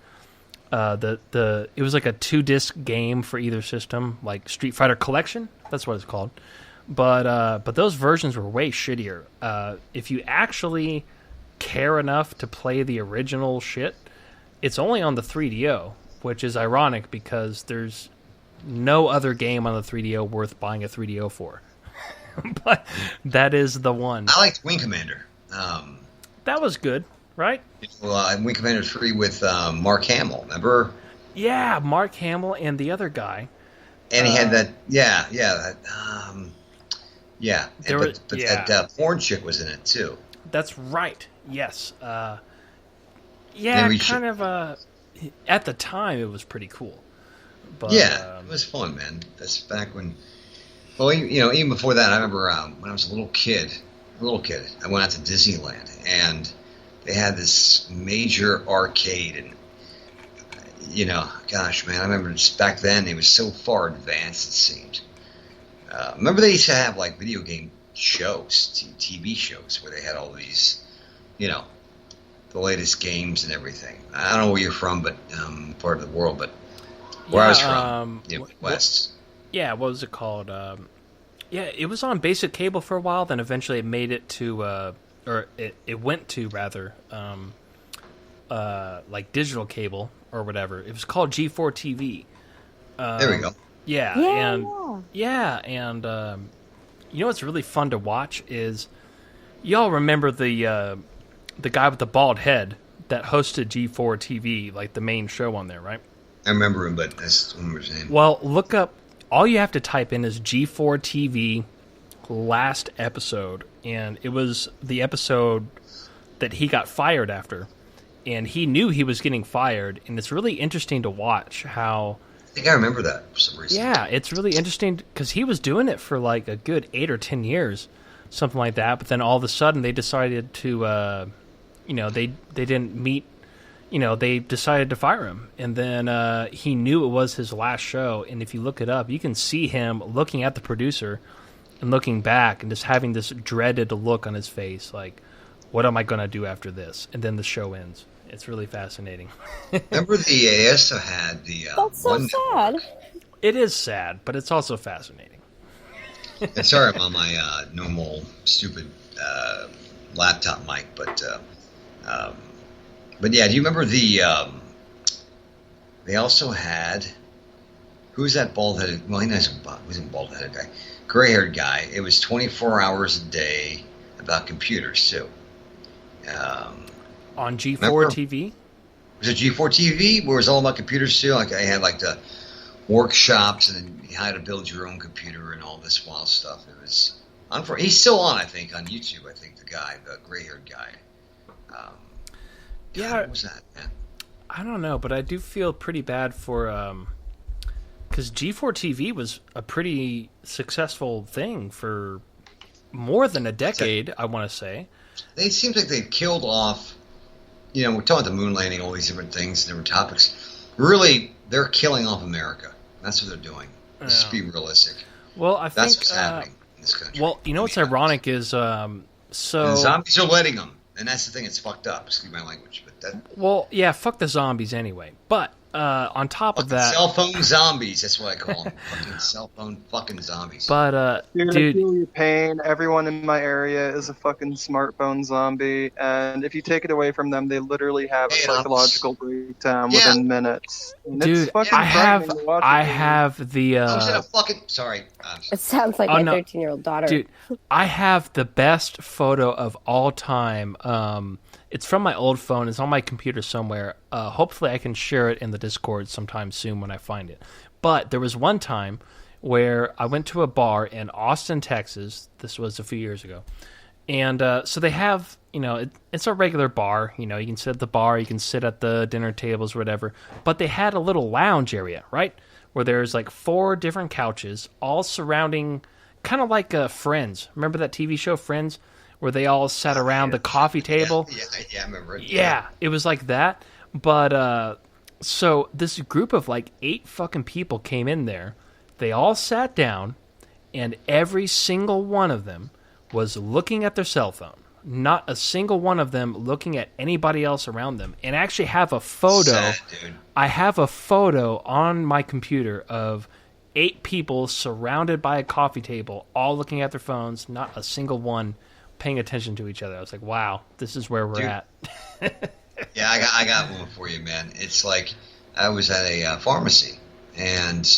It was like a 2-disc game for either system, like Street Fighter Collection. That's what it's called. But those versions were way shittier. If you actually care enough to play the original shit, it's only on the 3DO, which is ironic because there's no other game on the 3DO worth buying a 3DO for. But that is the one. I liked Wing Commander. That was good, right? Wing Commander 3 with Mark Hamill, remember? Yeah, Mark Hamill and the other guy. And he had that, that porn chick was in it too. That's right. Yes. At the time it was pretty cool. But, it was fun, man. That's back when. Well, even before that, I remember when I was a little kid, I went out to Disneyland, and they had this major arcade, and gosh, man, I remember just back then it was so far advanced. It seemed. Remember they used to have like video game shows, TV shows, where they had all these, the latest games and everything. I don't know where you're from, but part of the world, but where I was from, West. What was it called? It was on basic cable for a while. Then eventually it made it to, it went to rather, like digital cable or whatever. It was called G4 TV. There we go. And you know what's really fun to watch is, y'all remember the guy with the bald head that hosted G4 TV, like the main show on there, right? I remember him, but I don't remember his name. Well, look up. All you have to type in is G4 TV last episode, and it was the episode that he got fired after, and he knew he was getting fired, and it's really interesting to watch how. I think I remember that for some reason. Yeah, it's really interesting because he was doing it for like a good 8 or 10 years, something like that. But then all of a sudden they decided to, they didn't meet. They decided to fire him, and then he knew it was his last show. And if you look it up, you can see him looking at the producer and looking back and just having this dreaded look on his face, like, what am I going to do after this? And then the show ends. It's really fascinating. Remember they also had the That's so sad. It is sad, but it's also fascinating. And sorry, I'm on my normal stupid laptop mic, but yeah, do you remember the? They also had. Who's that bald-headed? Well, he wasn't bald-headed guy, gray-haired guy. It was 24 hours a day about computers too. On G4 remember? TV? Was it G4 TV where it was all about computers too? Like I had like the workshops and then how to build your own computer and all this wild stuff. It was. He's still on, I think, on YouTube. I think the gray-haired guy. What was that, man? I don't know, but I do feel pretty bad for because G4 TV was a pretty successful thing for more than a decade. I want to say. It seems like they killed off. We're talking about the moon landing, all these different things, different topics. Really, they're killing off America. That's what they're doing. Let's be realistic. Well, I think that's what's happening in this country. Well, what's ironic is and zombies are letting them. And that's the thing, it's fucked up. Excuse my language, but that. Well, yeah, fuck the zombies anyway. But on top of that, cell phone zombies. That's what I call them. Fucking cell phone fucking zombies. But you're gonna feel your pain. Everyone in my area is a fucking smartphone zombie, and if you take it away from them, they literally have a psychological breakdown within minutes. And dude, I have the. I was in a fucking. Sorry. It sounds like my 13-year-old daughter. Dude, I have the best photo of all time. It's from my old phone. It's on my computer somewhere. Hopefully I can share it in the Discord sometime soon when I find it. But there was one time where I went to a bar in Austin, Texas. This was a few years ago. And so they have, it's a regular bar. You can sit at the bar, you can sit at the dinner tables, or whatever. But they had a little lounge area, right? Where there's like 4 different couches, all surrounding, kind of like Friends. Remember that TV show, Friends? Where they all sat around the coffee table? Yeah, I remember it. Yeah, it was like that. But, so this group of like 8 fucking people came in there. They all sat down, and every single one of them was looking at their cell phone. Not a single one of them looking at anybody else around them. And I actually have a photo. Sad, dude. I have a photo on my computer of 8 people surrounded by a coffee table, all looking at their phones, not a single one paying attention to each other. I was like, wow, this is where we're at. Yeah, I got one for you, man. It's like I was at a pharmacy, and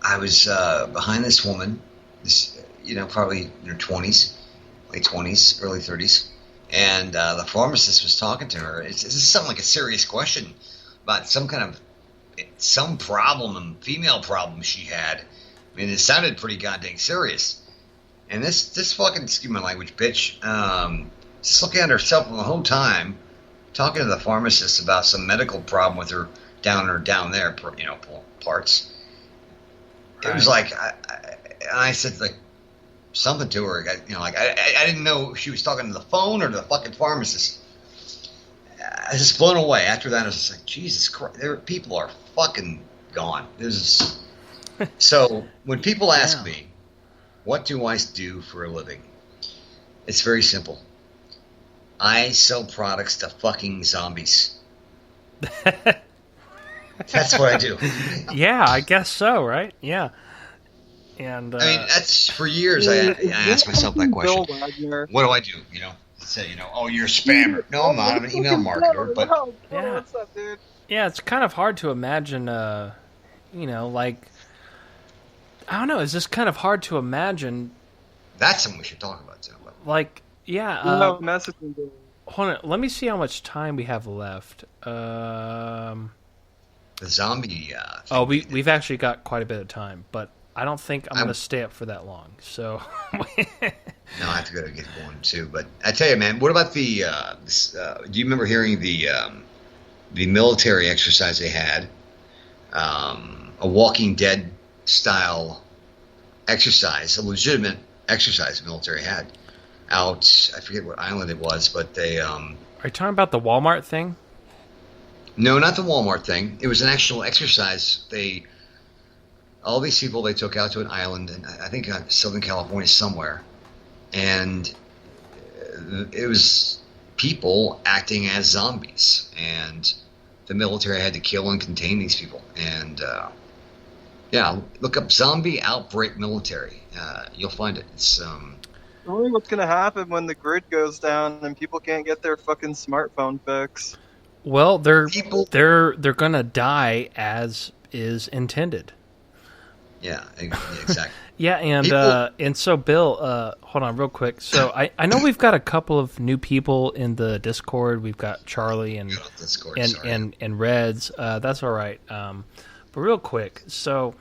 I was behind this woman, probably in her 20s, late 20s, early 30s, and the pharmacist was talking to her. This is something like a serious question about some problem, female problem she had. I mean, it sounded pretty goddamn serious. And this fucking, excuse my language, bitch, just looking at herself the whole time, talking to the pharmacist about some medical problem with her down there, parts. It was like, I said like something to her, I didn't know if she was talking to the phone or to the fucking pharmacist. I was just blown away. After that, I was just like, Jesus Christ, people are fucking gone. So when people ask me, what do I do for a living? It's very simple. I sell products to fucking zombies. That's what I do. Yeah, I guess so, right? Yeah. And I mean, that's for years. I asked myself that question. What do I do? Say, oh, you're a spammer. No, I'm not. I'm an email marketer. But yeah, what's up, dude? Yeah, it's kind of hard to imagine. Like, I don't know. It's just kind of hard to imagine. That's something we should talk about too. Like, yeah. Messaging. Hold on. Let me see how much time we have left. The zombie. We've actually got quite a bit of time, but I don't think I'm going to stay up for that long. So. No, I have to go to get going too. But I tell you, man, what about the? Do you remember hearing the military exercise they had? A Walking Dead style exercise, a legitimate exercise the military had out. I forget what island it was, but they. Are you talking about the Walmart thing? No, not the Walmart thing. It was an actual exercise. All these people they took out to an island, and I think Southern California somewhere, and it was people acting as zombies, and the military had to kill and contain these people. And look up zombie outbreak military. You'll find it. It's Really, what's gonna happen when the grid goes down and people can't get their fucking smartphone fix? Well, they're gonna die as is intended. Yeah, exactly. Yeah, and so Bill, hold on real quick. So I know we've got a couple of new people in the Discord. We've got Charlie and Reds. That's all right. But real quick, so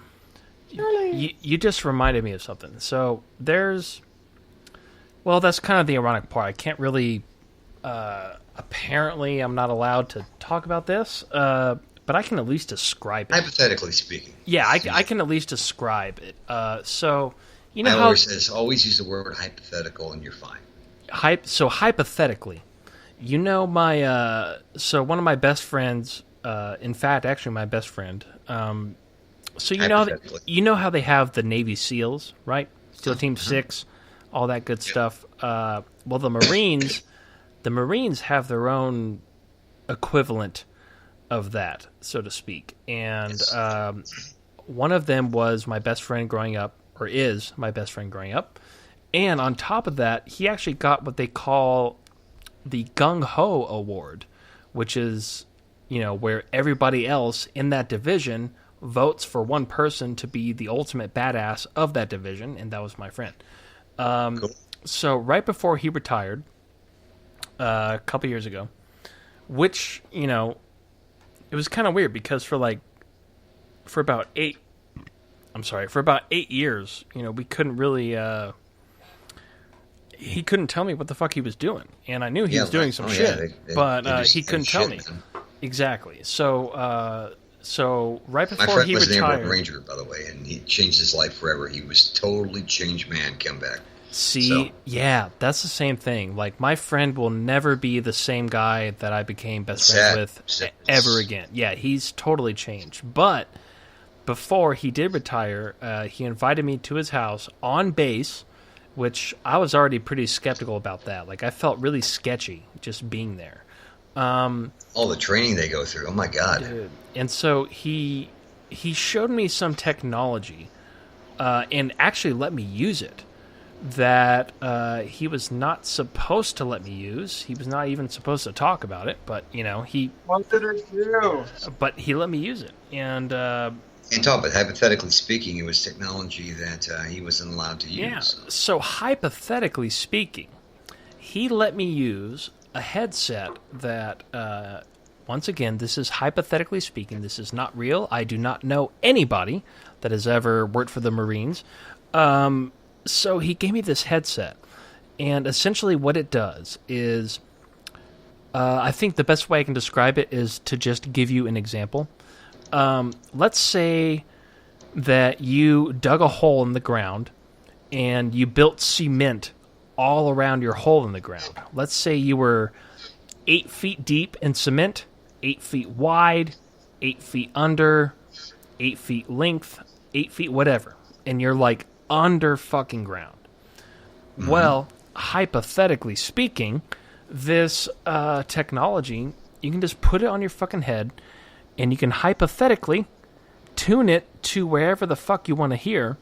you just reminded me of something. So that's kind of the ironic part. I can't really. Apparently, I'm not allowed to talk about this. But I can at least describe it. Hypothetically speaking. Yeah, I can at least describe it. So, I always use the word hypothetical, and you're fine. So hypothetically, my so one of my best friends, in fact, actually my best friend. So you know how they have the Navy SEALs, right? SEAL Team 6, all that good stuff. Well, the Marines have their own equivalent of that, so to speak. And one of them was my best friend growing up, or is my best friend growing up. And on top of that, he actually got what they call the Gung Ho Award, which is, where everybody else in that division votes for one person to be the ultimate badass of that division, and that was my friend. Cool. So right before he retired, a couple years ago, which, it was kind of weird because for about 8 years, we couldn't really, he couldn't tell me what the fuck he was doing, and I knew he was doing some shit, but he couldn't tell me. Man. Exactly. So right before my friend he was retired, an airborne ranger, by the way, and he changed his life forever. He was totally changed man. Come back. See, yeah, that's the same thing. Like, my friend will never be the same guy that I became best friends with ever again. Yeah, he's totally changed. But before he did retire, he invited me to his house on base, which I was already pretty skeptical about that. Like, I felt really sketchy just being there. All the training they go through. Oh, my God. Dude. And so he showed me some technology and actually let me use it. That he was not supposed to let me use. He was not even supposed to talk about it, but, he... What did it do? But he let me use it, and... And talk about, hypothetically speaking, it was technology that he wasn't allowed to use. Yeah, so hypothetically speaking, he let me use a headset that... once again, this is hypothetically speaking. This is not real. I do not know anybody that has ever worked for the Marines. So he gave me this headset, and essentially what it does is, I think the best way I can describe it is to just give you an example. Let's say that you dug a hole in the ground, and you built cement all around your hole in the ground. Let's say you were 8 feet deep in cement, 8 feet wide, 8 feet under, 8 feet length, 8 feet whatever, and you're like under fucking ground. Mm-hmm. Well, hypothetically speaking, this technology, you can just put it on your fucking head, and you can hypothetically tune it to wherever the fuck you want to hear.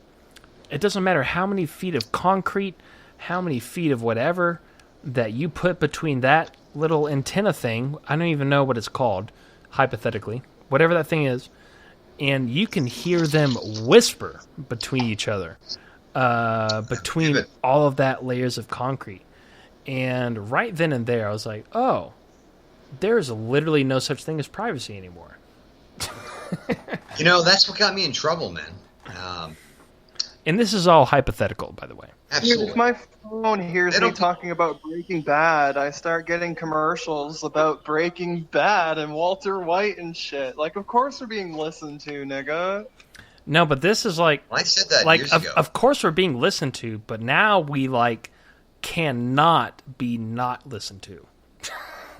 It doesn't matter how many feet of concrete, how many feet of whatever that you put between that little antenna thing. I don't even know what it's called, hypothetically. Whatever that thing is. And you can hear them whisper between each other, between all of that layers of concrete. And right then and there, I was like, oh, there's literally no such thing as privacy anymore. That's what got me in trouble, man. And this is all hypothetical, by the way. Absolutely. If my phone hears me talking about Breaking Bad, I start getting commercials about Breaking Bad and Walter White and shit. Like, of course we're being listened to, nigga. No, but this is like... I said that like, years ago. Of course we're being listened to, but now we, cannot be not listened to.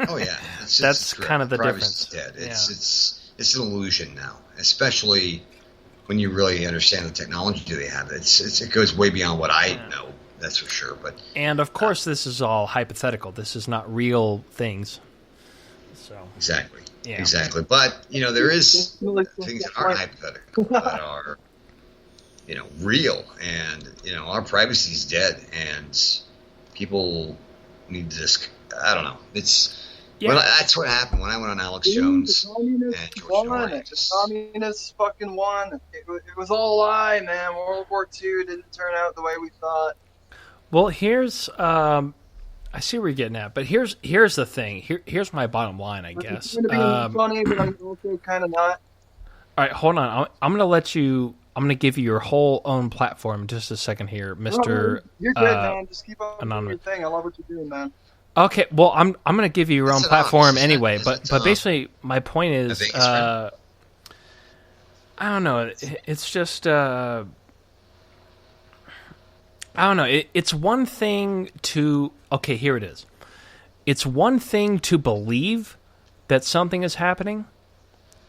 Oh, yeah. That's kind of the Privacy's difference. Dead. It's an illusion now, especially... when you really understand the technology they have. It goes way beyond what I know, that's for sure. But and of course, this is all hypothetical. This is not real things. So exactly, exactly. But there is things that aren't hypothetical that are real, and our privacy is dead, and people need to just I don't know. It's well, that's what happened when I went on Alex Jones and George Norrie. Communists fucking won. It was all a lie, man. World War II didn't turn out the way we thought. Well, here's I see where you're getting at, but here's the thing. Here's my bottom line, I guess. I'm going to be funny, but I'm also kind of not. All right, hold on. I'm going to let you. I'm going to give you your whole own platform in just a second here, Mr. You're good, man. Just keep on doing Anonymous. your thing. I love what you're doing, man. Okay, well, I'm going to give you your own platform anyway, but basically my point is, I don't know, it's just, I don't know, it's one thing to, okay, here it is. It's one thing to believe that something is happening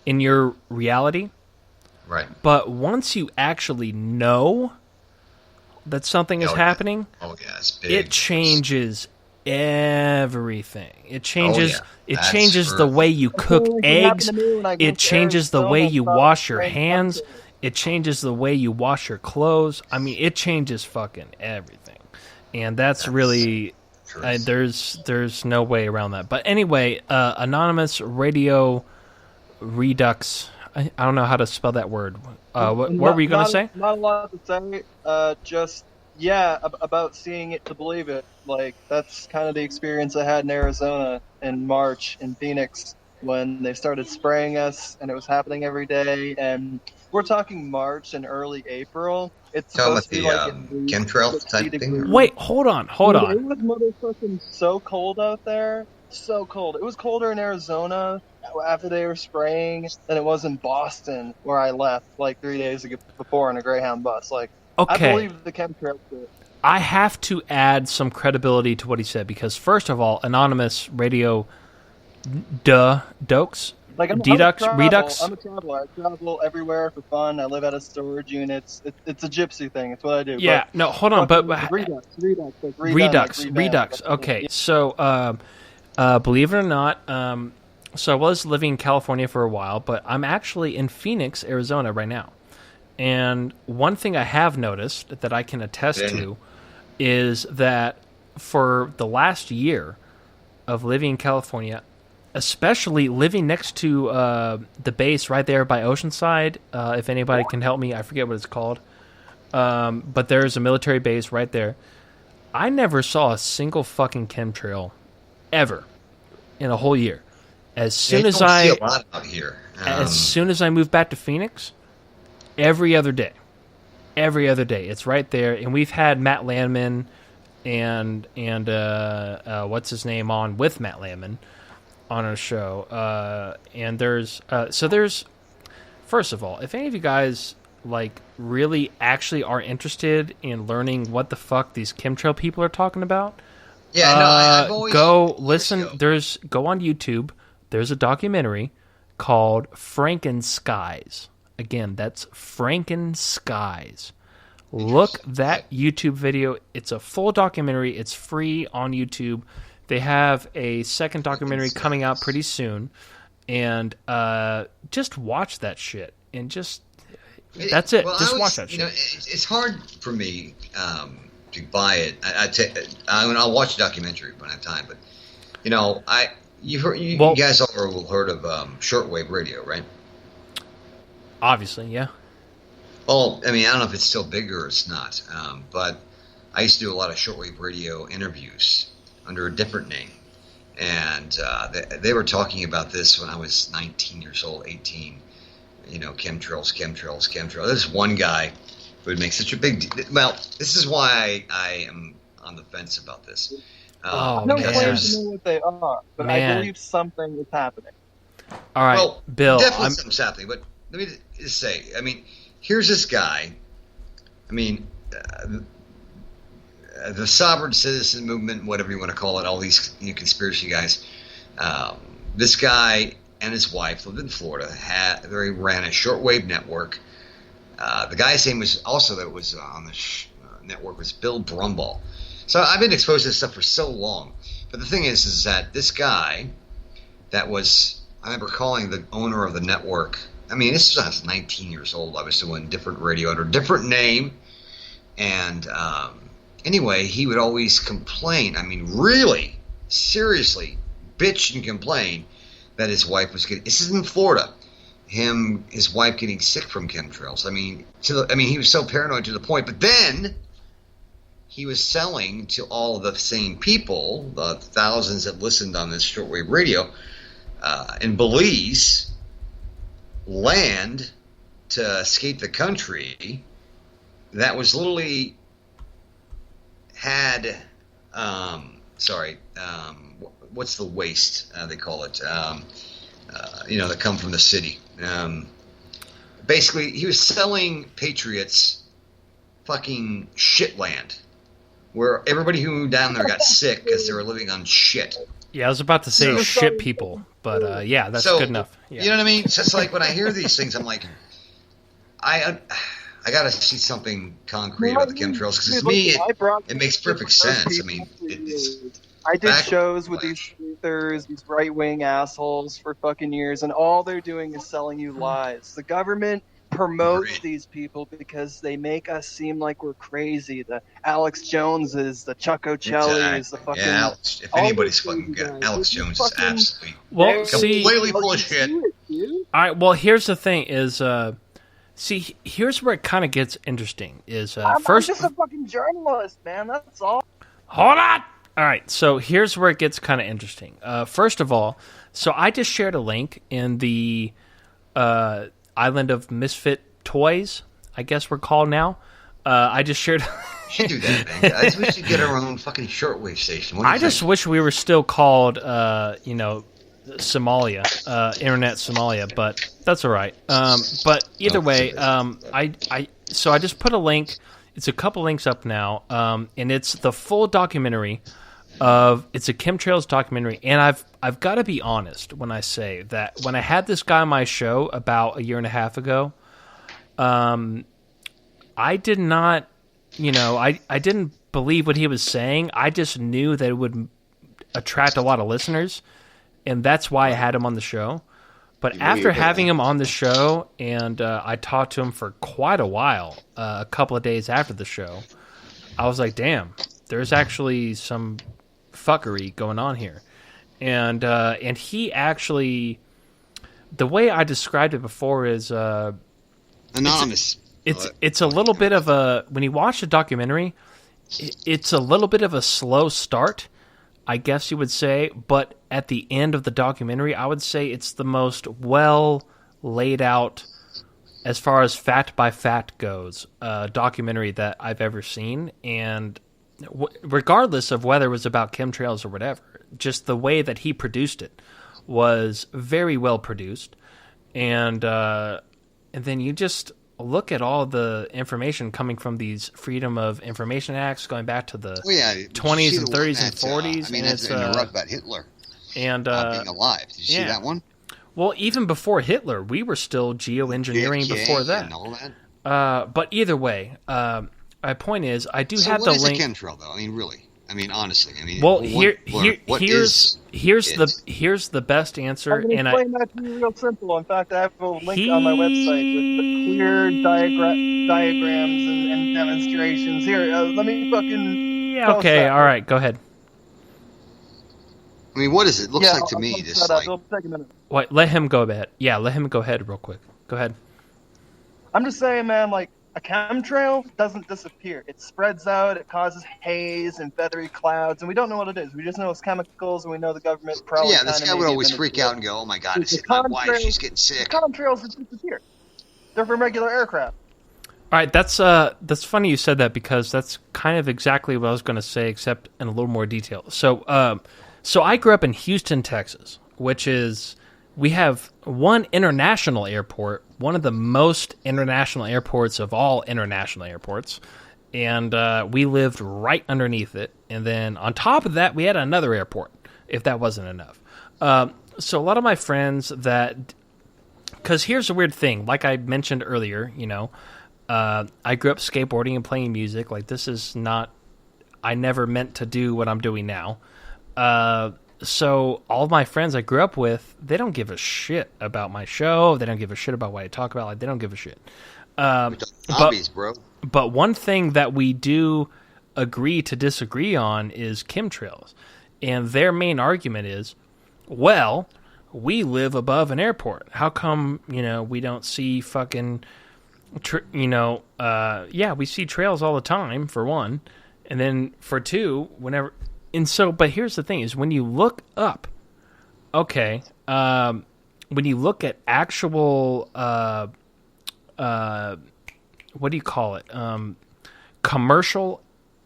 in your reality, right? But once you actually know that something is happening, it changes everything. It changes. It changes the way you cook eggs. It changes the way you wash your hands. It changes the way you wash your clothes. I mean, it changes fucking everything, and that's really there's no way around that. But anyway, Anonymous Radio Redux. I don't know how to spell that word. What were you gonna say? Not a lot to say. Just. Yeah, about seeing it to believe it. Like, that's kind of the experience I had in Arizona in March, in Phoenix. when they started spraying us, and it was happening every day. And we're talking March and early April. It's Talking supposed about to be the like at least chemtrail 60 type thing? degrees. Wait, hold on. Dude, it was motherfucking so cold out there. So cold. It was colder in Arizona after they were spraying than it was in Boston, where I left like 3 days before in a Greyhound bus. Like, I Okay. believe the chemtrail shit. I have to add some credibility to what he said because, first of all, anonymous radio, dokes, Like I'm Redux. I'm a traveler. I travel everywhere for fun. I live out of storage units. It's a gypsy thing. It's what I do. Yeah, no, hold on, but Redux. Redux. Okay, so believe it or not, so I was living in California for a while, but I'm actually in Phoenix, Arizona right now. And one thing I have noticed that I can attest to is that for the last year of living in California, especially living next to the base right there by Oceanside, if anybody can help me, I forget what it's called, but there's a military base right there. I never saw a single fucking chemtrail ever in a whole year. As soon as don't see a lot out here. as soon as I moved back to Phoenix, every other day, it's right there. And we've had Matt Landman and what's his name on with Matt Landman on our show. And there's first of all, if any of you guys like really actually are interested in learning what the fuck these chemtrail people are talking about, I've always go listen. Go on YouTube. There's a documentary called Frankenskies. Again, that's Frankenskies. Look that YouTube video. It's a full documentary. It's free on YouTube. They have a second documentary coming out pretty soon, and just watch that shit. And that's it. Well, just watch that shit. It's hard for me to buy it. I'll watch a documentary when I have time, but you guys all have heard of shortwave radio, right? Obviously, yeah. Well, I mean, I don't know if it's still big or it's not, but I used to do a lot of shortwave radio interviews under a different name, and they were talking about this when I was 19 years old, 18. Chemtrails. There's one guy who would make such a big deal. Well, this is why I am on the fence about this. I don't claim to know what they are, but I believe something is happening. All right, well, Bill. Definitely something's happening, but let me just say, I mean, here's this guy. I mean, the sovereign citizen movement, whatever you want to call it, all these conspiracy guys. This guy and his wife lived in Florida. They ran a shortwave network. The guy's name was also that was on the network was Bill Brumball. So I've been exposed to this stuff for so long. But the thing is that this guy that was, I remember calling the owner of the network. I mean, this was when I was 19 years old. I was doing different radio under a different name. And anyway, he would always complain. I mean, really, seriously, bitch and complain that his wife was getting, this is in Florida, his wife getting sick from chemtrails. I mean, he was so paranoid to the point. But then he was selling to all the same people, the thousands that listened on this shortwave radio, in Belize, land to escape the country that was literally had, what's the waste they call it? That come from the city. Basically, he was selling patriots fucking shit land, where everybody who moved down there got sick because they were living on shit. Yeah, I was about to say shit people, but yeah, that's good enough. Yeah. You know what I mean? It's just like when I hear these things, I'm like, I got to see something concrete about the chemtrails, because to me, it makes perfect sense. I mean, I did shows with these truthers, these right-wing assholes for fucking years, and all they're doing is selling you lies. The government promotes these people because they make us seem like we're crazy. The Alex Joneses, the Chuck Ocellis, the fucking... Yeah, if anybody's fucking good, Alex Jones is absolutely completely full of shit. All right, well, here's the thing is... here's where it kind of gets interesting. Is I'm just a fucking journalist, man. That's all. Hold on. All right, so here's where it gets kind of interesting. First of all, so I just shared a link in the Island of Misfit Toys, I guess we're called now. I just shared. We should do that, man. I just wish we should get our own fucking shortwave station. I just wish we were still called, Somalia, Internet Somalia, but that's all right. But either way, I just put a link. It's a couple links up now, and it's the full documentary it's a chemtrails documentary. And I've got to be honest when I say that when I had this guy on my show about a year and a half ago, I did not, I didn't believe what he was saying. I just knew that it would attract a lot of listeners, and that's why I had him on the show. But after having him on the show, and I talked to him for quite a while, a couple of days after the show, I was like, damn, there's actually some fuckery going on here. And he actually, the way I described it before is... anonymous. It's a little bit of a... When you watch the documentary, it's a little bit of a slow start, I guess you would say, but at the end of the documentary, I would say it's the most well laid out, as far as fact by fact goes, documentary that I've ever seen. And regardless of whether it was about chemtrails or whatever, just the way that he produced it was very well produced. And then you just look at all the information coming from these Freedom of Information Acts going back to the 20s and 30s and 40s. And it's about Hitler and being alive. Did you see that one? Well, even before Hitler, we were still geoengineering before that. And all that. But either way, my point is, I do have the link. So what is a chemtrail, though? I mean, really? I mean, honestly. I mean, well, here's the best answer. I can explain that to you real simple. In fact, I have a link on my website with the clear diagrams and demonstrations. Here, let me fucking... Yeah, okay, all right, go ahead. I mean, what does it look like to me? This like... It'll take a minute. Wait, let him go ahead. Yeah, let him go ahead real quick. Go ahead. I'm just saying, man, like, a chemtrail doesn't disappear. It spreads out, it causes haze and feathery clouds, and we don't know what it is. We just know it's chemicals, and we know the government probably... Yeah, this guy would always freak out and go, oh my God, it's my wife, she's getting sick. Chemtrails disappear. They're from regular aircraft. All right, that's funny you said that, because that's kind of exactly what I was going to say, except in a little more detail. So I grew up in Houston, Texas, which is... We have one international airport, one of the most international airports of all international airports, and we lived right underneath it. And then on top of that, we had another airport, if that wasn't enough. So a lot of my friends that... Because here's a weird thing. Like I mentioned earlier, I grew up skateboarding and playing music. Like, this is not... I never meant to do what I'm doing now. So all of my friends I grew up with, they don't give a shit about my show. They don't give a shit about what I talk about. Like, they don't give a shit. Hobbies, bro. But one thing that we do agree to disagree on is chemtrails. And their main argument is, well, we live above an airport. How come, we don't see fucking, we see trails all the time, for one. And then for two, whenever... And so, but here's the thing, is when you look up, when you look at actual, what do you call it? Commercial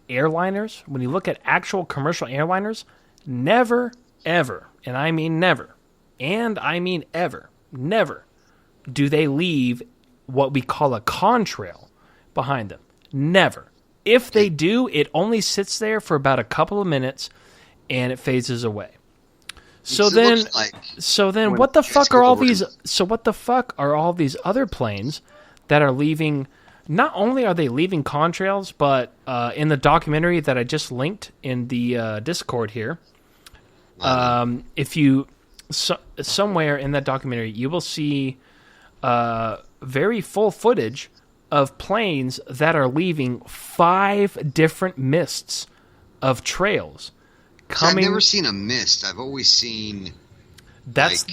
airliners, when you look at actual commercial airliners, never, ever, and I mean never, and I mean ever, never do they leave what we call a contrail behind them. Never. If they do, it only sits there for about a couple of minutes, and it phases away. So then, what the fuck are all these? So what the fuck are all these other planes that are leaving? Not only are they leaving contrails, but in the documentary that I just linked in the Discord here, if you somewhere in that documentary, you will see very full footage of planes that are leaving 5 different mists of trails coming. I've never seen a mist. I've always seen that's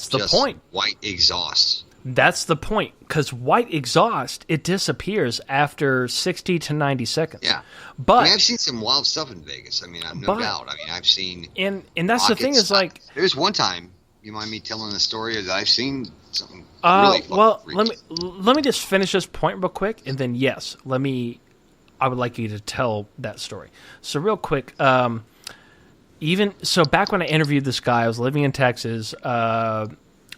the point. White exhaust. That's the point, because white exhaust, it disappears after 60 to 90 seconds. Yeah. But I've seen some wild stuff in Vegas. I mean, I've no doubt. I mean, I've seen... And that's the thing is, like... There's one time, you mind me telling the story, that I've seen something really fucking let me just finish this point real quick, and then, yes, I would like you to tell that story. So real quick, back when I interviewed this guy, I was living in Texas.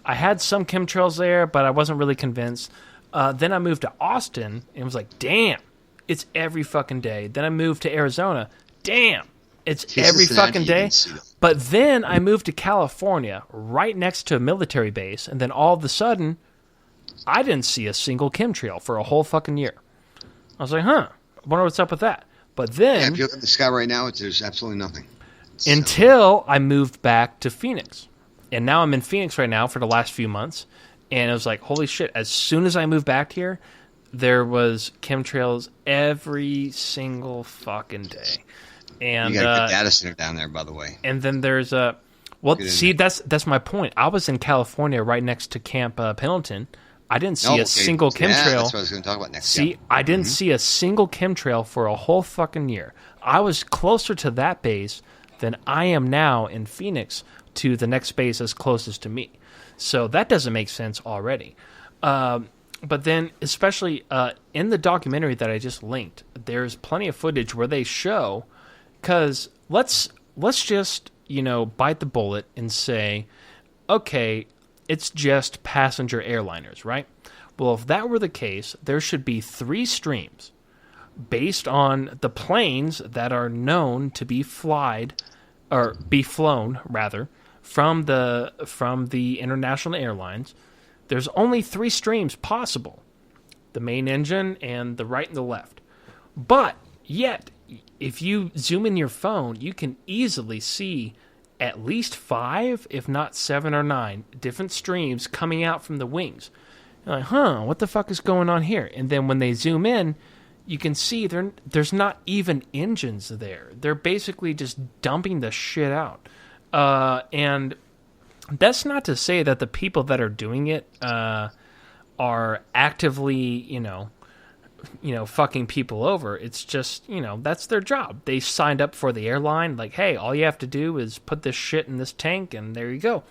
I had some chemtrails there, but I wasn't really convinced. Then I moved to Austin, and it was like, damn, it's every fucking day. Then I moved to Arizona. Damn, it's every fucking day. But then I moved to California, right next to a military base, and then all of a sudden, I didn't see a single chemtrail for a whole fucking year. I was like, I wonder what's up with that. But then... if you look at the sky right now, there's absolutely nothing. Until I moved back to Phoenix. And now I'm in Phoenix right now for the last few months. And it was like, holy shit, as soon as I moved back here, there was chemtrails every single fucking day. And you got a good data center down there, by the way. And then there's that's my point. I was in California right next to Camp Pendleton. I didn't see a single chemtrail. Yeah, that's what I was going to talk about next. I didn't see a single chemtrail for a whole fucking year. I was closer to that base than I am now in Phoenix to the next base as closest to me. So that doesn't make sense already. But then, especially in the documentary that I just linked, there's plenty of footage where they show, because let's just, bite the bullet and say, okay, it's just passenger airliners, right? Well, if that were the case, there should be 3 streams based on the planes that are known to be flown from the international airlines. There's only 3 streams possible: the main engine and the right and the left. But yet, if you zoom in your phone, you can easily see at least 5, if not 7 or 9 different streams coming out from the wings. You're like, what the fuck is going on here? And then when they zoom in, you can see there's not even engines there. They're basically just dumping the shit out. And that's not to say that the people that are doing it are actively, fucking people over. It's just, that's their job. They signed up for the airline. Like, hey, all you have to do is put this shit in this tank, and there you go.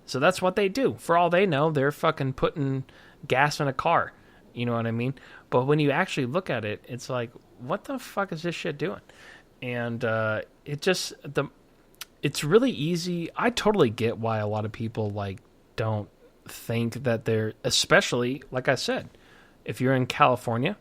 So that's what they do. For all they know, they're fucking putting gas in a car. You know what I mean? But when you actually look at it, it's like, what the fuck is this shit doing? And it's really easy. I totally get why a lot of people don't think that they're, especially, like I said, if you're in California,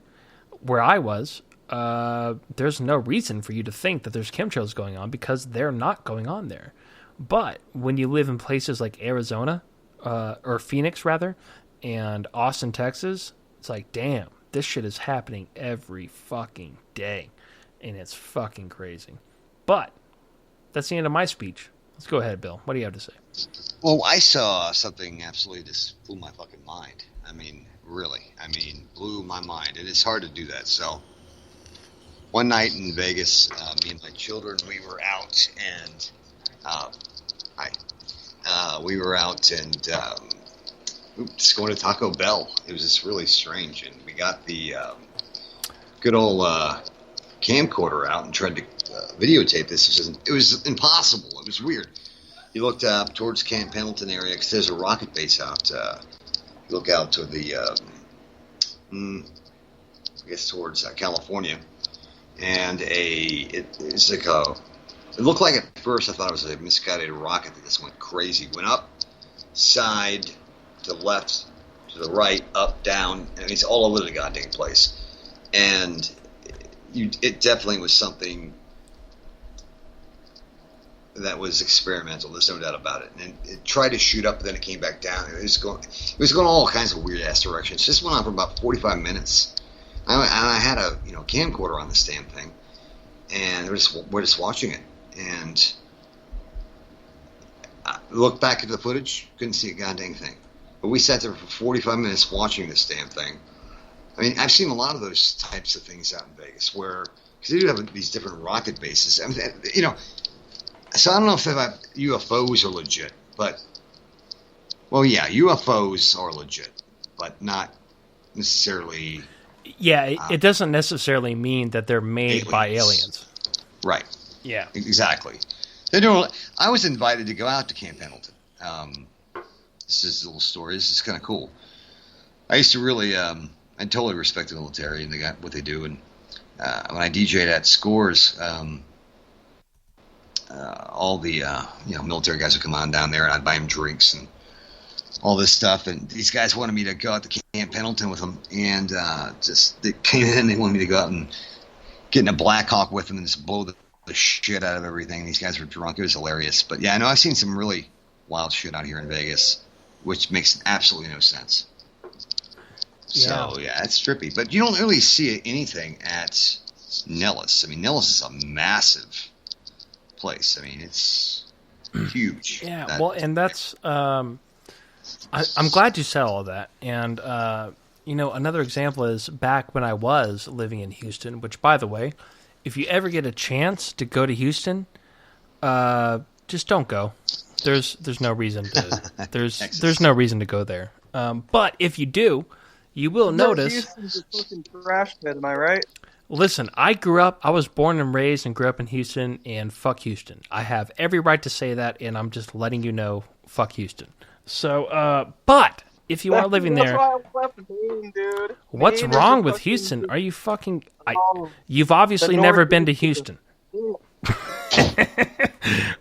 where I was, there's no reason for you to think that there's chemtrails going on, because they're not going on there. But when you live in places like Arizona, or Phoenix rather, and Austin, Texas, it's like, damn, this shit is happening every fucking day, and it's fucking crazy. But that's the end of my speech. Let's go ahead, Bill. What do you have to say? Well, I saw something absolutely just blew my fucking mind. I mean, really. I mean, blew my mind. And it's hard to do that. So, one night in Vegas, me and my children, we were out and just going to Taco Bell. It was just really strange. And we got the good old camcorder out and tried to videotape this. It was impossible. It was weird. You looked up towards Camp Pendleton area because there's a rocket base out. You look out to the, I guess towards California, and it's like it looked like at first I thought it was a misguided rocket that just went crazy. Went up, side, to the left, to the right, up, down, and it's all over the goddamn place. And it definitely was something that was experimental. There's no doubt about it. And it tried to shoot up, but then it came back down. It was going all kinds of weird ass directions. This went on for about 45 minutes. I had a camcorder on this damn thing, and we're just watching it. And I looked back at the footage, couldn't see a goddamn thing. But we sat there for 45 minutes watching this damn thing. I mean, I've seen a lot of those types of things out in Vegas because they do have these different rocket bases. I mean, so I don't know if UFOs are legit, but, well, yeah, UFOs are legit. but not necessarily. Yeah, it doesn't necessarily mean that they're made by aliens. Right. Yeah. Exactly. I was invited to go out to Camp Pendleton. This is a little story. This is kind of cool. I used to really, I totally respect the military and what they do. And when I DJ'd at Scores, all the military guys would come on down there, and I'd buy them drinks and all this stuff. And these guys wanted me to go out to Camp Pendleton with them, and they came in and they wanted me to go out and get in a Black Hawk with them and just blow the shit out of everything. These guys were drunk. It was hilarious. But yeah, I know I've seen some really wild shit out here in Vegas, which makes absolutely no sense. So yeah, it's trippy. But you don't really see anything at Nellis. I mean, Nellis is a massive place. I mean, it's huge. Yeah, and that's I'm glad you said all of that. And another example is back when I was living in Houston, which, by the way, if you ever get a chance to go to Houston, just don't go. There's no reason to there's no reason to go there. But if you do, you will notice. Houston's a fucking trash pit, am I right? Listen, I was born and raised and grew up in Houston, and fuck Houston. I have every right to say that, and I'm just letting you know, fuck Houston. So, but if you are living there, why I left Maine, dude. What's Maine wrong with Houston? Are you fucking? You've obviously never been to Houston.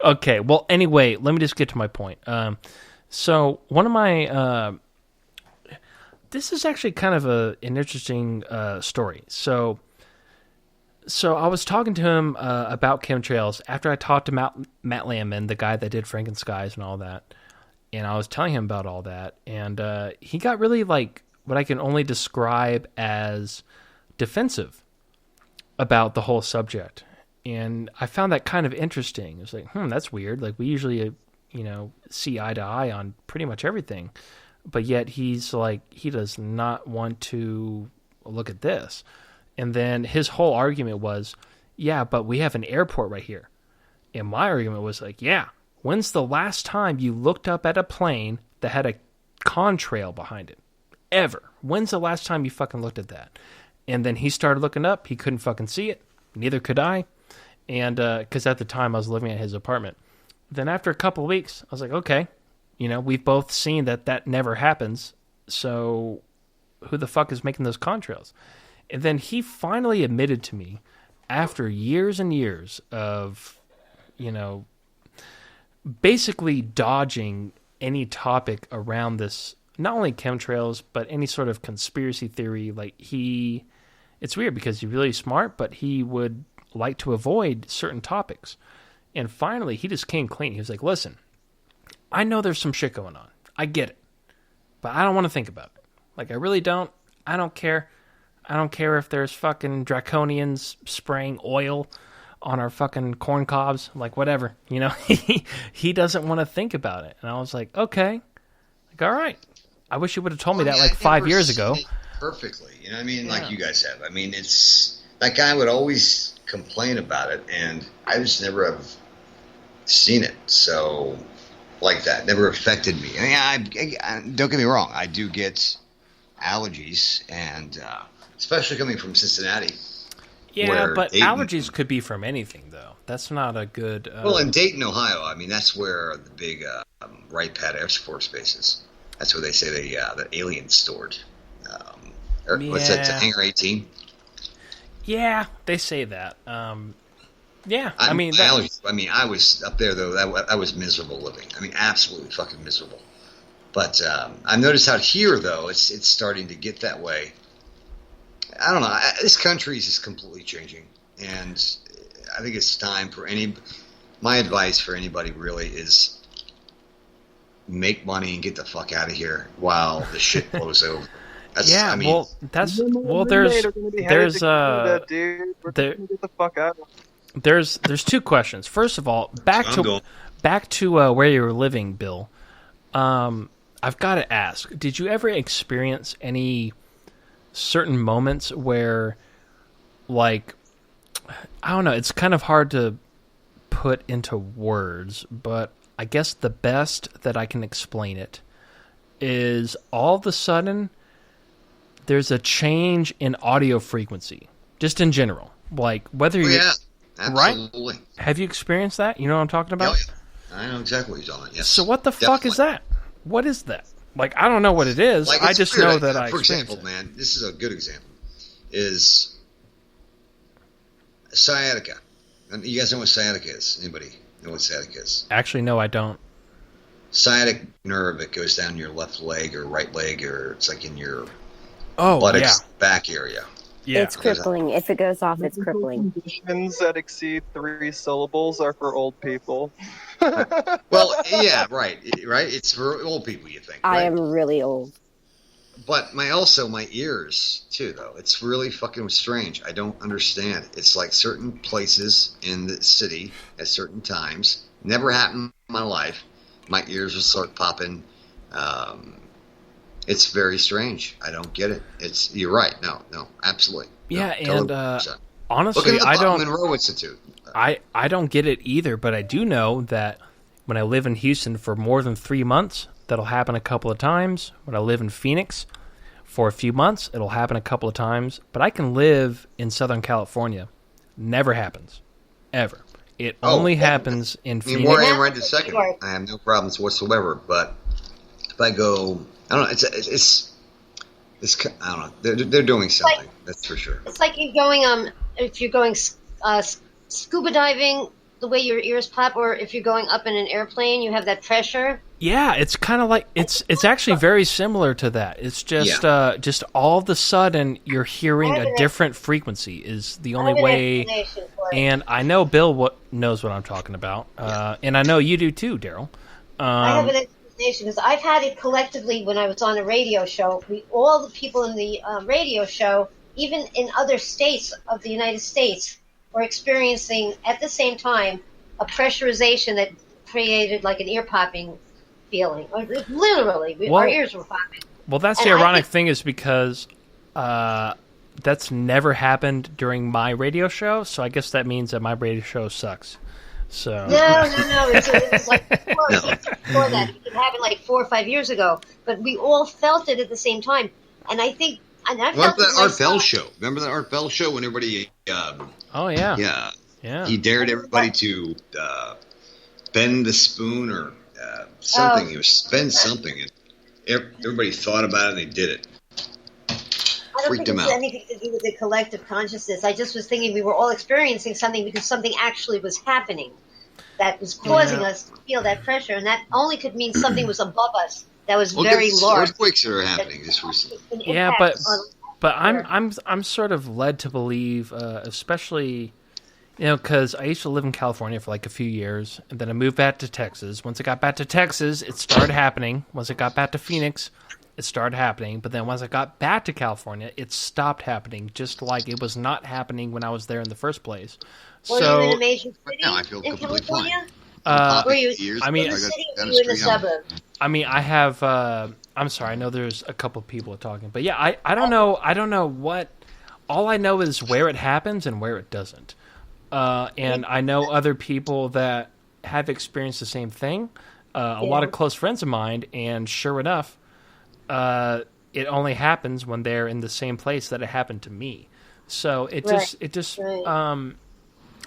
Okay, well, anyway, let me just get to my point. So one of my, this is actually kind of an interesting story. So I was talking to him about chemtrails after I talked to Matt Landman, the guy that did Frankenskies and all that, and I was telling him about all that, and he got really like what I can only describe as defensive about the whole subject. And I found that kind of interesting. It was like, that's weird. Like, we usually, see eye to eye on pretty much everything. But yet he's like, he does not want to look at this. And then his whole argument was, yeah, but we have an airport right here. And my argument was like, yeah, when's the last time you looked up at a plane that had a contrail behind it? Ever. When's the last time you fucking looked at that? And then he started looking up. He couldn't fucking see it. Neither could I. And because at the time I was living at his apartment. Then after a couple of weeks, I was like, okay, we've both seen that never happens. So who the fuck is making those contrails? And then he finally admitted to me, after years and years of, basically dodging any topic around this, not only chemtrails, but any sort of conspiracy theory. Like it's weird because he's really smart, but he would like to avoid certain topics. And finally, he just came clean. He was like, listen, I know there's some shit going on. I get it. But I don't want to think about it. Like, I really don't. I don't care. I don't care if there's fucking draconians spraying oil on our fucking corn cobs. Like, whatever. He doesn't want to think about it. And I was like, okay. Like, all right. I wish you would have told me that like 5 years ago. Perfectly. Like you guys have. I mean, it's that guy would always complain about it, and I just never have seen it. So, like that, never affected me. I don't get me wrong. I do get allergies, and especially coming from Cincinnati. Yeah, but allergies could be from anything, though. That's not a good. Well, in Dayton, Ohio, I mean, that's where the big Wright Pat Air Force Base is. That's where they say the aliens stored. What's that? Hangar 18. Yeah, they say that. Yeah, I was up there though. I was miserable living. I mean, absolutely fucking miserable. But I've noticed out here though, it's starting to get that way. I don't know. This country is just completely changing, and I think it's time for my advice for anybody really is make money and get the fuck out of here while the shit blows over. There's two questions. First of all, back to where you were living, Bill. I've got to ask: did you ever experience any certain moments where, like, I don't know, it's kind of hard to put into words, but I guess the best that I can explain it is all of a sudden there's a change in audio frequency, just in general. Like whether you absolutely. Right? Have you experienced that? You know what I'm talking about? Yeah. I know exactly what you're talking about. Yes. So what the fuck is that? What is that? Like I don't know what it is. Like, I just know that I. For example, man, this is a good example. Is sciatica. And you guys know what sciatica is? Anybody know what sciatica is? Actually, no, I don't. Sciatic nerve that goes down your left leg or right leg, or it's like in your buttocks back area. Yeah. It's crippling. If it goes off, it's crippling. Conditions that exceed 3 syllables are for old people. Well, yeah, right. It's for old people, you think. I right? am really old. But my ears too, though. It's really fucking strange. I don't understand. It's like certain places in the city at certain times. Never happened in my life. My ears will start popping. It's very strange. I don't get it. You're right. No, absolutely. Yeah, no, and honestly, look at the I don't. Monroe Institute. I don't get it either, but I do know that when I live in Houston for more than 3 months, that'll happen a couple of times. When I live in Phoenix for a few months, it'll happen a couple of times. But I can live in Southern California. Never happens. Ever. It only happens in Phoenix. Where I am right this second, I have no problems whatsoever. But if I go, I don't know. It's I don't know. They're doing something. That's for sure. It's like you're going if you're going scuba diving, the way your ears pop, or if you're going up in an airplane, you have that pressure. Yeah, it's kind of like it's actually very similar to that. It's just all of a sudden you're hearing a different frequency is the only way. And I know Bill knows what I'm talking about, and I know you do too, Daryl. I have an explanation because I've had it collectively when I was on a radio show. All the people in the radio show, even in other states of the United States, were experiencing at the same time a pressurization that created like an ear popping feeling. Literally, our ears were popping. Well, that's the ironic thing is because that's never happened during my radio show, so I guess that means that my radio show sucks. So No. It was like before that. It happened like 4 or 5 years ago, but we all felt it at the same time. And I think, and I felt that Art Bell show. Remember that Art Bell show when everybody? Oh yeah. He dared everybody to bend the spoon or something. He was bend something, and everybody thought about it and they did it. I don't think it has anything to do with the collective consciousness. I just was thinking we were all experiencing something because something actually was happening that was causing us to feel that pressure, and that only could mean something was above us that was very large. Earthquakes that are happening just recently. Yeah, but I'm sort of led to believe, especially, because I used to live in California for like a few years, and then I moved back to Texas. Once I got back to Texas, it started happening. Once I got back to Phoenix, it started happening. But then once I got back to California, it stopped happening, just like it was not happening when I was there in the first place. Were you in a major city now I feel in completely California? fine. Were you in the city or were you in the suburb? I mean, I have. I'm sorry. I know there's a couple of people talking, but yeah, I don't know. I don't know what. All I know is where it happens and where it doesn't. And I know other people that have experienced the same thing. A lot of close friends of mine, and sure enough, it only happens when they're in the same place that it happened to me. So it just.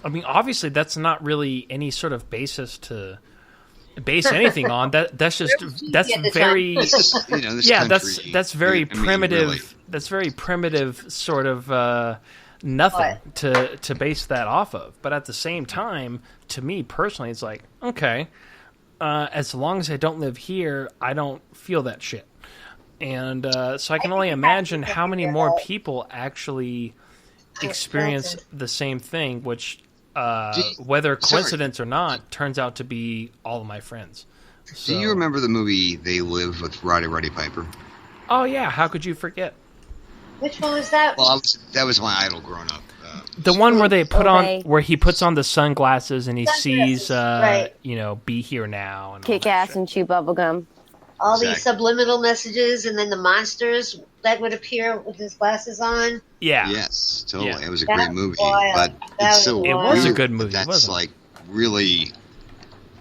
I mean, obviously, that's not really any sort of basis to base anything on. That's very that's very primitive. Really. That's very primitive sort of nothing to base that off of. But at the same time, to me personally, it's like, okay, as long as I don't live here, I don't feel that shit. And so I can only imagine how many more people actually experience the same thing, which whether coincidence or not, turns out to be all of my friends. So, do you remember the movie They Live with Roddy Piper? Oh yeah, how could you forget? Which one was that? Well, that was my idol growing up. The one where they where he puts on the sunglasses and he sees, be here now. And kick ass and chew bubblegum. All these subliminal messages, and then the monsters that would appear with his glasses on. Yeah. Yes, totally. Yeah. It was a great movie, but it was a good movie. That's like really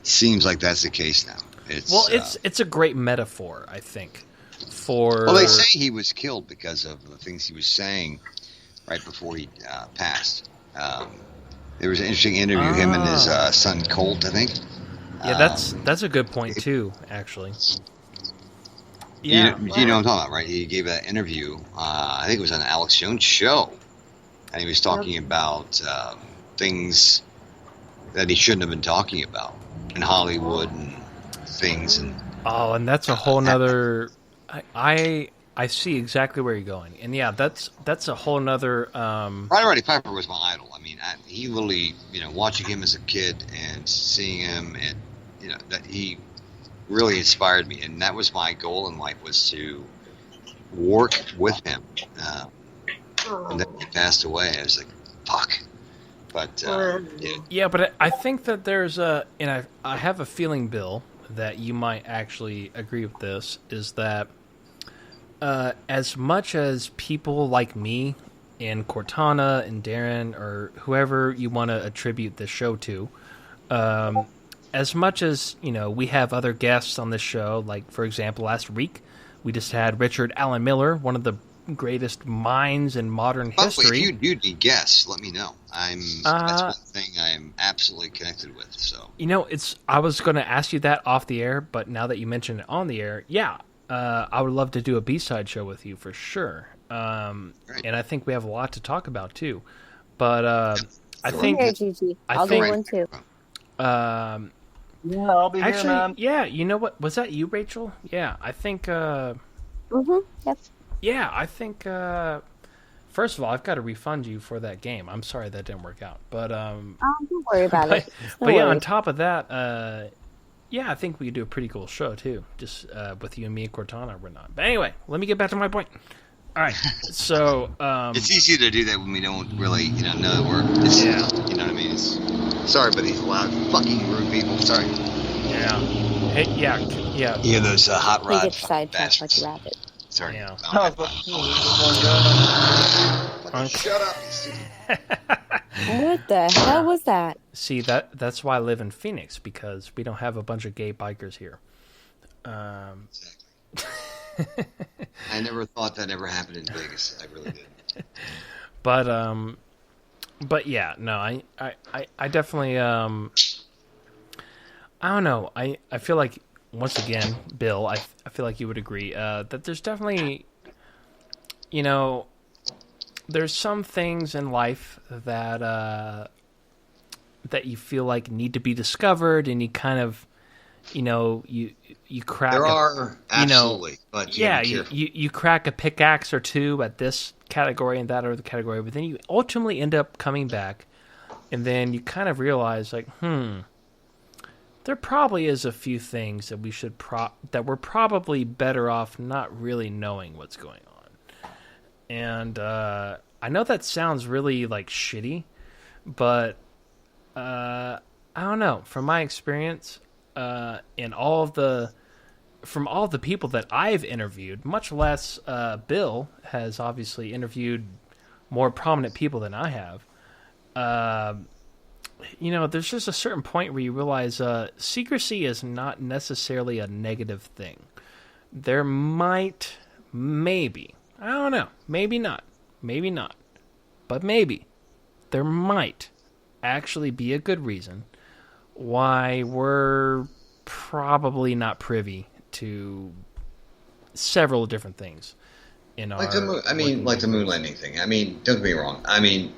seems like that's the case now. It's a great metaphor, I think. for. Well, they say he was killed because of the things he was saying right before he passed. There was an interesting interview, him and his son Colt, I think. Yeah, that's a good point too, actually. Yeah, you know what I'm talking about, right? He gave an interview. I think it was on Alex Jones' show, and he was talking about things that he shouldn't have been talking about in Hollywood and things. And and that's a whole nother. I see exactly where you're going, and yeah, that's a whole nother. Roddy Piper was my idol. I mean, he literally, watching him as a kid and seeing him, and that he really inspired me, and that was my goal in life, was to work with him. And then he passed away. I was like, fuck. But yeah, but I think that there's and I have a feeling, Bill, that you might actually agree with this, is that as much as people like me and Cortana and Darren or whoever you want to attribute this show to, as much as, we have other guests on this show, like, for example, last week, we just had Richard Allen Miller, one of the greatest minds in modern history. If you need guests, let me know. That's one thing I'm absolutely connected with. So I was going to ask you that off the air, but now that you mentioned it on the air, yeah, I would love to do a B-side show with you for sure. And I think we have a lot to talk about too. But I think I'll do one too. Yeah, I'll be actually, here, man. yeah, you know what? Was that you, Rachel? Yeah, I think. Yep. Yeah, I think. First of all, I've got to refund you for that game. I'm sorry that didn't work out, but don't worry about it. But yeah, on top of that, yeah, I think we could do a pretty cool show too, just with you and me and Cortana or whatnot. But anyway, let me get back to my point. All right, so it's easy to do that when we don't really, know that we're. You know what I mean? Sorry, but these loud, fucking rude people. Sorry. Yeah. Hey, yeah. You hear those hot rod Get sidetracked like bastards. a rabbit. Sorry. Yeah. Shut up, you stupid. What the hell was that? See, that's why I live in Phoenix, because we don't have a bunch of gay bikers here. Exactly. I never thought that ever happened in Vegas. I really did. But yeah, no, I definitely I don't know. I feel like, once again, Bill, I feel like you would agree that there's definitely, there's some things in life that that you feel like need to be discovered, and you kind of, you crack. There are absolutely, but you crack a pickaxe or two at this category and that other category, but then you ultimately end up coming back, and then you kind of realize, like, there probably is a few things that we should that we're probably better off not really knowing what's going on. And I know that sounds really like shitty, but I don't know. From my experience, and from all of the people that I've interviewed, much less Bill has obviously interviewed more prominent people than I have. There's just a certain point where you realize secrecy is not necessarily a negative thing. There maybe, I don't know, maybe not, but maybe there might actually be a good reason why we're probably not privy to several different things in our. Like the moon landing thing. I mean, don't get me wrong. I mean.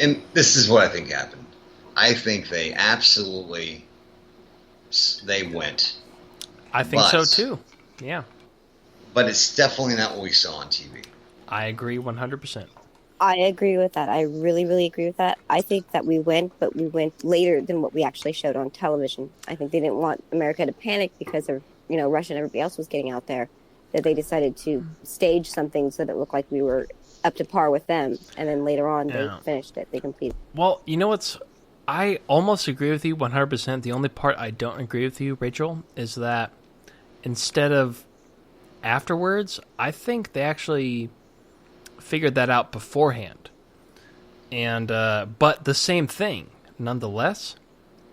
And this is what I think happened. I think they absolutely went. I think so too. Yeah. But it's definitely not what we saw on TV. I agree 100%. I agree with that. I really, really agree with that. I think that we went, but we went later than what we actually showed on television. I think they didn't want America to panic because of, Russia and everybody else was getting out there, that they decided to stage something so that it looked like we were up to par with them, and then later on they finished it. They completed. Well, I almost agree with you 100%. The only part I don't agree with you, Rachel, is that instead of afterwards, I think they actually figured that out beforehand. And but the same thing nonetheless.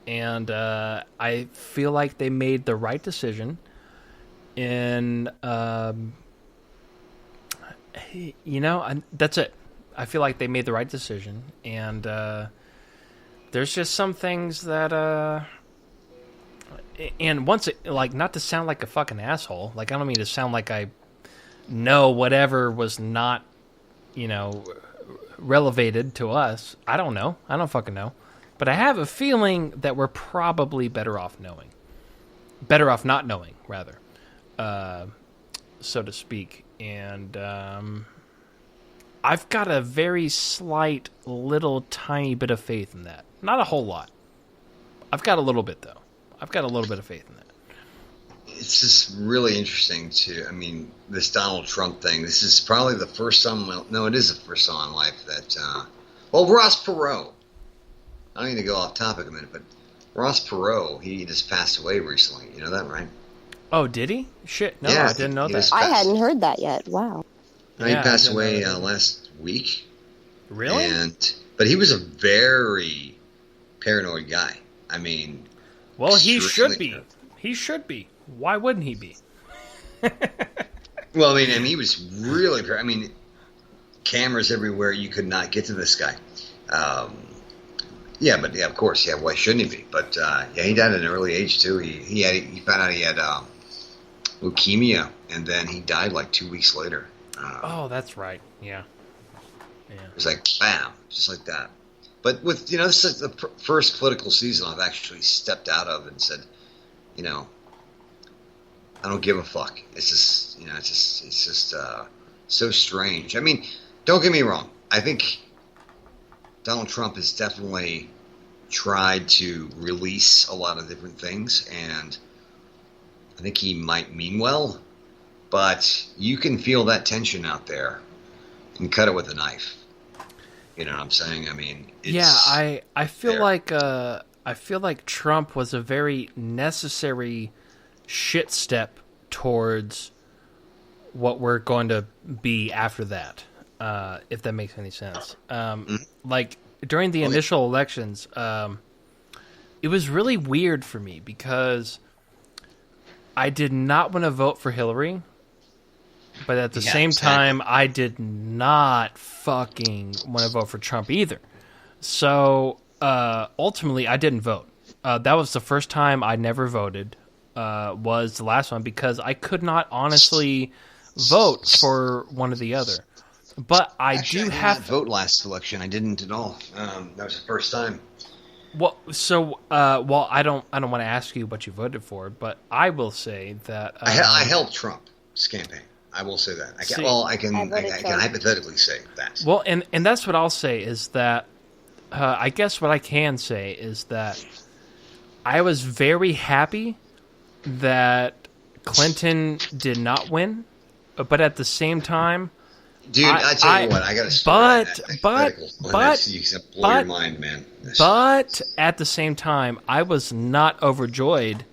And I feel like they made the right decision And that's it. I feel like they made the right decision, and there's just some things that and once it, like, not to sound like a fucking asshole, like, I don't mean to sound like I know whatever was not, relevated to us. I don't know. I don't fucking know. But I have a feeling that we're probably better off knowing. Better off not knowing, rather. So to speak. And I've got a very slight, little, tiny bit of faith in that. Not a whole lot. I've got a little bit, though. I've got a little bit of faith in that. It's just really interesting this Donald Trump thing. This is probably the first time, no, it is the first time in life that, Ross Perot. I don't need to go off topic a minute, but Ross Perot, he just passed away recently. You know that, right? Oh, did he? Shit, no, yeah, I didn't know that. I hadn't heard that yet. Wow. No, he passed away last week. Really? But he was a very paranoid guy. Well, he should be. He should be. Why wouldn't he be? Well, he was really. Cameras everywhere. You could not get to this guy. Of course, why shouldn't he be? But he died at an early age too. He found out he had leukemia, and then he died like 2 weeks later. Oh, that's right. Yeah. It was like bam, just like that. But with this is the first political season I've actually stepped out of and said, I don't give a fuck. It's just it's just so strange. Don't get me wrong. I think Donald Trump has definitely tried to release a lot of different things, and I think he might mean well, but you can feel that tension out there and cut it with a knife. You know what I'm saying? I feel like Trump was a very necessary shit step towards what we're going to be after that, if that makes any sense. Like, during the initial elections, it was really weird for me because I did not want to vote for Hillary, but at the same time, I did not fucking want to vote for Trump either. So, ultimately, I didn't vote. That was the first time I never voted, was the last one, because I could not honestly vote for one or the other. But I do have to vote last election. I didn't at all. That was the first time. Well, so I don't want to ask you what you voted for, but I will say that I helped Trump's campaign. I will say that. I can hypothetically say that. Well, and that's what I'll say is that I guess what I can say is that I was very happy that Clinton did not win, but at the same time, dude, I tell you what, I got a story. But you can blow your mind, man. But at the same time, I was not overjoyed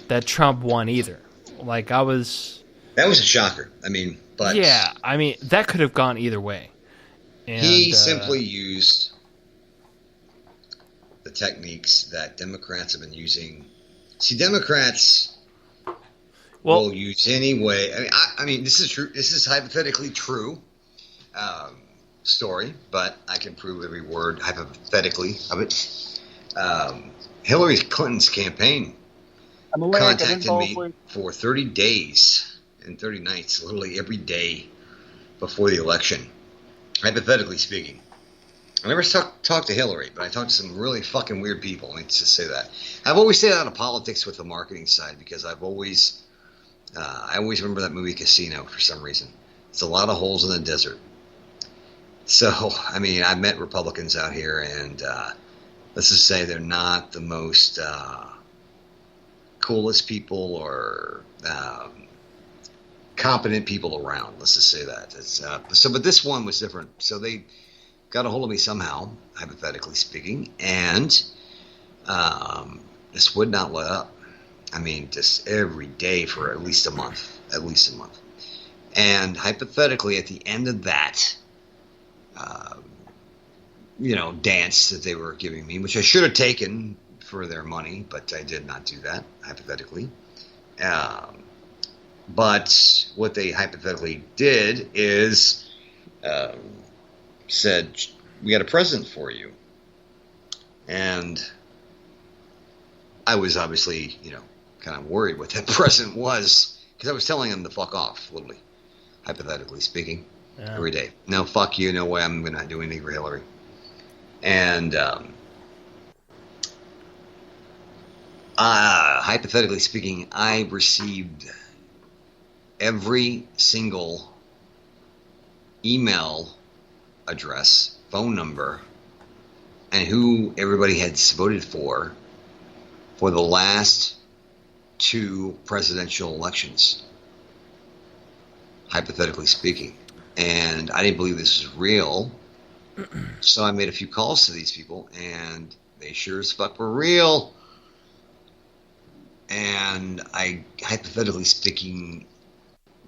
that Trump won either. Like, I was. That was a shocker. But yeah, that could have gone either way. And, he simply used the techniques that Democrats have been using. See, Democrats will use any way. This is true. This is hypothetically true story, but I can prove every word hypothetically of it. Hillary Clinton's campaign contacted me for 30 days and 30 nights, literally every day before the election. Hypothetically speaking, I never talked to Hillary, but I talked to some really fucking weird people. Let me just say that. I've always stayed out of politics with the marketing side because I always remember that movie Casino for some reason. It's a lot of holes in the desert. So, I've met Republicans out here, and let's just say they're not the most coolest people or competent people around. Let's just say that. But this one was different. So they got a hold of me somehow, hypothetically speaking, and this would not let up. Just every day for at least a month. And hypothetically, at the end of that, dance that they were giving me, which I should have taken for their money, but I did not do that, hypothetically. But what they hypothetically did is said, we got a present for you. And I was obviously, kind of worried what that present was, because I was telling them to fuck off, literally, hypothetically speaking, every day. No, fuck you, no way, I'm going to do anything for Hillary. And hypothetically speaking, I received every single email address, phone number, and who everybody had voted for the last 2 presidential elections, hypothetically speaking. And I didn't believe this was real, so I made a few calls to these people, and they sure as fuck were real. And I, hypothetically speaking,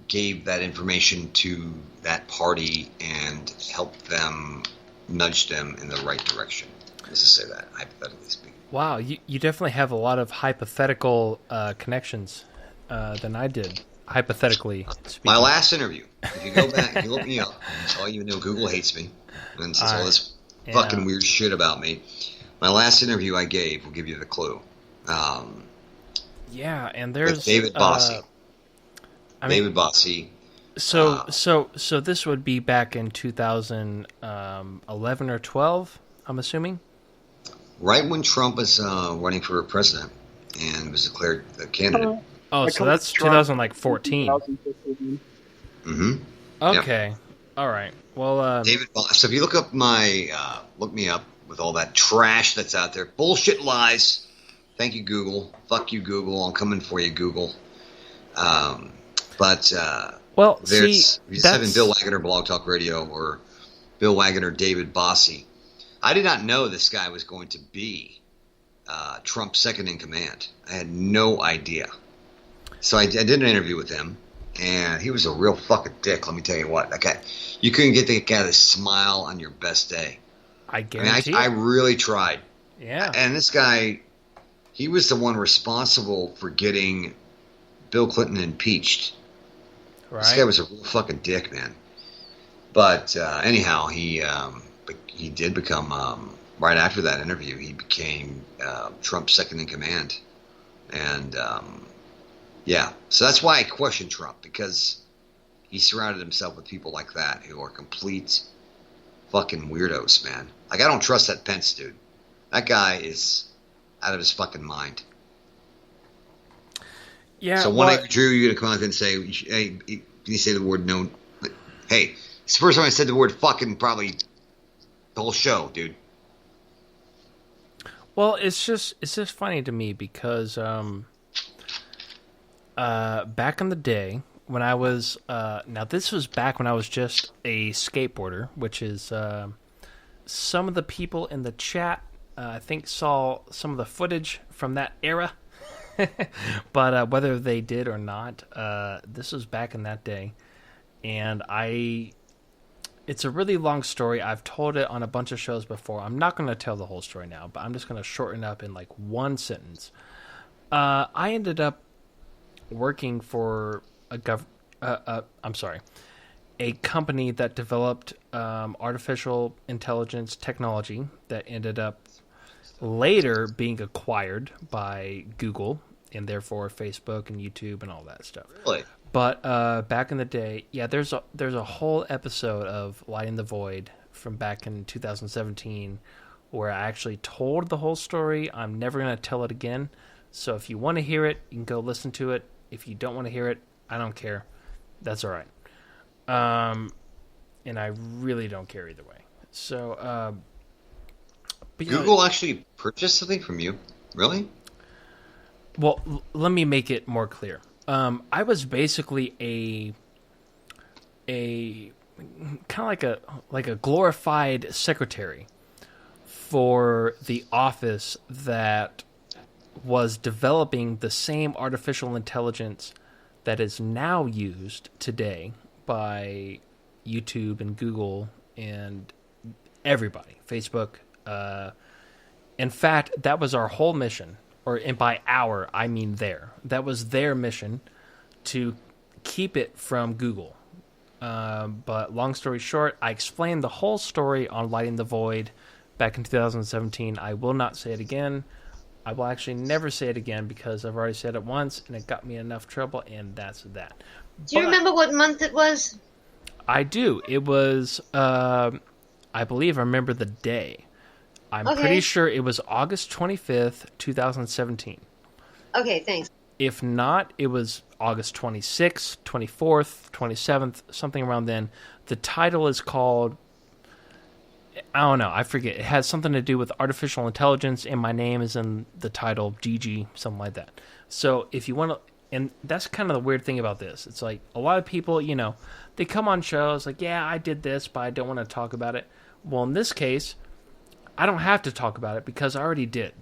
gave that information to that party and helped them, nudge them in the right direction. Let's just say that, hypothetically speaking. Wow, you definitely have a lot of hypothetical connections than I did, hypothetically speaking. My last interview, if you go back, you look me up, all you know, Google hates me and says all this fucking weird shit about me. My last interview I gave will give you the clue. Yeah, and there's David Bossy. David Bossy. So this would be back in 2011 or 12, I'm assuming? Right when Trump was running for president and was declared a candidate. Oh, so that's 2014. Mm-hmm. Okay. Yep. All right. Well, David Bossy. So if you look me up with all that trash that's out there, bullshit lies. Thank you, Google. Fuck you, Google. I'm coming for you, Google. But there's you said in Bill Wagner Blog Talk Radio or Bill Wagner David Bossy. I did not know this guy was going to be Trump's second in command. I had no idea. So I did an interview with him, and he was a real fucking dick. Let me tell you what. That guy, you couldn't get the guy to smile on your best day. I guarantee. I really tried. Yeah. And this guy, he was the one responsible for getting Bill Clinton impeached. Right. This guy was a real fucking dick, man. But anyhow, he did become, right after that interview, he became Trump's second in command. And, yeah. So that's why I question Trump, because he surrounded himself with people like that who are complete fucking weirdos, man. Like, I don't trust that Pence dude. That guy is out of his fucking mind. Yeah. So Drew, you're gonna come out and say, "Hey, can you say the word no?" Hey, it's the first time I said the word fucking probably the whole show, dude. Well, it's just funny to me because back in the day when I was now this was back when I was just a skateboarder, which is some of the people in the chat I think saw some of the footage from that era. But whether they did or not, this was back in that day. And it's a really long story. I've told it on a bunch of shows before. I'm not going to tell the whole story now, but I'm just going to shorten up in like one sentence. I ended up working for a company that developed artificial intelligence technology that ended up later being acquired by Google and therefore Facebook and YouTube and all that stuff. Really? But back in the day, yeah, there's a whole episode of Lighting the Void from back in 2017 where I actually told the whole story. I'm never going to tell it again. So if you want to hear it, you can go listen to it. If you don't want to hear it, I don't care. That's all right. And I really don't care either way. So, but, Google actually purchased something from you? Really? Well, let me make it more clear. I was basically a kind of like a glorified secretary for the office that was developing the same artificial intelligence that is now used today by YouTube and Google and everybody, Facebook. In fact, that was our whole mission, and by our, I mean their. That was their mission to keep it from Google. But long story short, I explained the whole story on Lighting the Void back in 2017. I will not say it again. I will actually never say it again because I've already said it once and it got me enough trouble, and that's that. Do you remember what month it was? I do. It was, I believe I remember the day. I'm pretty sure it was August 25th, 2017. Okay, thanks. If not, it was August 26th, 24th, 27th, something around then. The title is called, I don't know, I forget. It has something to do with artificial intelligence, and my name is in the title, GG, something like that. So if you want to, and that's kind of the weird thing about this. It's like a lot of people, you know, they come on shows like, yeah, I did this, but I don't want to talk about it. Well, in this case, I don't have to talk about it because I already did.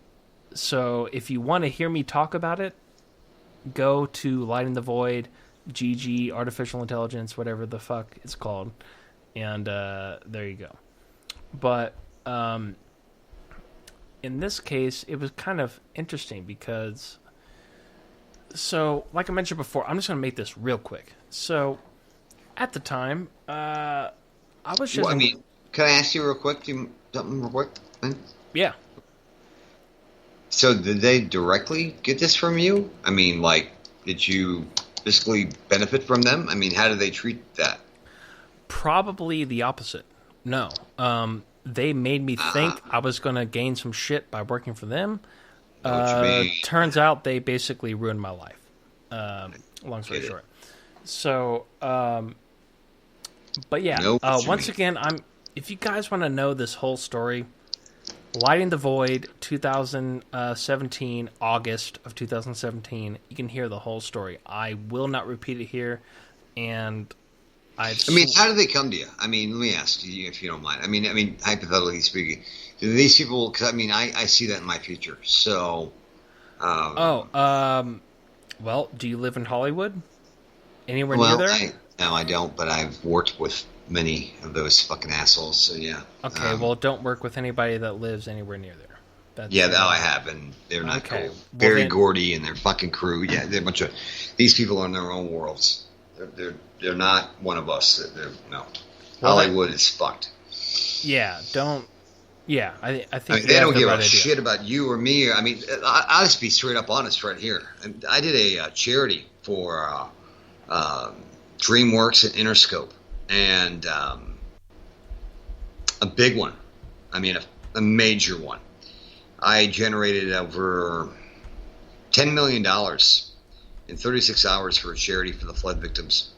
So if you want to hear me talk about it, go to Lighting the Void, GG, Artificial Intelligence, whatever the fuck it's called. And there you go. But in this case, it was kind of interesting because... So, like I mentioned before, I'm just going to make this real quick. So, at the time, I was just... Well, I mean, can I ask you real quick? Something real quick? Yeah. So did they directly get this from you? I mean, like, did you basically benefit from them? I mean, how did they treat that? Probably the opposite. No. They made me think I was going to gain some shit by working for them. Turns out they basically ruined my life. Long story short. So, but yeah, once again, if you guys want to know this whole story, Lighting the Void, 2017, August of 2017. You can hear the whole story. I will not repeat it here, and I mean, how did they come to you? I mean, let me ask you, if you don't mind. I mean, hypothetically speaking, do these people? Because I mean, I see that in my future. So, well, do you live in Hollywood? Anywhere near there? No, I don't. But I've worked with many of those fucking assholes. So yeah. Okay, well, don't work with anybody that lives anywhere near there. I have, and they're not cool. Well, Barry Gordy and their fucking crew. Yeah, they're a bunch of these people are in their own worlds. They're not one of us. No. Hollywood is fucked. Yeah, don't. Yeah, I think they don't give a shit about you or me. I mean, I'll just be straight up honest right here. I did a charity for DreamWorks and Interscope, and a big one. I mean, a major one. I generated over $10 million in 36 hours for a charity for the flood victims.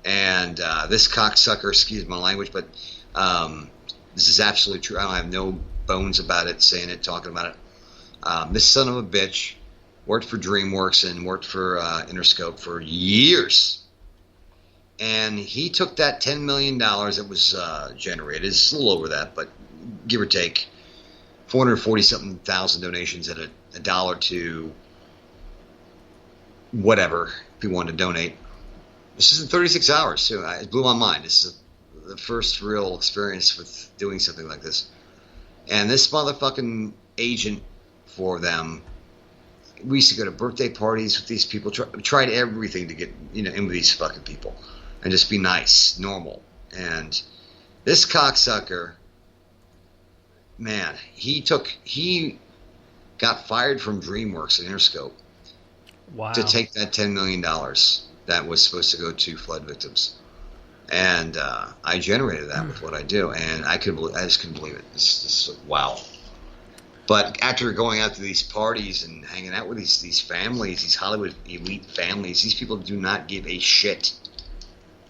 And this cocksucker, excuse my language, but this is absolutely true. I don't have no bones about it, saying it, talking about it. This son of a bitch worked for DreamWorks and worked for Interscope for years. And he took that $10 million that was generated. It's a little over that, but give or take 440-something thousand donations at a dollar to whatever, if you wanted to donate. This is in 36 hours, so it blew my mind. This is the first real experience with doing something like this. And this motherfucking agent for them, we used to go to birthday parties with these people, tried everything to get in with these fucking people and just be nice, normal. And this cocksucker, man, he got fired from DreamWorks and Interscope to take that $10 million that was supposed to go to flood victims. And I generated that with what I do, and I just couldn't believe it. It's wow. But after going out to these parties and hanging out with these families, these Hollywood elite families, these people do not give a shit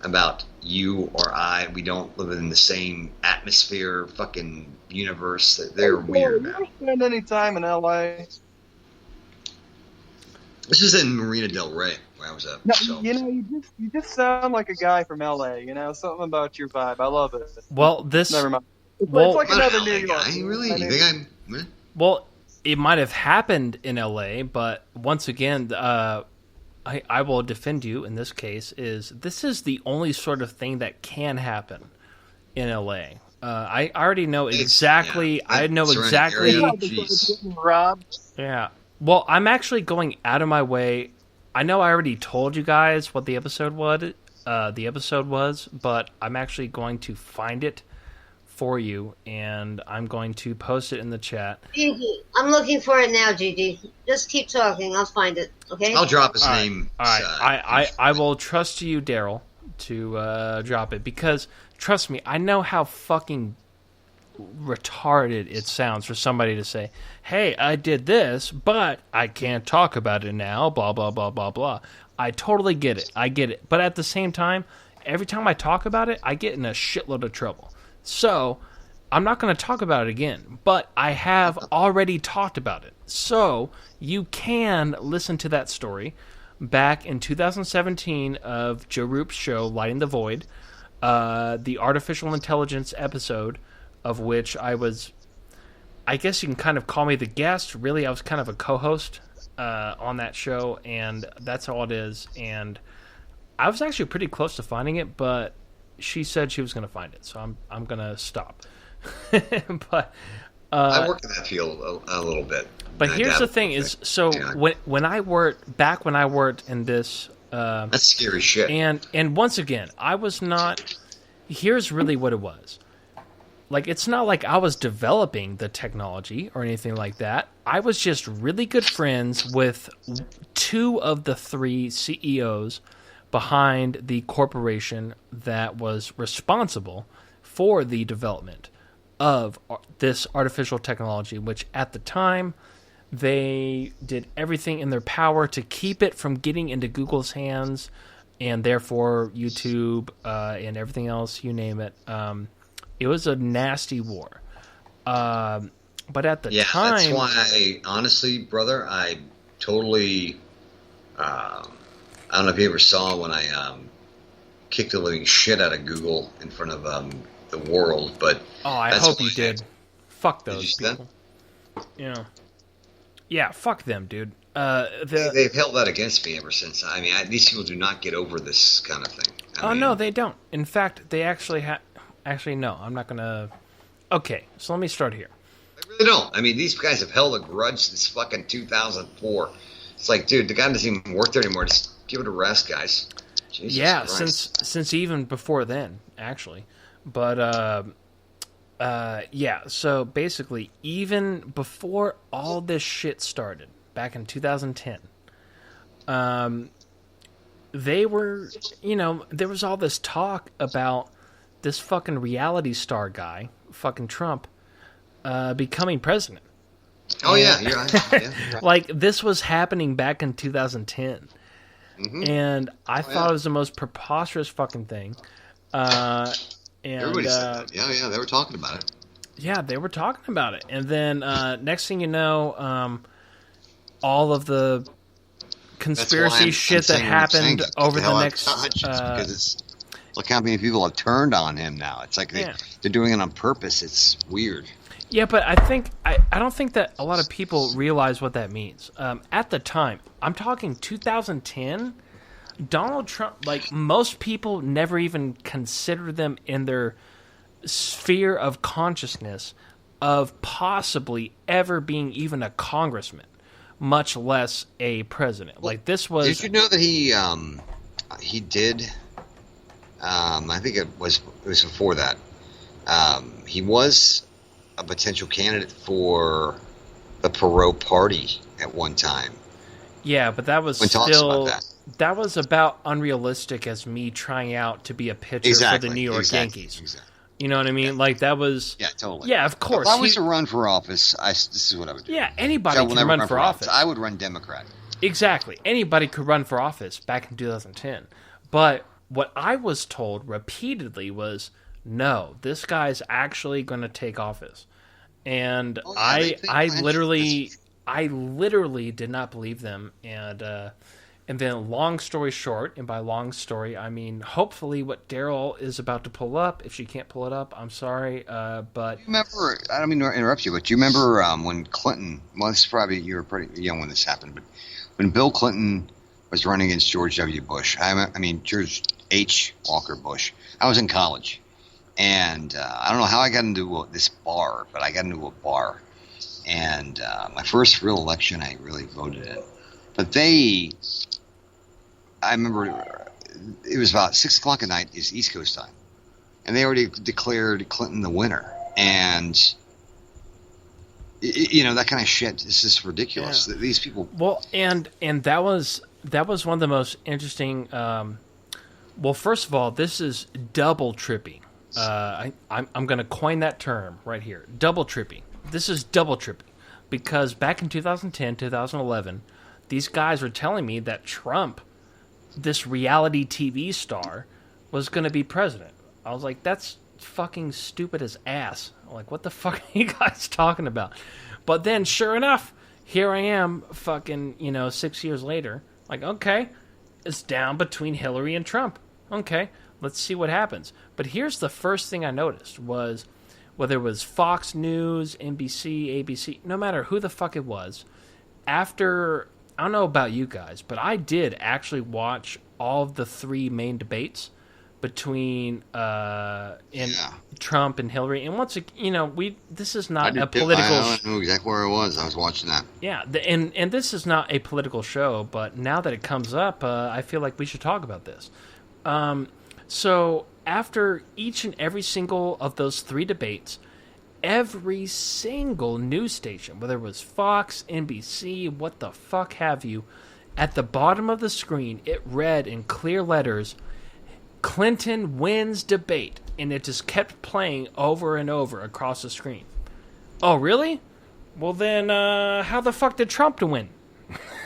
about you or I. We don't live in the same atmosphere, fucking universe. They're weird. Did you ever spend any time in L.A.? This is in Marina Del Rey, where I was at. No, so. you just sound like a guy from L.A. Something about your vibe. I love it. Well, never mind. It's like another New York. Guy, really? You think I'm? Well, it might have happened in L.A., but once again, I will defend you in this case. This is the only sort of thing that can happen in L.A. I already know exactly. I know exactly. Rob. Yeah. Well, I'm actually going out of my way. I know I already told you guys what the episode was. But I'm actually going to find it for you, and I'm going to post it in the chat. Gigi, I'm looking for it now, Gigi. Just keep talking. I'll find it. Okay. I'll drop his All right. name. All right. I will trust you, Daryl, to drop it, because trust me, I know how fucking retarded it sounds for somebody to say, "Hey, I did this, but I can't talk about it now." Blah blah blah blah blah. I totally get it. I get it. But at the same time, every time I talk about it, I get in a shitload of trouble. So I'm not going to talk about it again. But I have already talked about it. So you can listen to that story back in 2017 of Joe Roop's show, Lighting the Void, the artificial intelligence episode, of which I guess you can kind of call me the guest. Really, I was kind of a co-host on that show, and that's all it is. And I was actually pretty close to finding it, but she said she was going to find it, so I'm going to stop. But I work in that field a little bit. But here's the thing: is so when I worked in this, that's scary shit. And once again, I was not. Here's really what it was. Like, it's not like I was developing the technology or anything like that. I was just really good friends with 2 of the 3 CEOs behind the corporation that was responsible for the development of this artificial technology, which at the time, they did everything in their power to keep it from getting into Google's hands, and therefore YouTube and everything else, you name it. It was a nasty war. But at the time... that's why, honestly, brother, I totally... I don't know if you ever saw when I kicked the living shit out of Google in front of the world, but... Oh, I hope you did. Fuck those people. Yeah. Yeah, fuck them, dude. They've held that against me ever since. I mean, these people do not get over this kind of thing. I mean, no, they don't. In fact, they actually have... Actually, no, I'm not going to... Okay, so let me start here. I really don't. I mean, these guys have held a grudge since fucking 2004. It's like, dude, the guy doesn't even work there anymore. Just give it a rest, guys. Jesus Christ. since even before then, actually. But, yeah, so basically, even before all this shit started, back in 2010, they were, there was all this talk about this fucking reality star guy, fucking Trump, becoming president. Oh, yeah, you're right. Yeah. Like, this was happening back in 2010. Mm-hmm. And I thought it was the most preposterous fucking thing. And, everybody said that. Yeah, they were talking about it. Yeah, they were talking about it. And then, next thing you know, all of the conspiracy shit that happened over the next... because it's... Look how many people have turned on him now. It's like they're doing it on purpose. It's weird. Yeah, but I don't think that a lot of people realize what that means. At the time, I'm talking 2010, Donald Trump, like, most people never even considered them in their sphere of consciousness of possibly ever being even a congressman, much less a president. Like, this was... Did you know that he did... I think it was before that. He was a potential candidate for the Perot Party at one time. Yeah, but that was still that was about unrealistic as me trying out to be a pitcher for the New York Yankees. Exactly. You know what I mean? Like, that was... Yeah, totally. Yeah, of course. If I was to run for office, this is what I would do. Yeah, anybody can run for office. I would run Democrat. Exactly. Anybody could run for office back in 2010. But... what I was told repeatedly was, no, this guy's actually going to take office. And I literally did not believe them. And then long story short, and by long story, I mean, hopefully what Daryl is about to pull up, if she can't pull it up, I'm sorry, but... Remember, I don't mean to interrupt you, but you remember when Clinton, well, this is probably, you were pretty young when this happened, but when Bill Clinton was running against George W. Bush, I mean, George H. Walker Bush. I was in college, and I don't know how I got into this bar, but I got into a bar, and my first real election, I really voted in. But they I remember it was about 6 o'clock at night is East Coast time, and they already declared Clinton the winner, and that kind of shit is just ridiculous. Yeah. These people. Well, and that was one of the most interesting. Well, first of all, this is double tripping. I'm going to coin that term right here. Double tripping. This is double tripping because back in 2010, 2011, these guys were telling me that Trump, this reality TV star, was going to be president. I was like, that's fucking stupid as ass. I'm like, what the fuck are you guys talking about? But then, sure enough, here I am, fucking, 6 years later. Like, okay, it's down between Hillary and Trump. Okay, let's see what happens. But here's the first thing I noticed was, whether it was Fox News, NBC, ABC, no matter who the fuck it was, after, I don't know about you guys, but I did actually watch all of the 3 main debates between Trump and Hillary. And once this is not a political. I knew exactly where I was. I was watching that. Yeah, and this is not a political show, but now that it comes up, I feel like we should talk about this. So after each and every single of those 3 debates, every single news station, whether it was Fox, NBC, what the fuck have you, at the bottom of the screen, it read in clear letters, Clinton wins debate, and it just kept playing over and over across the screen. Oh, really? Well, then, how the fuck did Trump win?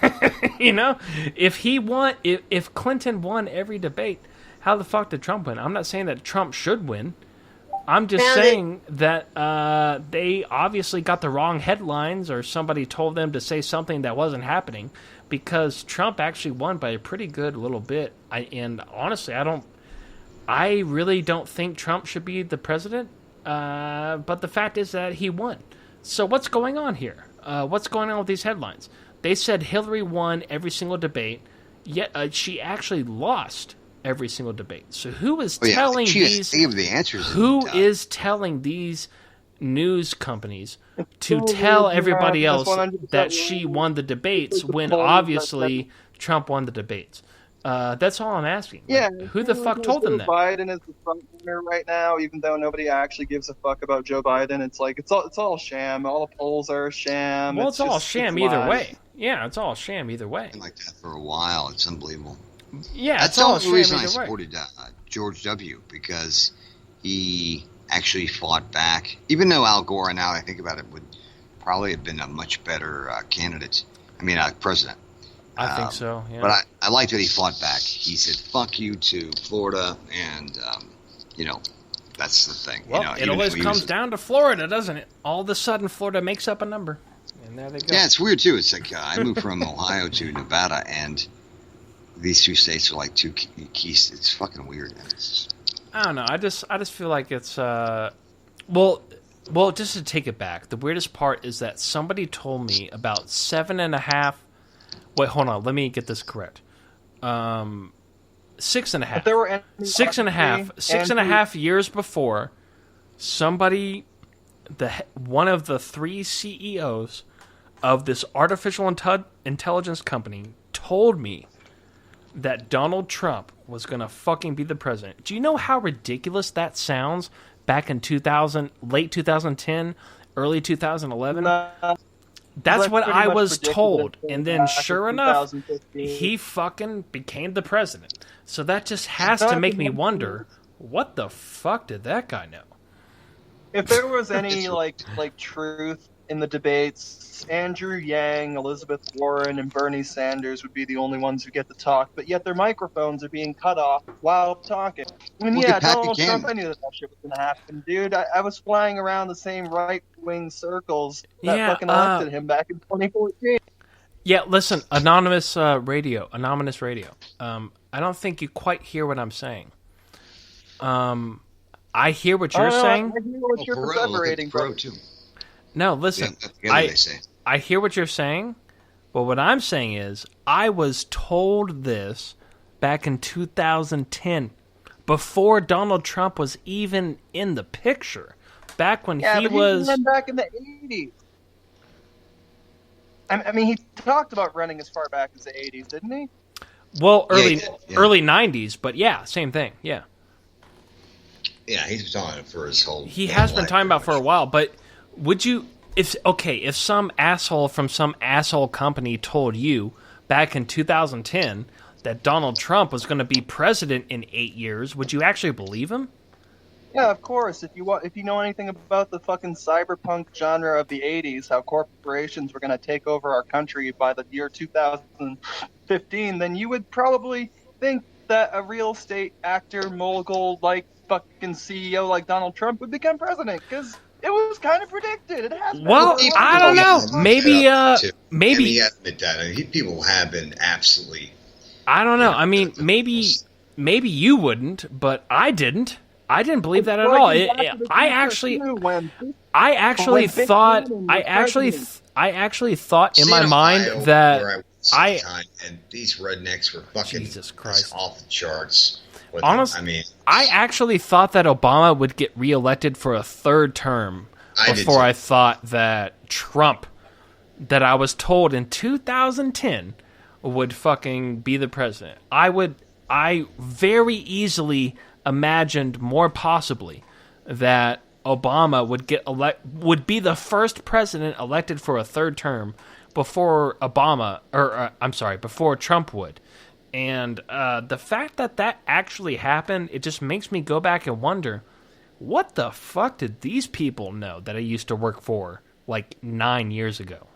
If he won, if Clinton won every debate, how the fuck did Trump win? I'm not saying that Trump should win. I'm just saying that they obviously got the wrong headlines, or somebody told them to say something that wasn't happening, because Trump actually won by a pretty good little bit. And honestly, I really don't think Trump should be the president. But the fact is that he won. So what's going on here? What's going on with these headlines? They said Hillary won every single debate, yet she actually lost every single debate. So who is telling these? The answers. Who is telling these news companies to tell everybody else that she won the debates when obviously Trump won the debates? That's all I'm asking. Yeah, who the fuck told them that? Biden is the front runner right now, even though nobody actually gives a fuck about Joe Biden. It's like it's all sham. All the polls are a sham. Well, it's all sham either way. Yeah, it's all sham either way. Been like that for a while. It's unbelievable. Yeah, that's the only reason I supported George W. because he actually fought back. Even though Al Gore, now I think about it, would probably have been a much better candidate. I mean, president. I think so, yeah. But I liked that he fought back. He said, fuck you to Florida, and, that's the thing. Well, it always comes down to Florida, doesn't it? All of a sudden, Florida makes up a number, and there they go. Yeah, it's weird, too. It's like, I moved from Ohio to Nevada, and these 2 states are like 2 keys. It's fucking weird. I don't know. I just feel like it's, well, just to take it back, the weirdest part is that somebody told me about 7.5. Wait, hold on. Let me get this correct. 6.5. 6.5 years before, somebody, one of the 3 CEOs of this artificial intelligence company told me that Donald Trump was going to fucking be the president. Do you know how ridiculous that sounds back in late 2010, early 2011? That's what I was told. And then sure enough, he fucking became the president. So that just has to make me wonder, what the fuck did that guy know? If there was any like truth in the debates, Andrew Yang, Elizabeth Warren, and Bernie Sanders would be the only ones who get to talk, but yet their microphones are being cut off while talking. I mean, yeah, Donald Trump, I knew that shit was going to happen, dude. I was flying around the same right-wing circles that fucking elected him back in 2014. Yeah, listen, Anonymous Radio. I don't think you quite hear what I'm saying. I hear what you're saying. I hear what you're perseverating, bro. No, listen. I hear what you're saying, but what I'm saying is I was told this back in 2010, before Donald Trump was even in the picture. Back when he was back in the 80s. I mean, he talked about running as far back as the 80s, didn't he? Well, early he did, yeah. early 90s, but yeah, same thing. Yeah. Yeah, he's been talking for his whole. He damn has been life, talking about pretty for a while, but would you if some asshole from some asshole company told you back in 2010 that Donald Trump was going to be president in 8 years, would you actually believe him? Yeah, of course. If you know anything about the fucking cyberpunk genre of the '80s, how corporations were going to take over our country by the year 2015, then you would probably think that a real estate actor mogul like fucking CEO like Donald Trump would become president, because it was kind of predicted. It has been. Well, I don't know. Maybe I mean, he has admit that. I mean, people have been absolutely. I don't know. I mean, maybe you wouldn't, but I didn't. I didn't believe that at all. I actually thought in my mind that and these rednecks were fucking Jesus Christ off the charts. Honestly, I actually thought that Obama would get reelected for a third term before I thought that Trump, that I was told in 2010, would fucking be the president. I very easily imagined more possibly that Obama would be the first president elected for a third term before before Trump would. And the fact that actually happened, it just makes me go back and wonder, what the fuck did these people know that I used to work for like 9 years ago?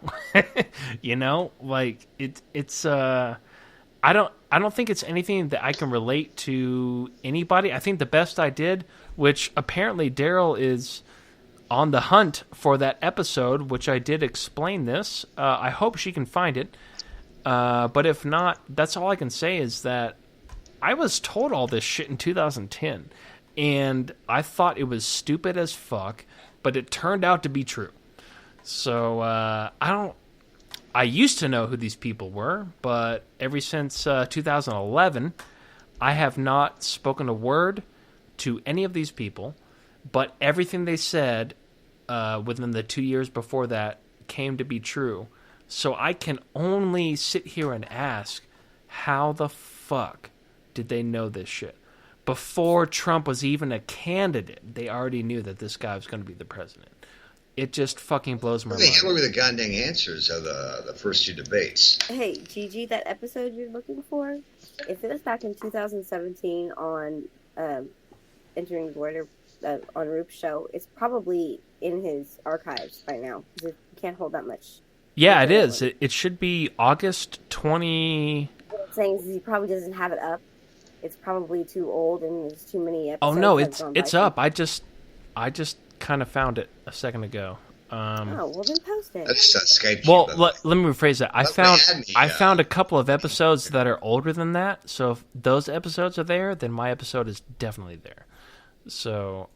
You know, like it's I don't think it's anything that I can relate to anybody. I think the best I did, which apparently Daryl is on the hunt for that episode, which I did explain this. I hope she can find it. But if not, that's all I can say is that I was told all this shit in 2010, and I thought it was stupid as fuck, but it turned out to be true. So I used to know who these people were, but ever since 2011, I have not spoken a word to any of these people, but everything they said within the 2 years before that came to be true. So I can only sit here and ask, how the fuck did they know this shit? Before Trump was even a candidate, they already knew that this guy was going to be the president. It just fucking blows my mind. What were the goddamn answers of the first two debates? Hey, Gigi, that episode you're looking for, if it was back in 2017 on Entering the Border on Roop's show, it's probably in his archives by now, because you can't hold that much. Yeah, it is. It should be August 20... What I'm saying is he probably doesn't have it up. It's probably too old and there's too many episodes. Oh, no, it's up. I just kind of found it a second ago. Well then post it. That's Skype. Well, let me rephrase that. I found a couple of episodes that are older than that. So if those episodes are there, then my episode is definitely there. So,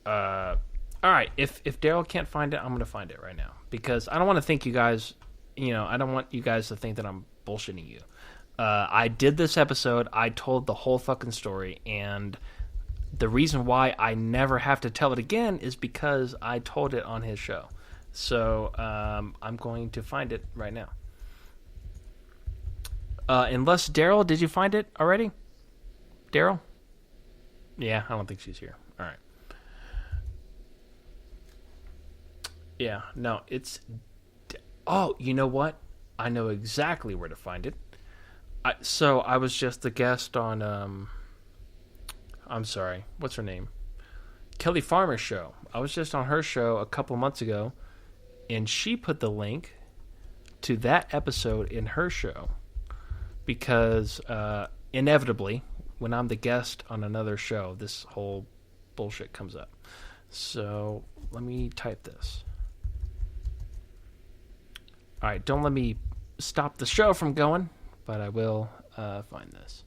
all right. If Daryl can't find it, I'm going to find it right now, because I don't want to think you guys. I don't want you guys to think that I'm bullshitting you. I did this episode. I told the whole fucking story, and the reason why I never have to tell it again is because I told it on his show. So I'm going to find it right now. Unless Daryl, did you find it already? Daryl? Yeah, I don't think she's here. All right. Yeah, no, it's... Oh, you know what? I know exactly where to find it. So I was just the guest on... I'm sorry, what's her name? Kelly Farmer's show. I was just on her show a couple months ago, and she put the link to that episode in her show because inevitably, when I'm the guest on another show, this whole bullshit comes up. So let me type this. All right, don't let me stop the show from going, but I will find this.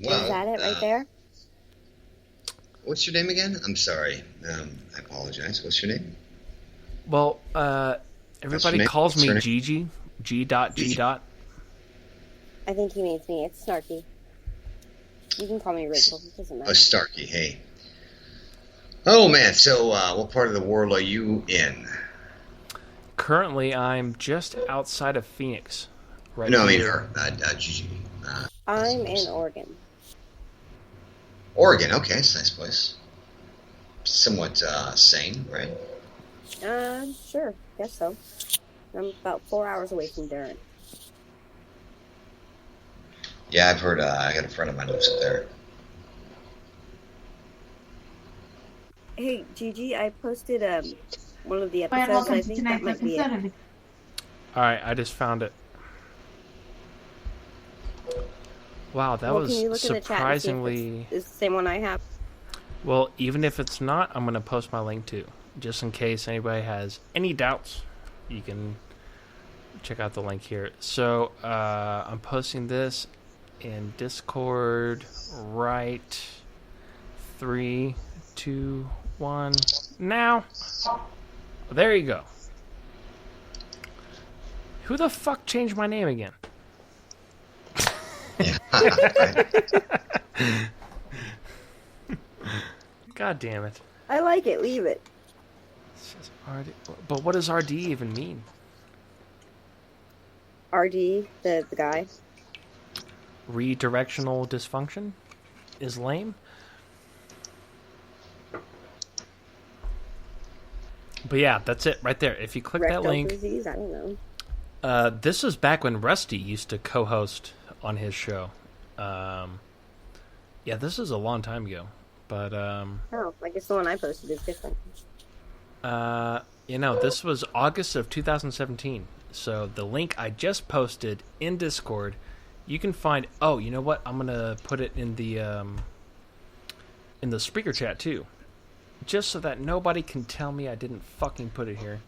Well, is that it right there? What's your name again? I'm sorry. I apologize. What's your name? Well, everybody calls me Gigi. G. I think he means me. It's Snarky. You can call me Rachel. It doesn't matter. Oh, Starkey. Hey. Oh, man. So, what part of the world are you in? Currently, I'm just outside of Phoenix. Right. No, I mean here. her, Gigi. I'm in Oregon. Oregon, okay, it's a nice place. Somewhat sane, right? Sure, guess so. I'm about 4 hours away from Durham. Yeah, I've heard. I got a friend of mine who lives up there. Hey, Gigi, I posted one of the episodes. I think that might be it. All right, I just found it. Wow, that was Can you look surprisingly. In the chat and see if it's the same one I have? Well, even if it's not, I'm going to post my link too, just in case anybody has any doubts. You can check out the link here. So I'm posting this in Discord. Right. 3, 2, 1. Now. There you go. Who the fuck changed my name again? God damn it. I like it. Leave it. RD, but what does RD even mean? RD, the guy. Redirectional dysfunction is lame. But yeah, that's it right there. If you click that link, disease? I don't know. This was back when Rusty used to co-host on his show. Yeah, this is a long time ago. But oh, I guess the one I posted is different. This was August of 2017. So the link I just posted in Discord, you can find. Oh, you know what? I'm gonna put it in the speaker chat too, just so that nobody can tell me I didn't fucking put it here.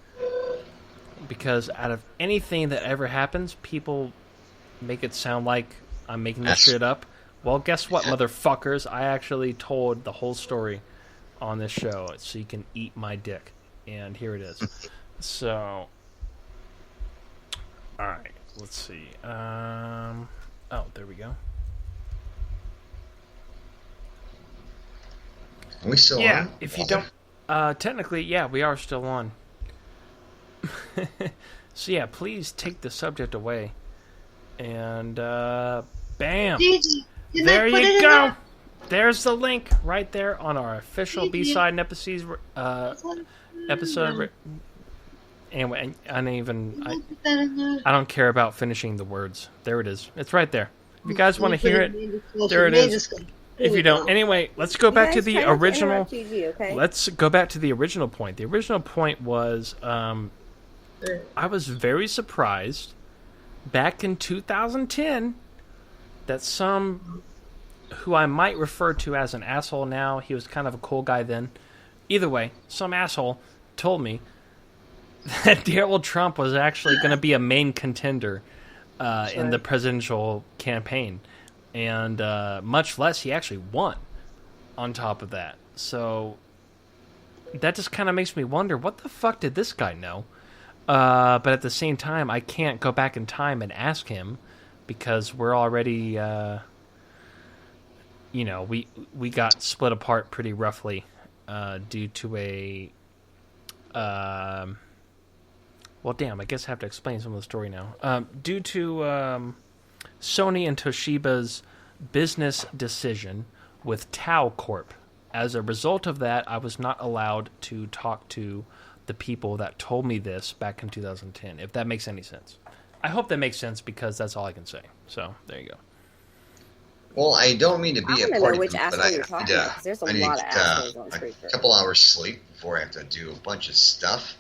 Because out of anything that ever happens, people make it sound like I'm making this shit up. Well, guess what, motherfuckers? I actually told the whole story on this show, so you can eat my dick. And here it is. So, alright, let's see. Oh, there we go. Are we still on? Yeah, if you don't... technically, yeah, we are still on. So yeah, please take the subject away. And, bam! Gigi, There you go! There's the link right there on our official B-side episode. Anyway, I don't care about finishing the words. There it is. It's right there. If you guys want to hear it, there it is. If you don't, anyway, let's go back to the original. Let's go back to the original point. The original point was, I was very surprised back in 2010 that some, who I might refer to as an asshole now, he was kind of a cool guy then. Either way, some asshole told me that Donald Trump was actually going to be a main contender in the presidential campaign. And much less, he actually won on top of that. So that just kind of makes me wonder, what the fuck did this guy know? But at the same time, I can't go back in time and ask him because we're already, we got split apart pretty roughly due to a... well, damn, I guess I have to explain some of the story now. Due to Sony and Toshiba's business decision with Tao Corp. As a result of that, I was not allowed to talk to the people that told me this back in 2010, if that makes any sense. I hope that makes sense because that's all I can say. So, there you go. Well, I don't mean to be a party pooper, but I need a couple hours sleep before I have to do a bunch of stuff.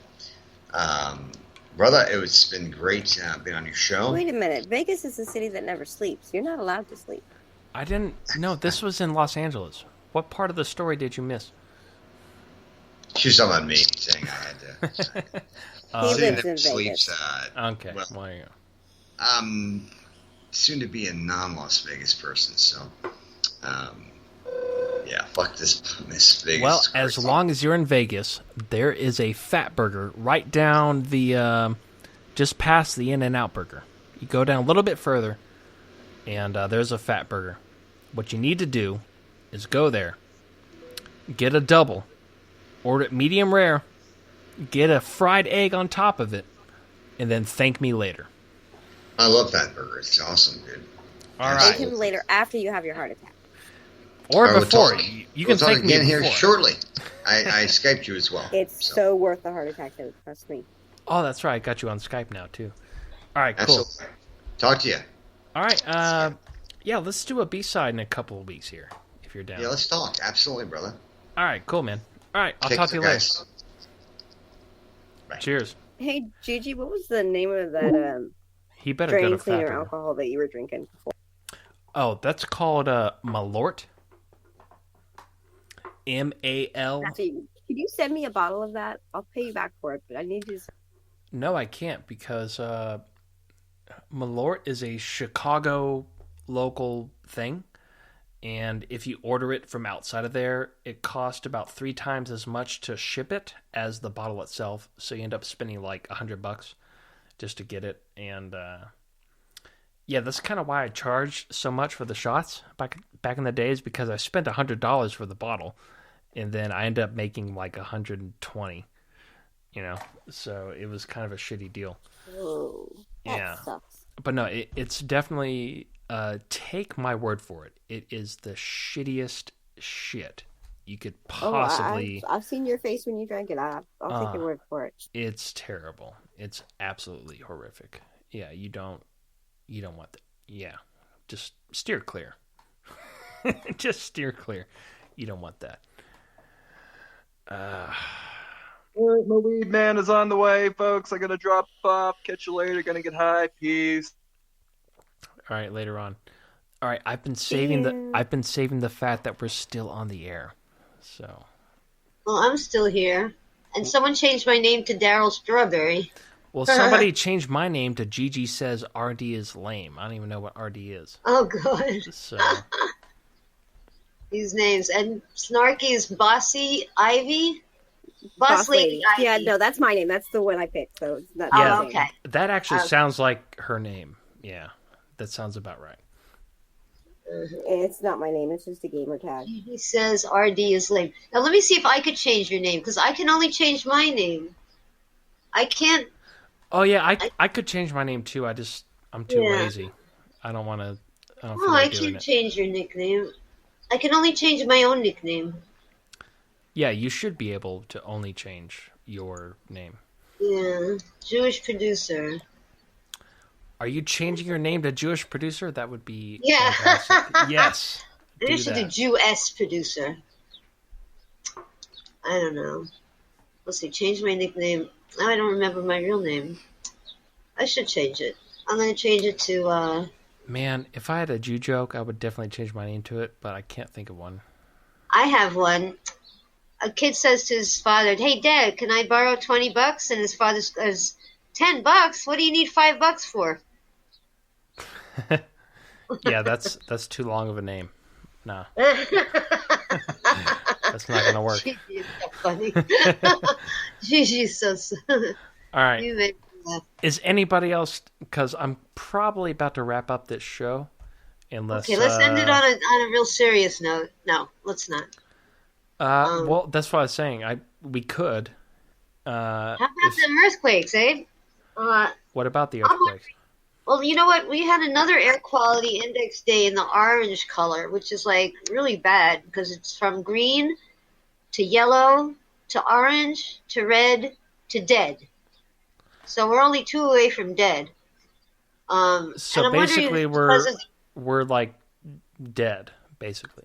Brother, it's been great being on your show. Wait a minute. Vegas is a city that never sleeps. You're not allowed to sleep. I didn't... No, this was in Los Angeles. What part of the story did you miss? She was talking about me, saying I had to... He lives in Vegas. Okay, well, there you go. I'm soon to be a non-Las Vegas person, so... yeah, fuck this Miss Vegas. Well, as long as you're in Vegas, there is a Fat Burger right down the... just past the In-N-Out Burger. You go down a little bit further, and there's a Fat Burger. What you need to do is go there, get a double, order it medium rare, get a fried egg on top of it, and then thank me later. I love that burger. It's awesome, dude. All Eat right. him later after you have your heart attack. Or We'll before. talk- You we'll can talk thank me again here before. shortly. I Skyped you as well. It's so worth the heart attack, though. Trust me. Oh, that's right. I got you on Skype now, too. All right, cool. Absolutely. Talk to you. All right. Yeah, let's do a B-side in a couple of weeks here, if you're down. Yeah, let's talk. Absolutely, brother. All right, cool, man. All right, I'll Take talk to you care, later. guys. Bye. Cheers. Hey, Gigi, what was the name of that He better go drain to cleaner Fatburger. alcohol that you were drinking before? Oh, that's called Malort. M-A-L. Actually, could you send me a bottle of that? I'll pay you back for it, but I need to. No, I can't because Malort is a Chicago local thing. And if you order it from outside of there, it costs about 3 times as much to ship it as the bottle itself. So you end up spending like $100 just to get it. And yeah, that's kind of why I charged so much for the shots back in the days, because I spent $100 for the bottle, and then I ended up making like 120. You know, so it was kind of a shitty deal. Whoa, that Yeah, sucks. but no, it's definitely. Take my word for it. It is the shittiest shit you could possibly. I've seen your face when you drank it. I'll take your word for it. It's terrible. It's absolutely horrific. Yeah, you don't want that. Yeah, just steer clear. Just steer clear. You don't want that. All right, my weed man is on the way, folks. I gotta drop off. Catch you later. Gonna get high. Peace. All right, later on. All right, I've been saving the fact that we're still on the air. So. Well, I'm still here, and someone changed my name to Daryl Strawberry. Well, somebody changed my name to Gigi says RD is lame. I don't even know what RD is. Oh God. So. These names, and Snarky's Bossy Ivy. Boss Lady. Ivy. Yeah, no, that's my name. That's the one I picked. So it's not. Yeah, Oh, okay. That actually sounds like her name. Yeah, that sounds about right. It's not my name. It's just a gamer tag. He says RD is lame. Now let me see if I could change your name, because I can only change my name. I can't. Oh yeah, I could change my name too. I'm too lazy. I don't want to. I don't feel Oh, like I doing can't it. change your nickname. I can only change my own nickname. Yeah, you should be able to only change your name. Yeah, Jewish producer. Are you changing your name to Jewish producer? That would be Yeah. fantastic. Yes. I should do that. Jew-S producer. I don't know. Let's see, change my nickname. Now I don't remember my real name. I should change it. I'm going to change it to, Man, if I had a Jew joke, I would definitely change my name to it, but I can't think of one. I have one. A kid says to his father, "Hey, Dad, can I borrow $20?" And his father says, $10? What do you need $5 for? Yeah, that's too long of a name. No. That's not going to work. Gigi is so funny. Gigi's so All right. You make me laugh. Is anybody else, because I'm probably about to wrap up this show, unless... Okay, let's end it on a real serious note. No, let's not. well, that's what I was saying. We could. How about them earthquakes, eh? What about the earthquakes? Well, you know what? We had another air quality index day in the orange color, which is like really bad because it's from green to yellow to orange to red to dead. So we're only 2 away from dead. So and I'm basically, wondering we're like dead, basically.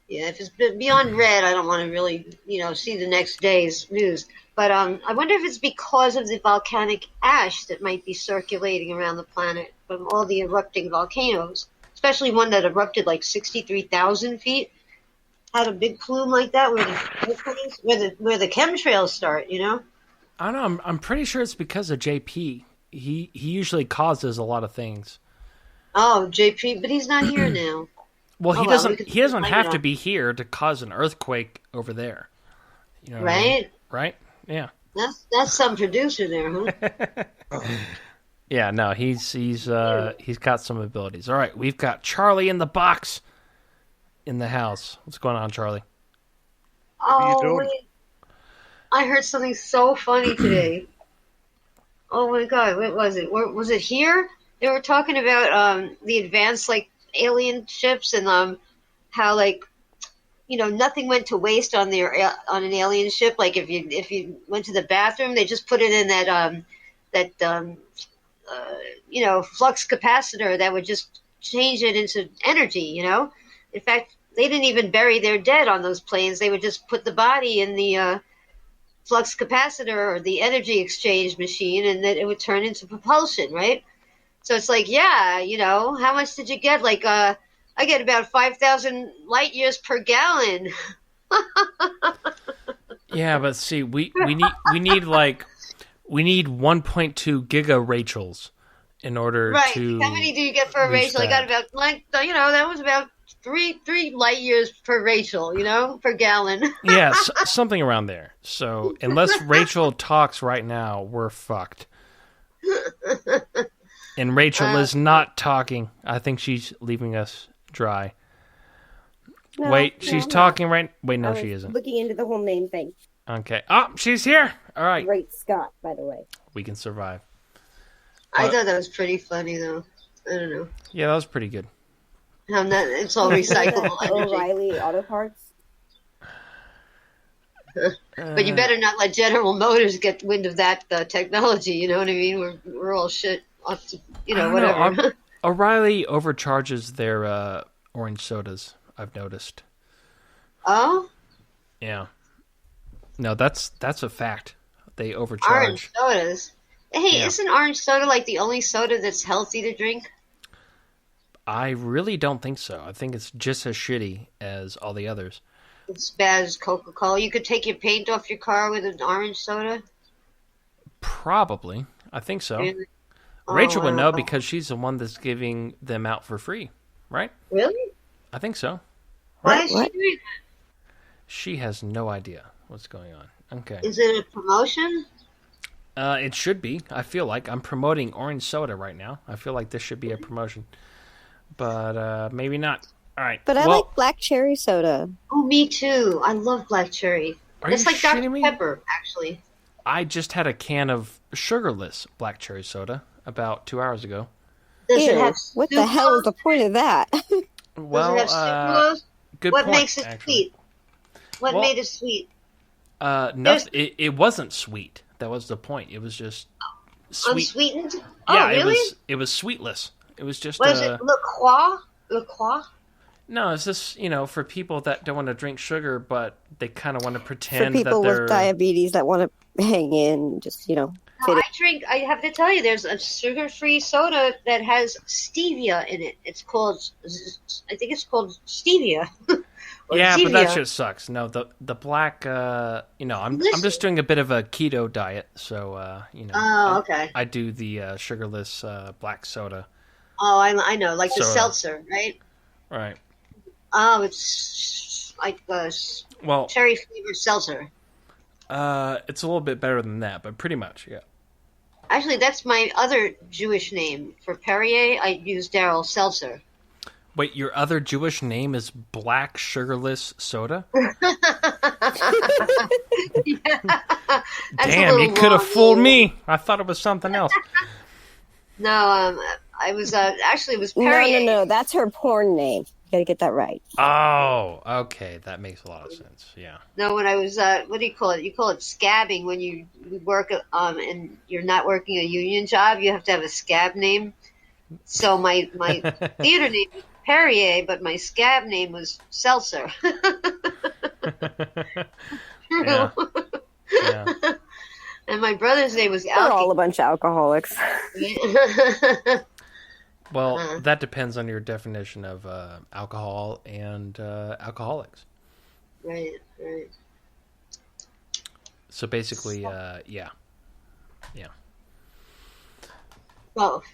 Yeah, if it's beyond red, I don't want to really, see the next day's news. But I wonder if it's because of the volcanic ash that might be circulating around the planet from all the erupting volcanoes, especially one that erupted like 63,000 feet, had a big plume like that where the chemtrails start, I don't know. I'm pretty sure it's because of JP. He usually causes a lot of things. Oh, JP, but he's not here now. Well, he we doesn't. could He doesn't blame have it to on- be here to cause an earthquake over there. You know what I mean? Right? Right? Yeah. That's some producer there, huh? Yeah. No, he's got some abilities. All right, we've got Charlie in the box in the house. What's going on, Charlie? Oh, wait. I heard something so funny today. Oh my God, what was it? Was it here? They were talking about the advanced like alien ships and how like nothing went to waste on on an alien ship. Like if you went to the bathroom, they just put it in that flux capacitor that would just change it into energy. In fact, they didn't even bury their dead on those planes. They would just put the body in the flux capacitor or the energy exchange machine, and then it would turn into propulsion, right? So it's like, yeah, how much did you get? Like, I get about 5,000 light years per gallon. Yeah, but see, we need 1.2 giga Rachels in order to. How many do you get for a Rachel? I got about that was about three light years per Rachel, per gallon. Yeah, something around there. So unless Rachel talks right now, we're fucked. And Rachel is not talking. I think she's leaving us dry. No, Wait, she's talking right. Wait, no, I she was isn't. looking into the whole name thing. Okay. Oh, she's here. All right. Great Scott, by the way. We can survive. I thought that was pretty funny, though. I don't know. Yeah, that was pretty good. It's all recyclable energy. O'Reilly Auto Parts. But you better not let General Motors get wind of that technology. You know what I mean? We're all shit up to whatever. O'Reilly overcharges their orange sodas. I've noticed. Oh. Yeah. No, that's a fact. They overcharge. Orange sodas. Hey, isn't orange soda like the only soda that's healthy to drink? I really don't think so. I think it's just as shitty as all the others. It's bad as Coca-Cola. You could take your paint off your car with an orange soda? Probably. I think so. Really? Rachel would know because she's the one that's giving them out for free, right? Really? I think so. Why is she doing that? She has no idea what's going on. Okay. Is it a promotion? It should be. I feel like I'm promoting orange soda right now. I feel like this should be a promotion. But maybe not. All right. But I like black cherry soda. Oh, me too. I love black cherry. It's like Dr. Pepper, actually. I just had a can of sugarless black cherry soda about 2 hours ago. Does it have what the hell is the point of that? Well, does it have sucralose? good what point, makes it actually. sweet? What made it sweet? Nothing. It wasn't sweet. That was the point. It was just sweet. Unsweetened? Yeah, Oh, really? it was sweetless. It was just What is it? La Croix? La Croix? No, it's just, for people that don't want to drink sugar, but they kind of want to pretend For people that they're... with diabetes that want to hang in, just, fit it. I have to tell you, there's a sugar-free soda that has stevia in it. I think it's called stevia. Yeah, stevia. but that shit sucks. No, the black, I'm just doing a bit of a keto diet, so, Oh, okay. I do the sugarless black soda. Oh, I know, like the Soda. seltzer, right? Right. Oh, it's like cherry flavored seltzer. It's a little bit better than that, but pretty much, yeah. Actually, that's my other Jewish name. For Perrier, I use Daryl Seltzer. Wait, your other Jewish name is black sugarless soda? Damn, you could have fooled me. I thought it was something else. No, I was actually it was Perrier. No, that's her porn name. You gotta get that right. Oh, okay, that makes a lot of sense. Yeah. No, when I was what do you call it? You call it scabbing when you work and you're not working a union job. You have to have a scab name. So my theater name was Perrier, but my scab name was Seltzer. Yeah. Yeah. And my brother's name was We're all a bunch of alcoholics. Well, that depends on your definition of alcohol and alcoholics. Right. So basically, yeah. Well,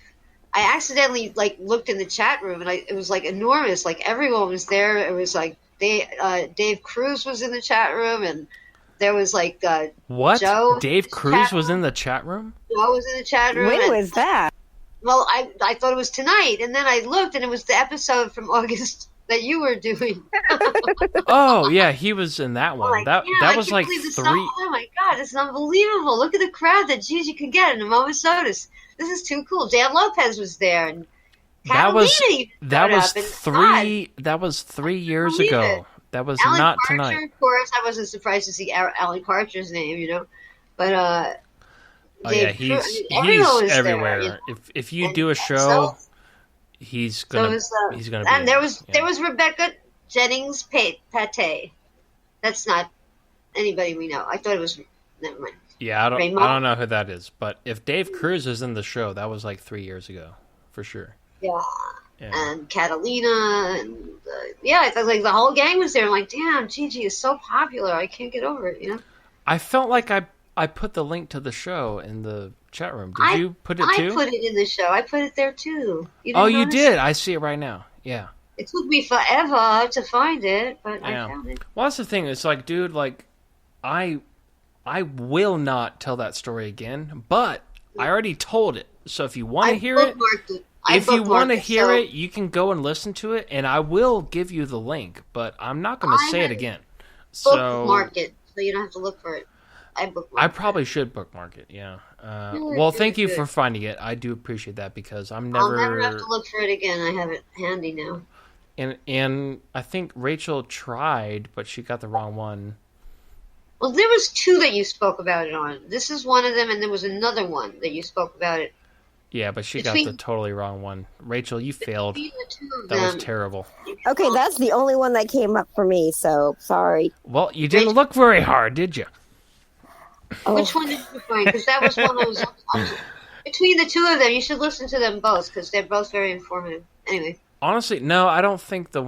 I accidentally looked in the chat room and it was enormous. Everyone was there. It was Dave Cruz was in the chat room and there was what? Joe. Dave Cruz was in the chat room? Joe was in the chat room. When was that? Well, I thought it was tonight, and then I looked, and it was the episode from August that you were doing. Oh yeah, he was in that one. Like, that I was can't like believe this 3. Oh my god, this is unbelievable! Look at the crowd that Gigi could get in a moment's notice. This is too cool. Dan Lopez was there, and That was Catalina even showed up, and 3. That was 3 years believe ago. it. That was Alan not Parcher, tonight. of course, I wasn't surprised to see Alan Parcher's name, but Oh yeah, Dave he's everyone was everywhere. there, If you And do a show, he's gonna so he's gonna be. and in there it. was Yeah. there was Rebecca Jennings Pate. That's not anybody we know. I thought it was. Never mind. Yeah, I Raymond? don't know who that is, but if Dave Cruz is in the show, that was like 3 years ago, for sure. Yeah. Yeah. And Catalina, and I thought like the whole gang was there. I'm like, damn, Gigi is so popular. I can't get over it. I felt like I put the link to the show in the chat room. Did you put it too? I put it in the show. I put it there too. You Oh, didn't you notice? did. I see it right now. Yeah. It took me forever to find it, but I Yeah. found it. Well, that's the thing. It's like, dude, like, I will not tell that story again, but I already told it. So if you want to hear it, if you want to hear it, you can go and listen to it, and I will give you the link, but I'm not going to say it again. So Bookmark it, so you don't have to look for it. I probably should bookmark it. Yeah. Well, thank you for finding it. I do appreciate that because I'll never have to look for it again. I have it handy now. And I think Rachel tried, but she got the wrong one. Well, there was 2 that you spoke about it on. This is one of them, and there was another one that you spoke about it. Yeah, but she got the totally wrong one. Rachel, you failed. That was terrible. Okay, that's the only one that came up for me, so sorry. Well, you didn't look very hard, did you? Oh. Which one did you find? Because that was one that was between the 2 of them. You should listen to them both because they're both very informative. Anyway. Honestly, no, I don't think the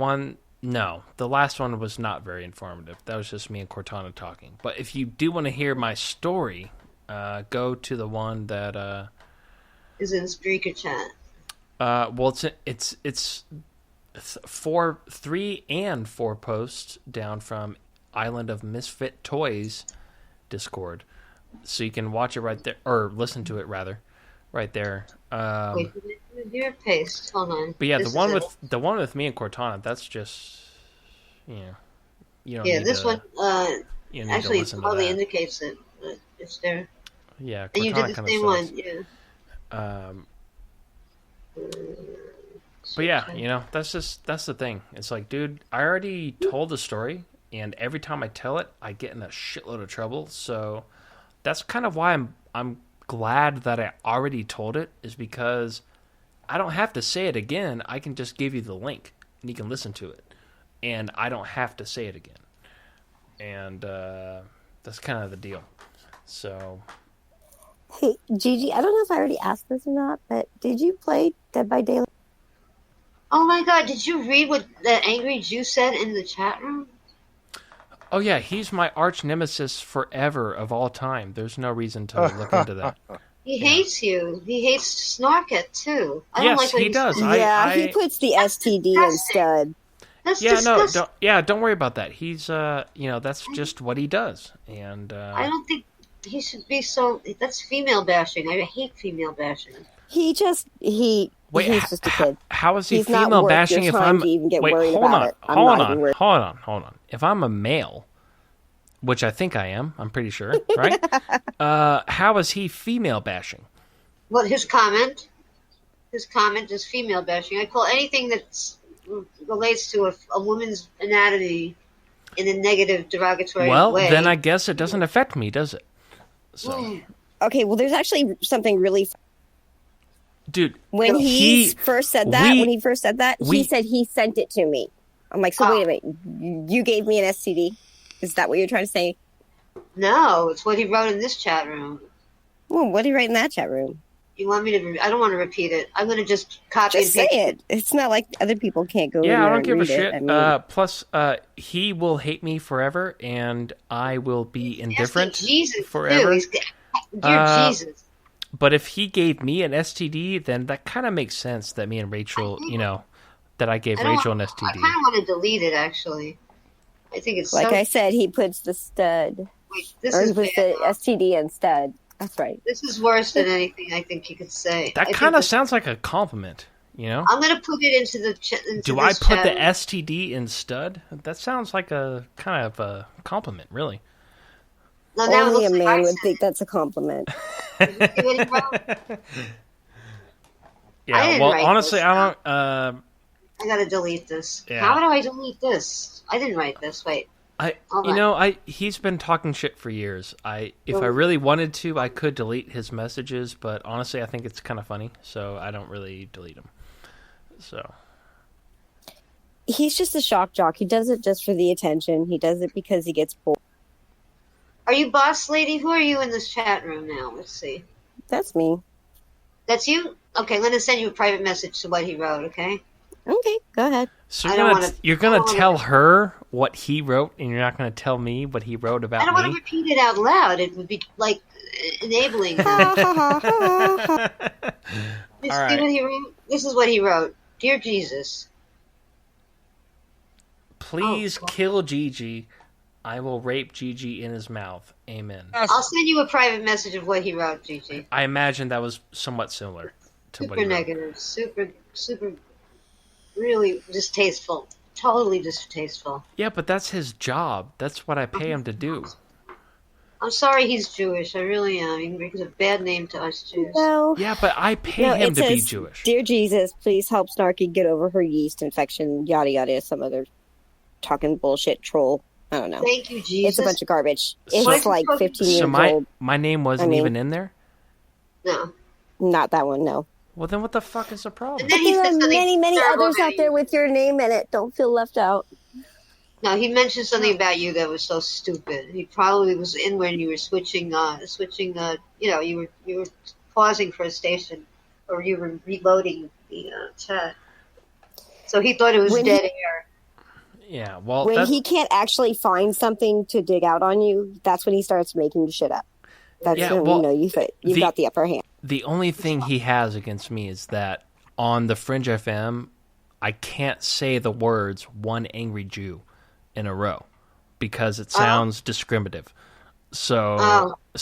last one was not very informative. That was just me and Cortana talking. But if you do want to hear my story, go to the one that is in Spreaker chat. Well, it's 3 and 4 posts down from Island of Misfit Toys Discord, so you can watch it right there or listen to it rather, right there. Wait, your paste. Hold on. But yeah, the one with me and Cortana, that's just you don't need this to, one you need actually to listen to probably that. indicates it. It's there. Yeah, and you did Cortana the kinda same sucks. one, But yeah, that's the thing. It's like, dude, I already told the story, and every time I tell it, I get in a shitload of trouble. So that's kind of why I'm glad that I already told it, is because I don't have to say it again. I can just give you the link, and you can listen to it, and I don't have to say it again. And that's kind of the deal. So. Hey, Gigi, I don't know if I already asked this or not, but did you play Dead by Daylight? Oh my god, did you read what the Angry Jew said in the chat room? Oh yeah, he's my arch nemesis forever of all time. There's no reason to look into that. He hates you. He hates Snarket too. I Yes, don't like what he does. Yeah, he puts the STD instead. That's disgusting. Don't worry about that. He's that's just what he does. And I don't think he should be so. That's female bashing. I hate female bashing. He's just a kid. How is he He's not female worth bashing your if time I'm to even get wait, worried hold about on, it. I'm not even worried. hold on. If I'm a male, which I think I am, I'm pretty sure, right? How is he female bashing? Well, his comment is female bashing. I call anything that relates to a woman's anatomy in a negative, derogatory way. Well, then I guess it doesn't affect me, does it? So. Okay, well, there's actually something really. Dude, when he first said that, he said he sent it to me. I'm like, so wait a minute, you gave me an STD? Is that what you're trying to say? No, it's what he wrote in this chat room. Well, what did he write in that chat room? You want me to? I don't want to repeat it. I'm going to just copy Just and say paste it. It's not like other people can't go in there I don't and give a read shit. it. I mean, Plus, he will hate me forever, and I will be indifferent Jesus forever. Dear Jesus. But if he gave me an STD, then that kind of makes sense that me and Rachel, that I gave Rachel an STD. I kind of want to delete it, actually. I think it's like I said, he puts the stud. Wait, this or is he puts the STD and stud. That's right. This is worse than anything I think you could say. That kind of sounds like a compliment, You know? I'm gonna put it into the Do I put the STD in stud? That sounds like a kind of a compliment, really. No, now Only it a looks like man I would said think that's a compliment. it. Did you see what he wrote? Yeah, I didn't well, write honestly, this. I don't. I gotta delete this. Yeah. How do I delete this? I didn't write this. Wait. He's been talking shit for years. If I really wanted to, I could delete his messages, but honestly, I think it's kind of funny, so I don't really delete them. So He's just a shock jock. He does it just for the attention. He does it because he gets bored. Are you boss lady? Who are you in this chat room now? Let's see. That's me. That's you? Okay, I'm gonna send you a private message to what he wrote, okay? Okay, go ahead. So you're gonna tell her what he wrote, and you're not gonna tell me what he wrote about I don't me? want to repeat it out loud. It would be like enabling him. All See right. what he wrote? This is what he wrote. Dear Jesus. Please kill Gigi. I will rape Gigi in his mouth. Amen. I'll send you a private message of what he wrote, Gigi. I imagine that was somewhat similar to what he Super wrote. negative. Super, really distasteful. Totally distasteful. Yeah, but that's his job. That's what I pay him to do. I'm sorry he's Jewish. I really am. He brings a bad name to us Jews. No. Yeah, but I pay him it to be says, Jewish. Dear Jesus, please help Snarky get over her yeast infection, yada yada, some other talking bullshit troll. I don't know. Thank you, Jesus. It's a bunch of garbage. So- It's like 15 years So old. my name wasn't even in there? No. Not that one, no. Well, then what the fuck is the problem? And then But he there said are something many, many terrible others about out there with your name in it. Don't feel left out. No, he mentioned something about you that was so stupid. He probably was in when you were switching. You were pausing for a station, or you were reloading the chat. So he thought it was When dead he- air. Yeah, well, When he can't actually find something to dig out on you, that's when he starts making shit up. That's Yeah, when well, you know you've got the upper hand. the only thing he has against me is that on the Fringe FM, I can't say the words "one angry Jew" in a row because it sounds discriminative. So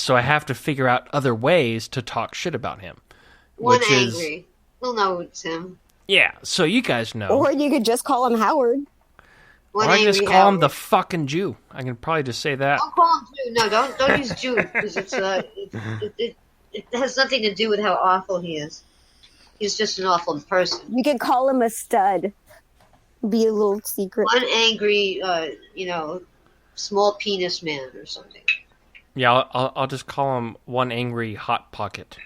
I have to figure out other ways to talk shit about him. One which angry. is We'll know it's him. yeah. So you guys know. Or you could just call him Howard. One Or I can just angry call him Howard. the fucking Jew. I can probably just say that. Don't call him Jew. No, don't use Jew because it has nothing to do with how awful he is. He's just an awful person. You could call him a stud. Be a little secret. One angry, small penis man or something. Yeah, I'll just call him one angry hot pocket.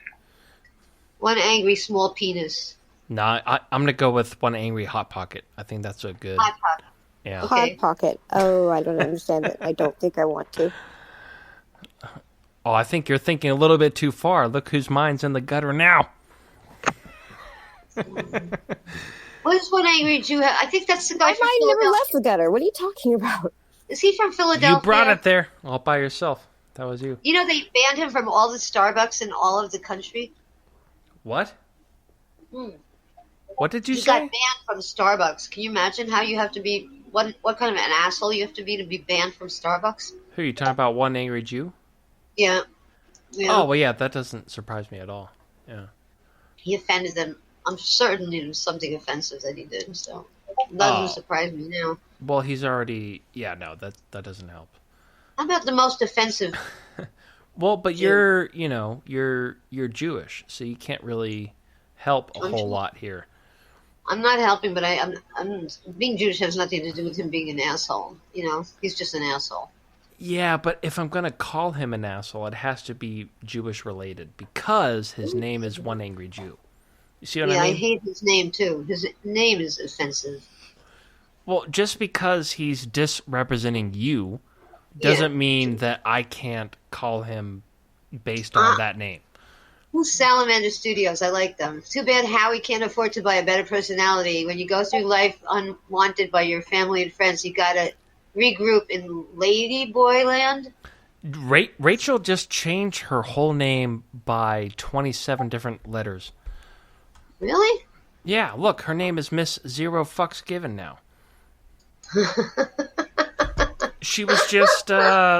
One angry small penis. No, I'm gonna go with one angry hot pocket. I think that's a good. Hot pocket. Yeah. Hot pocket. Oh, I don't understand it. I don't think I want to. Oh, I think you're thinking a little bit too far. Look whose mind's in the gutter now. What does one angry Jew have? I think that's the guy My from mind never Philadelphia. left the gutter. What are you talking about? Is he from Philadelphia? You brought it there all by yourself. That was you. You know they banned him from all the Starbucks in all of the country. What? Hmm. What did you He say? got banned from Starbucks. Can you imagine how you have to be? What kind of an asshole you have to be banned from Starbucks? Who are you talking about? One angry Jew? Yeah. Oh well, yeah. That doesn't surprise me at all. Yeah. He offended them. I'm certain it was something offensive that he did. So it doesn't surprise me now. Well, he's already. Yeah, no, that doesn't help. How about the most offensive? Well, but you're Jewish, so you can't really help a whole lot here. I'm not helping, but I'm being Jewish has nothing to do with him being an asshole. You know, he's just an asshole. Yeah, but if I'm going to call him an asshole, it has to be Jewish related because his name is One Angry Jew. You see what I mean? I hate his name too. His name is offensive. Well, just because he's disrepresenting you doesn't mean that I can't call him based on that name. Who's Salamander Studios? I like them. Too bad Howie can't afford to buy a better personality. When you go through life unwanted by your family and friends, you gotta regroup in Ladyboy land. Rachel just changed her whole name by 27 different letters. Really? Yeah, look, her name is Miss Zero Fucks Given now. She was just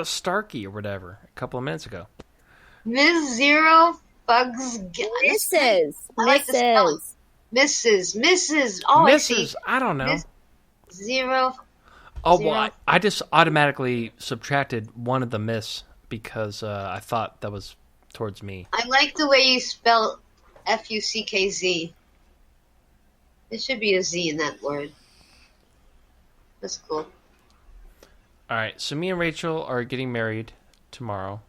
Starkey or whatever a couple of minutes ago. Miss Zero Bugs. Mrs. I like the spelling. Mrs. Oh, I see. I don't know. Zero. Oh, well, I just automatically subtracted one of the miss because I thought that was towards me. I like the way you spell Fuckz. There should be a Z in that word. That's cool. All right, so me and Rachel are getting married tomorrow.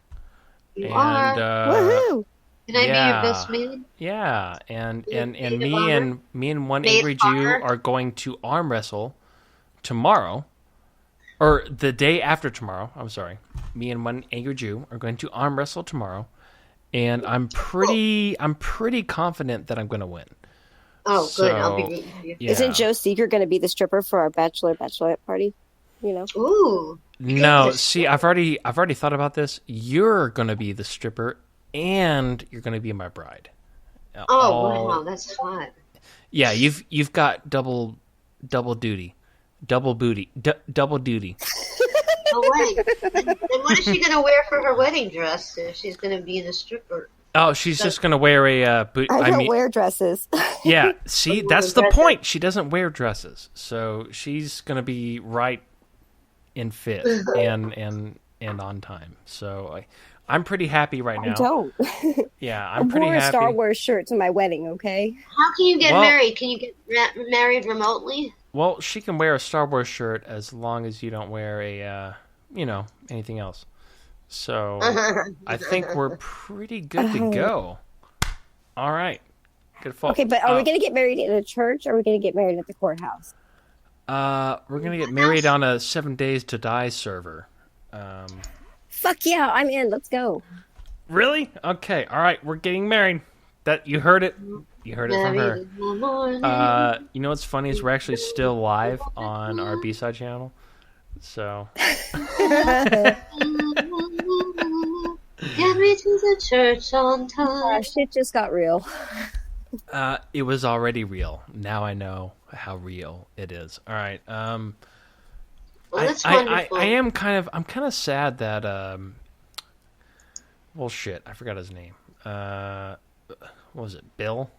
You and, are. Woohoo! Can I be your best man? Yeah, and Maid me of honor? and one Maid angry of Jew honor? are going to arm wrestle tomorrow, or the day after tomorrow. I'm sorry. Me and one angry Jew are going to arm wrestle tomorrow, and I'm pretty confident that I'm going to win. Oh, So, good. I'll be rooting for you. yeah. Isn't Joe Seeker going to be the stripper for our bachelorette party? You know. Ooh. No, see, I've already thought about this. You're going to be the stripper, and you're going to be my bride. Oh, wow, that's hot. Yeah, you've got double duty, double booty, double duty. Oh, wait. Then what is she going to wear for her wedding dress if she's going to be in a stripper? Oh, she's just going to wear a boot. I don't wear dresses. Yeah, see, that's the point. She doesn't wear dresses, so she's going to be right in fit and on time. So I'm pretty happy right now. I don't. Yeah, I'm pretty wore a happy. Star Wars shirt to my wedding, okay? How can you get married? Can you get married remotely? Well, she can wear a Star Wars shirt as long as you don't wear a, anything else. So I think we're pretty good to go. All right. Good fall. Okay, but are we going to get married in a church or are we going to get married at the courthouse? We're going to get married on a 7 Days to Die server. Fuck yeah, I'm in. Let's go. Really? Okay. All right. We're getting married. That you heard it. You heard it from her. You know what's funny is we're actually still live on our B-side channel. So. Get me to the church on time. Shit just got real. It was already real. Now I know how real it is. All right. Well, that's wonderful. I'm kind of sad that well, shit, I forgot his name. What was it? Bill?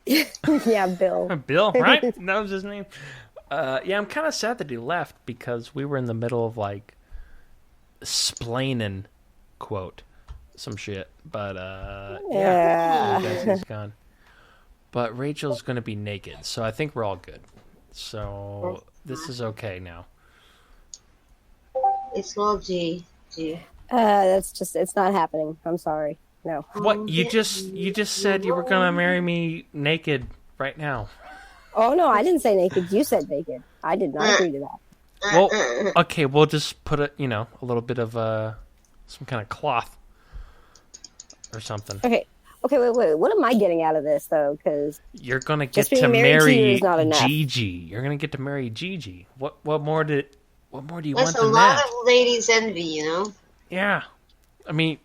Yeah, Bill. Bill, right? That was his name. Yeah, I'm kind of sad that he left because we were in the middle of like splaining, quote, some shit. But yeah, he's gone. But Rachel's going to be naked, so I think we're all good. So this is okay now. It's all G. It's not happening. I'm sorry. No. What you just said you were gonna marry me naked right now. Oh no, I didn't say naked. You said naked. I did not agree to that. Well, okay, we'll just put a little bit of some kind of cloth or something. Okay, wait. What am I getting out of this though? Because you're gonna get to marry Gigi. You're gonna get to marry Gigi. What more do you want than that? That's a lot of ladies' envy, you know. Yeah, I mean,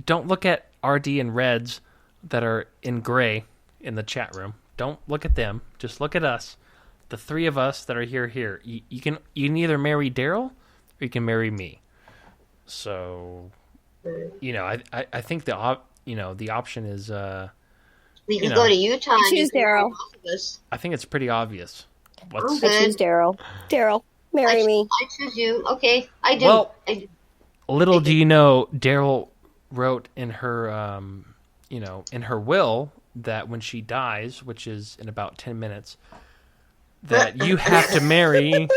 don't look at RD and Reds that are in gray in the chat room. Don't look at them. Just look at us, the three of us that are here. You can either marry Daryl or you can marry me. So, I think the option is we can go to Utah. I choose Daryl. I think it's pretty obvious. I choose Daryl. Daryl, marry me. I choose you. Okay, I do. Well, little do you know, Daryl wrote in her, in her will that when she dies, which is in about 10 minutes, that you have to marry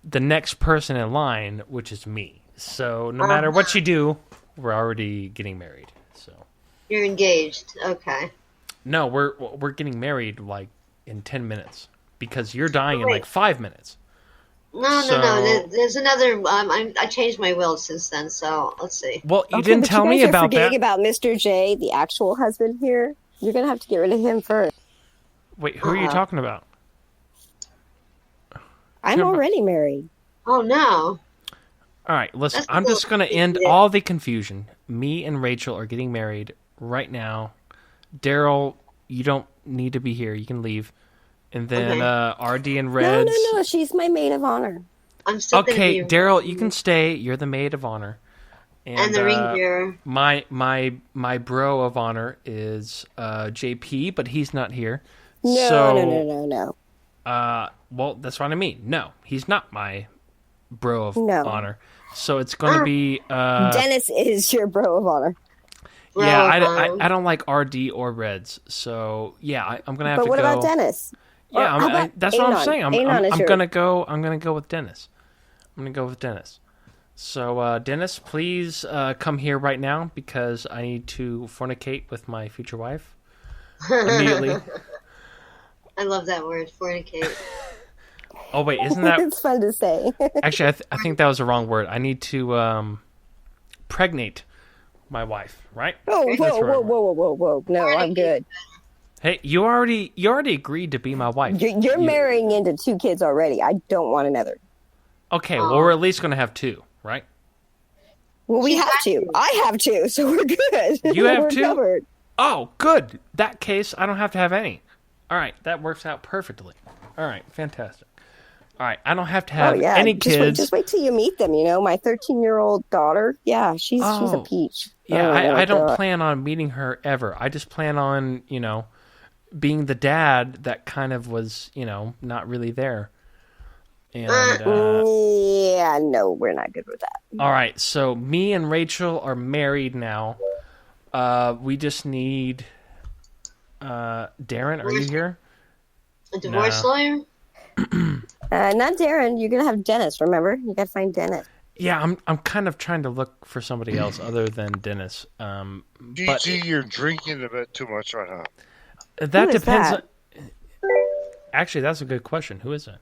the next person in line, which is me. So no matter what you do, we're already getting married. So you're engaged. Okay. No, we're getting married like in 10 minutes because you're dying in like 5 minutes. No. There's another. I changed my will since then. So let's see. Well, you didn't tell me about that. Forgetting about Mr. J, the actual husband here. You're gonna have to get rid of him first. Wait, who are you talking about? I'm already married. Oh no. All right, listen. I'm just gonna end all the confusion. Me and Rachel are getting married right now. Daryl, you don't need to be here. You can leave. And then RD and Reds. No. She's my maid of honor. I'm still okay, Daryl, you can stay. You're the maid of honor. And the ring bearer. My bro of honor is JP, but he's not here. No. Well, that's what I mean. No, he's not my bro of No. honor. So it's going to be... Dennis is your bro of honor. Yeah, I don't like RD or Reds. So, yeah, I'm going to have to go... But what about Dennis? Yeah, that's what I'm saying. I'm going to go with Dennis. I'm going to go with Dennis. So, Dennis, please come here right now because I need to fornicate with my future wife immediately. I love that word, fornicate. Oh, wait, isn't that... It's fun to say. Actually, I think that was the wrong word. I need to pregnate my wife, right? Oh, whoa. No, I'm good. Hey, you already agreed to be my wife. You're marrying into 2 kids already. I don't want another. Okay, well, we're at least going to have 2, right? Well, we have 2. I have 2, so we're good. You have we're 2? Covered. Oh, good. That case, I don't have to have any. All right, that works out perfectly. All right, fantastic. All right, I don't have to have any kids. Just wait till you meet them, My 13-year-old daughter, yeah, she's a peach. Yeah, I don't plan on meeting her ever. I just plan on, being the dad that kind of was, not really there. And yeah, no, we're not good with that. All right, so me and Rachel are married now. We just need Darren. Are you here? A divorce lawyer? Not Darren. You're gonna have Dennis. Remember, you gotta find Dennis. Yeah, I'm kind of trying to look for somebody else other than Dennis. GG, you're drinking a bit too much right now. That depends. That? Actually, that's a good question. Who is it?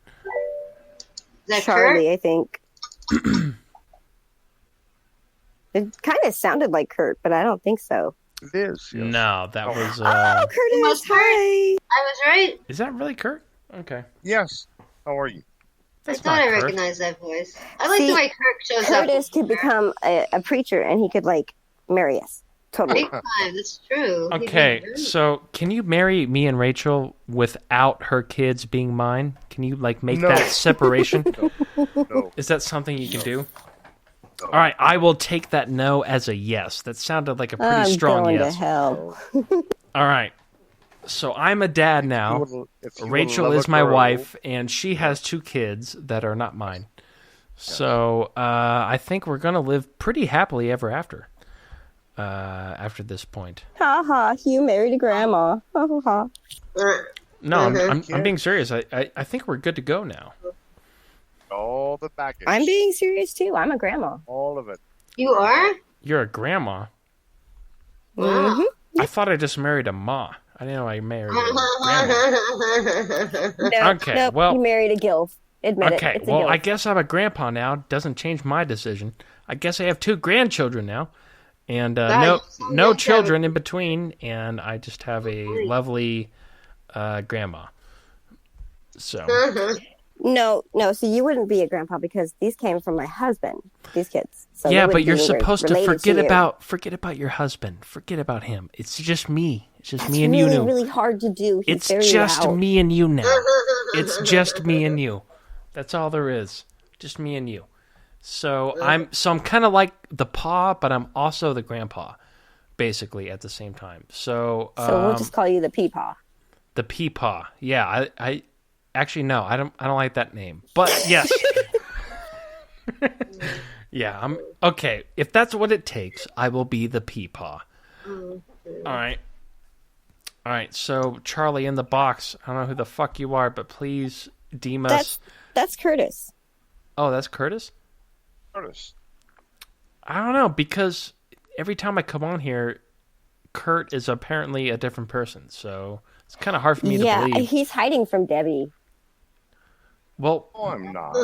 Is that Charlie, Kurt? I think. It kind of sounded like Kurt, but I don't think so. It is. Yes. No, that was. Oh, Curtis! Hi. I was right. Is that really Kurt? Okay. Yes. How are you? That's I thought I not Kurt. recognized that voice. I like the way Kirk shows up. Curtis could become a preacher, and he could marry us. Totally. Big time. That's true. Okay, so can you marry me and Rachel without her kids being mine? Can you make that separation? No. Is that something you can do? No. All right, I will take that no as a yes. That sounded like a pretty strong yes. To hell. All right. So I'm a dad now. Rachel is my wife, and she has 2 kids that are not mine. So I think we're going to live pretty happily ever after. After this point. Ha ha! You married a grandma. Ha ha ha. No, I'm being serious. I think we're good to go now. All the baggage. I'm being serious too. I'm a grandma. All of it. You are? You're a grandma. Wow. Mm-hmm. I thought I just married a ma. I didn't know I married a grandma. Okay, well, you married a gilf. Admit it. Okay, well, I guess I'm a grandpa now. Doesn't change my decision. I guess I have 2 grandchildren now. And no children in between, and I just have a lovely grandma. So no. So you wouldn't be a grandpa because these came from my husband. These kids. So yeah, but you're supposed to forget about your husband. Forget about him. It's just me. It's just me and you. It's really hard to do. It's just me and you now. It's just me and you. That's all there is. Just me and you. So I'm kind of like the pa, but I'm also the grandpa, basically at the same time. So we'll just call you the peepaw. The peepaw, yeah. I actually no, I don't like that name, but yes, yeah. I'm okay. If that's what it takes, I will be the peepaw. All right. So Charlie in the box. I don't know who the fuck you are, but please deem us. That's Curtis. Oh, that's Curtis. I don't know, because every time I come on here, Kurt is apparently a different person, so it's kind of hard for me to believe. Yeah, he's hiding from Debbie. Well, I'm not.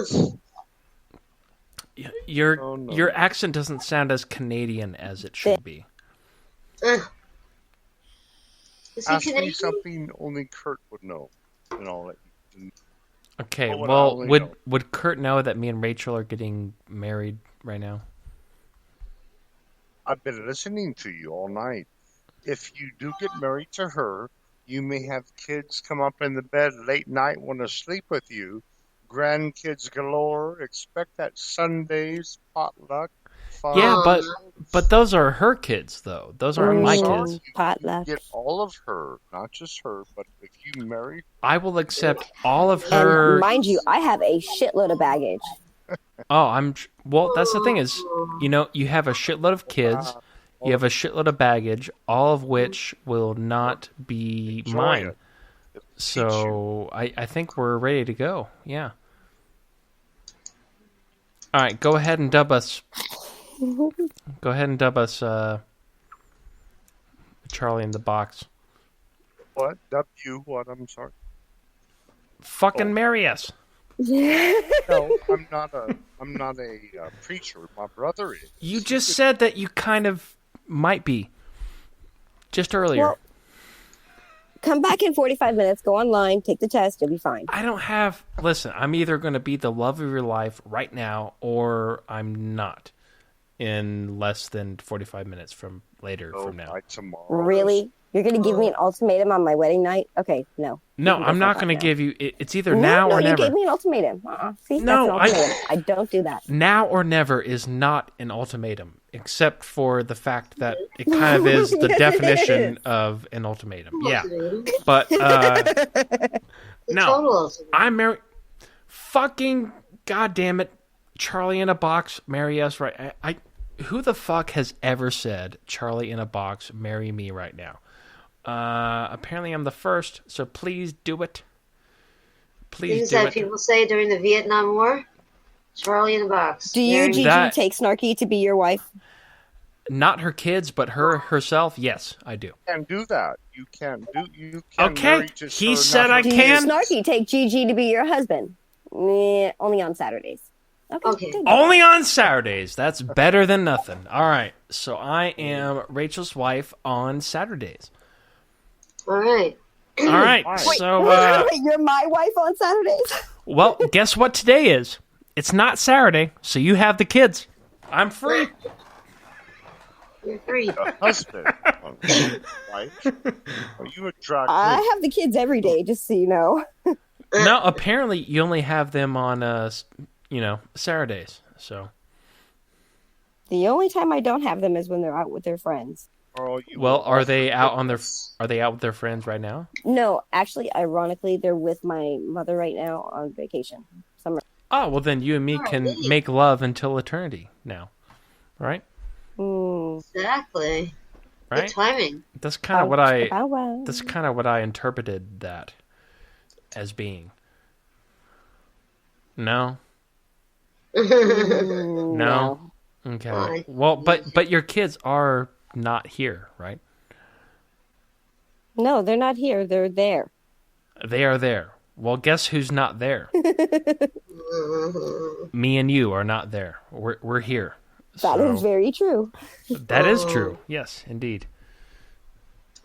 Your accent doesn't sound as Canadian as it should be. Ask me something only Kurt would know, and I'll let you. Okay, well, would Kurt know that me and Rachel are getting married right now? I've been listening to you all night. If you do get married to her, you may have kids come up in the bed late night, want to sleep with you. Grandkids galore. Expect that Sunday's potluck. 5. Yeah, but those are her kids, though. Those aren't my kids. Potluck. You get all of her, not just her, but if you marry... I will accept all of And her. mind you, I have a shitload of baggage. Oh, well, that's the thing is, you have a shitload of kids, you have a shitload of baggage, all of which will not be mine. So I think we're ready to go. Yeah. All right, go ahead and dub us. Go ahead and dub us Charlie in the Box. What? W? What? I'm sorry. Fucking marry us. No, I'm not a preacher. My brother is. You just said that you kind of might be. Just earlier. Well, come back in 45 minutes, go online, take the test, you'll be fine. I don't have... Listen, I'm either going to be the love of your life right now, or I'm not in less than 45 minutes from now. Tomorrow. Really? You're going to give me an ultimatum on my wedding night? Okay, no. No, I'm not going to give you... It's either now or never. You gave me an ultimatum. See, no, that's an ultimatum. I don't do that. Now or never is not an ultimatum, except for the fact that it kind of is the definition of an ultimatum. Yeah. But, no. I'm married... Fucking goddamn it. Charlie in a Box, marry us right... Who the fuck has ever said, Charlie in a Box, marry me right now? Apparently I'm the first, so please do it. Please do it. People say during the Vietnam War, Charlie in a Box. Do you, Gigi, take Snarky to be your wife? Not her kids, but herself, yes, I do. You can do that. You can okay, he said I can. Do you, Snarky, take Gigi to be your husband? Only on Saturdays. Okay. Only on Saturdays. That's better than nothing. All right. So I am Rachel's wife on Saturdays. All right. All right. Wait, so you're my wife on Saturdays? Well, guess what today is? It's not Saturday, so you have the kids. I'm free. You're free. Husband. Wife. Are you a drag queen? I have the kids every day, just so you know. No, apparently you only have them on Saturdays. So the only time I don't have them is when they're out with their friends. Well, are they out with their friends right now? No, actually, ironically, they're with my mother right now on vacation. Summer. Oh, well then you and me can make love until eternity now. Right? Exactly. Right? Good timing. That's kind of what I interpreted that as being. No. No. Okay. Why? Well, but your kids are not here, right? No, they're not here. They're there. They are there. Well, guess who's not there? Me and you are not there. We're here. That is very true. That is true. Yes, indeed.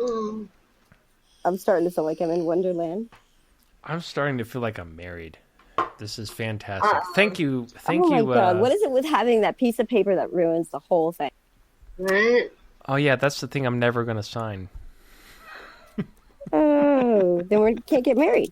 I'm starting to feel like I'm in Wonderland. I'm starting to feel like I'm married. This is fantastic. Thank you. Thank you. Oh my God. What is it with having that piece of paper that ruins the whole thing? Right? Oh, yeah, that's the thing I'm never going to sign. Oh, then we can't get married.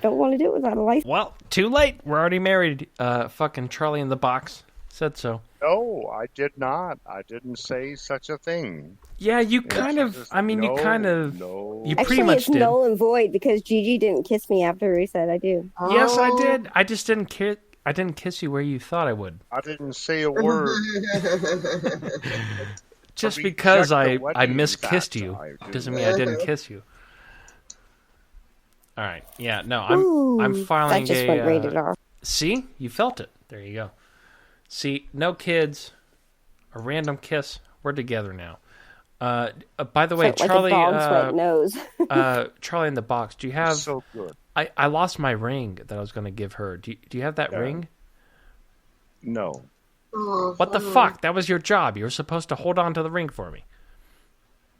Don't want to do it without a license. Well, too late. We're already married. Fucking Charlie in the Box said so. No, I did not. I didn't say such a thing. Yeah, you kind of. I mean, you kind of. No. You Actually, pretty much it's did. null and void because Gigi didn't kiss me after he said I do. Yes, I did. I just didn't kiss. I didn't kiss you where you thought I would. I didn't say a word. Just because I miskissed you doesn't mean I didn't kiss you. All right. Yeah. No. I'm filing that just went rated R. See, you felt it. There you go. See, no kids, a random kiss. We're together now. By the way, Felt Charlie. Like a dog's wet nose. Charlie in the Box. Do you have? So good. I lost my ring that I was going to give her. Do you have that ring? No. Oh, What the fuck? That was your job. You were supposed to hold on to the ring for me.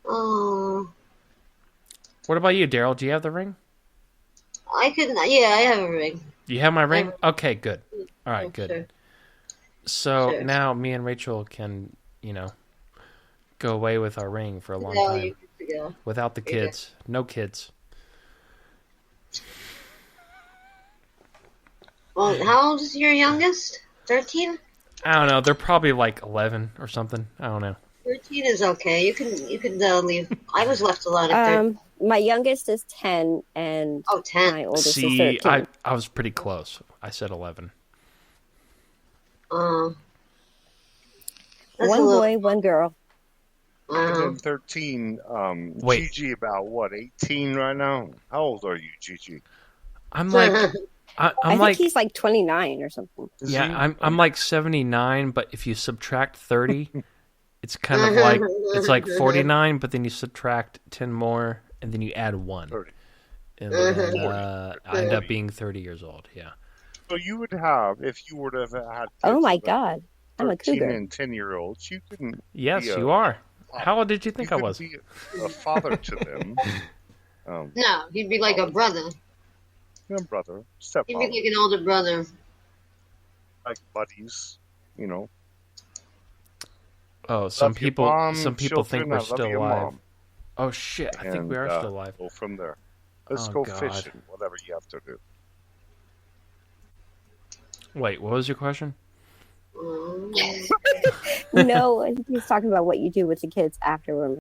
Oh. What about you, Daryl? Do you have the ring? I couldn't. Yeah, I have a ring. You have my ring? Okay, good. All right, good. Sure. So now me and Rachel can, go away with our ring for a long time. Without the kids. No kids. Well, how old is your youngest? 13? I don't know. They're probably like 11 or something. I don't know. 13 is okay. You can leave. I was left alone at 13. My youngest is 10, and 10. my oldest is See, 13. I was pretty close. I said 11. One boy, one girl. And then 13, Wait. Gigi about what, 18 right now? How old are you, Gigi? I'm like, I think like, he's like 29 or something. yeah, I'm like 79, but if you subtract 30, it's kind of like, it's like 49, but then you subtract 10 more, and then you add 1. 30. And then I end up being 30 years old, yeah. So you would have, if you were to have had kids, Oh my God. I'm a 13 cougar. and 10-year-olds, you couldn't. Yes, you are. How old did you think I was? Be a father to them. No, he'd be like a brother. Your brother, stepfather. He'd be like an older brother. Like buddies, you know. Oh, some Love your people mom, some people think children, we're I love still your alive. mom. Oh shit, I think we are still alive. Go from there. Let's Oh, go God. fishing, whatever you have to do. Wait, what was your question? No, I think he's talking about what you do with the kids after we're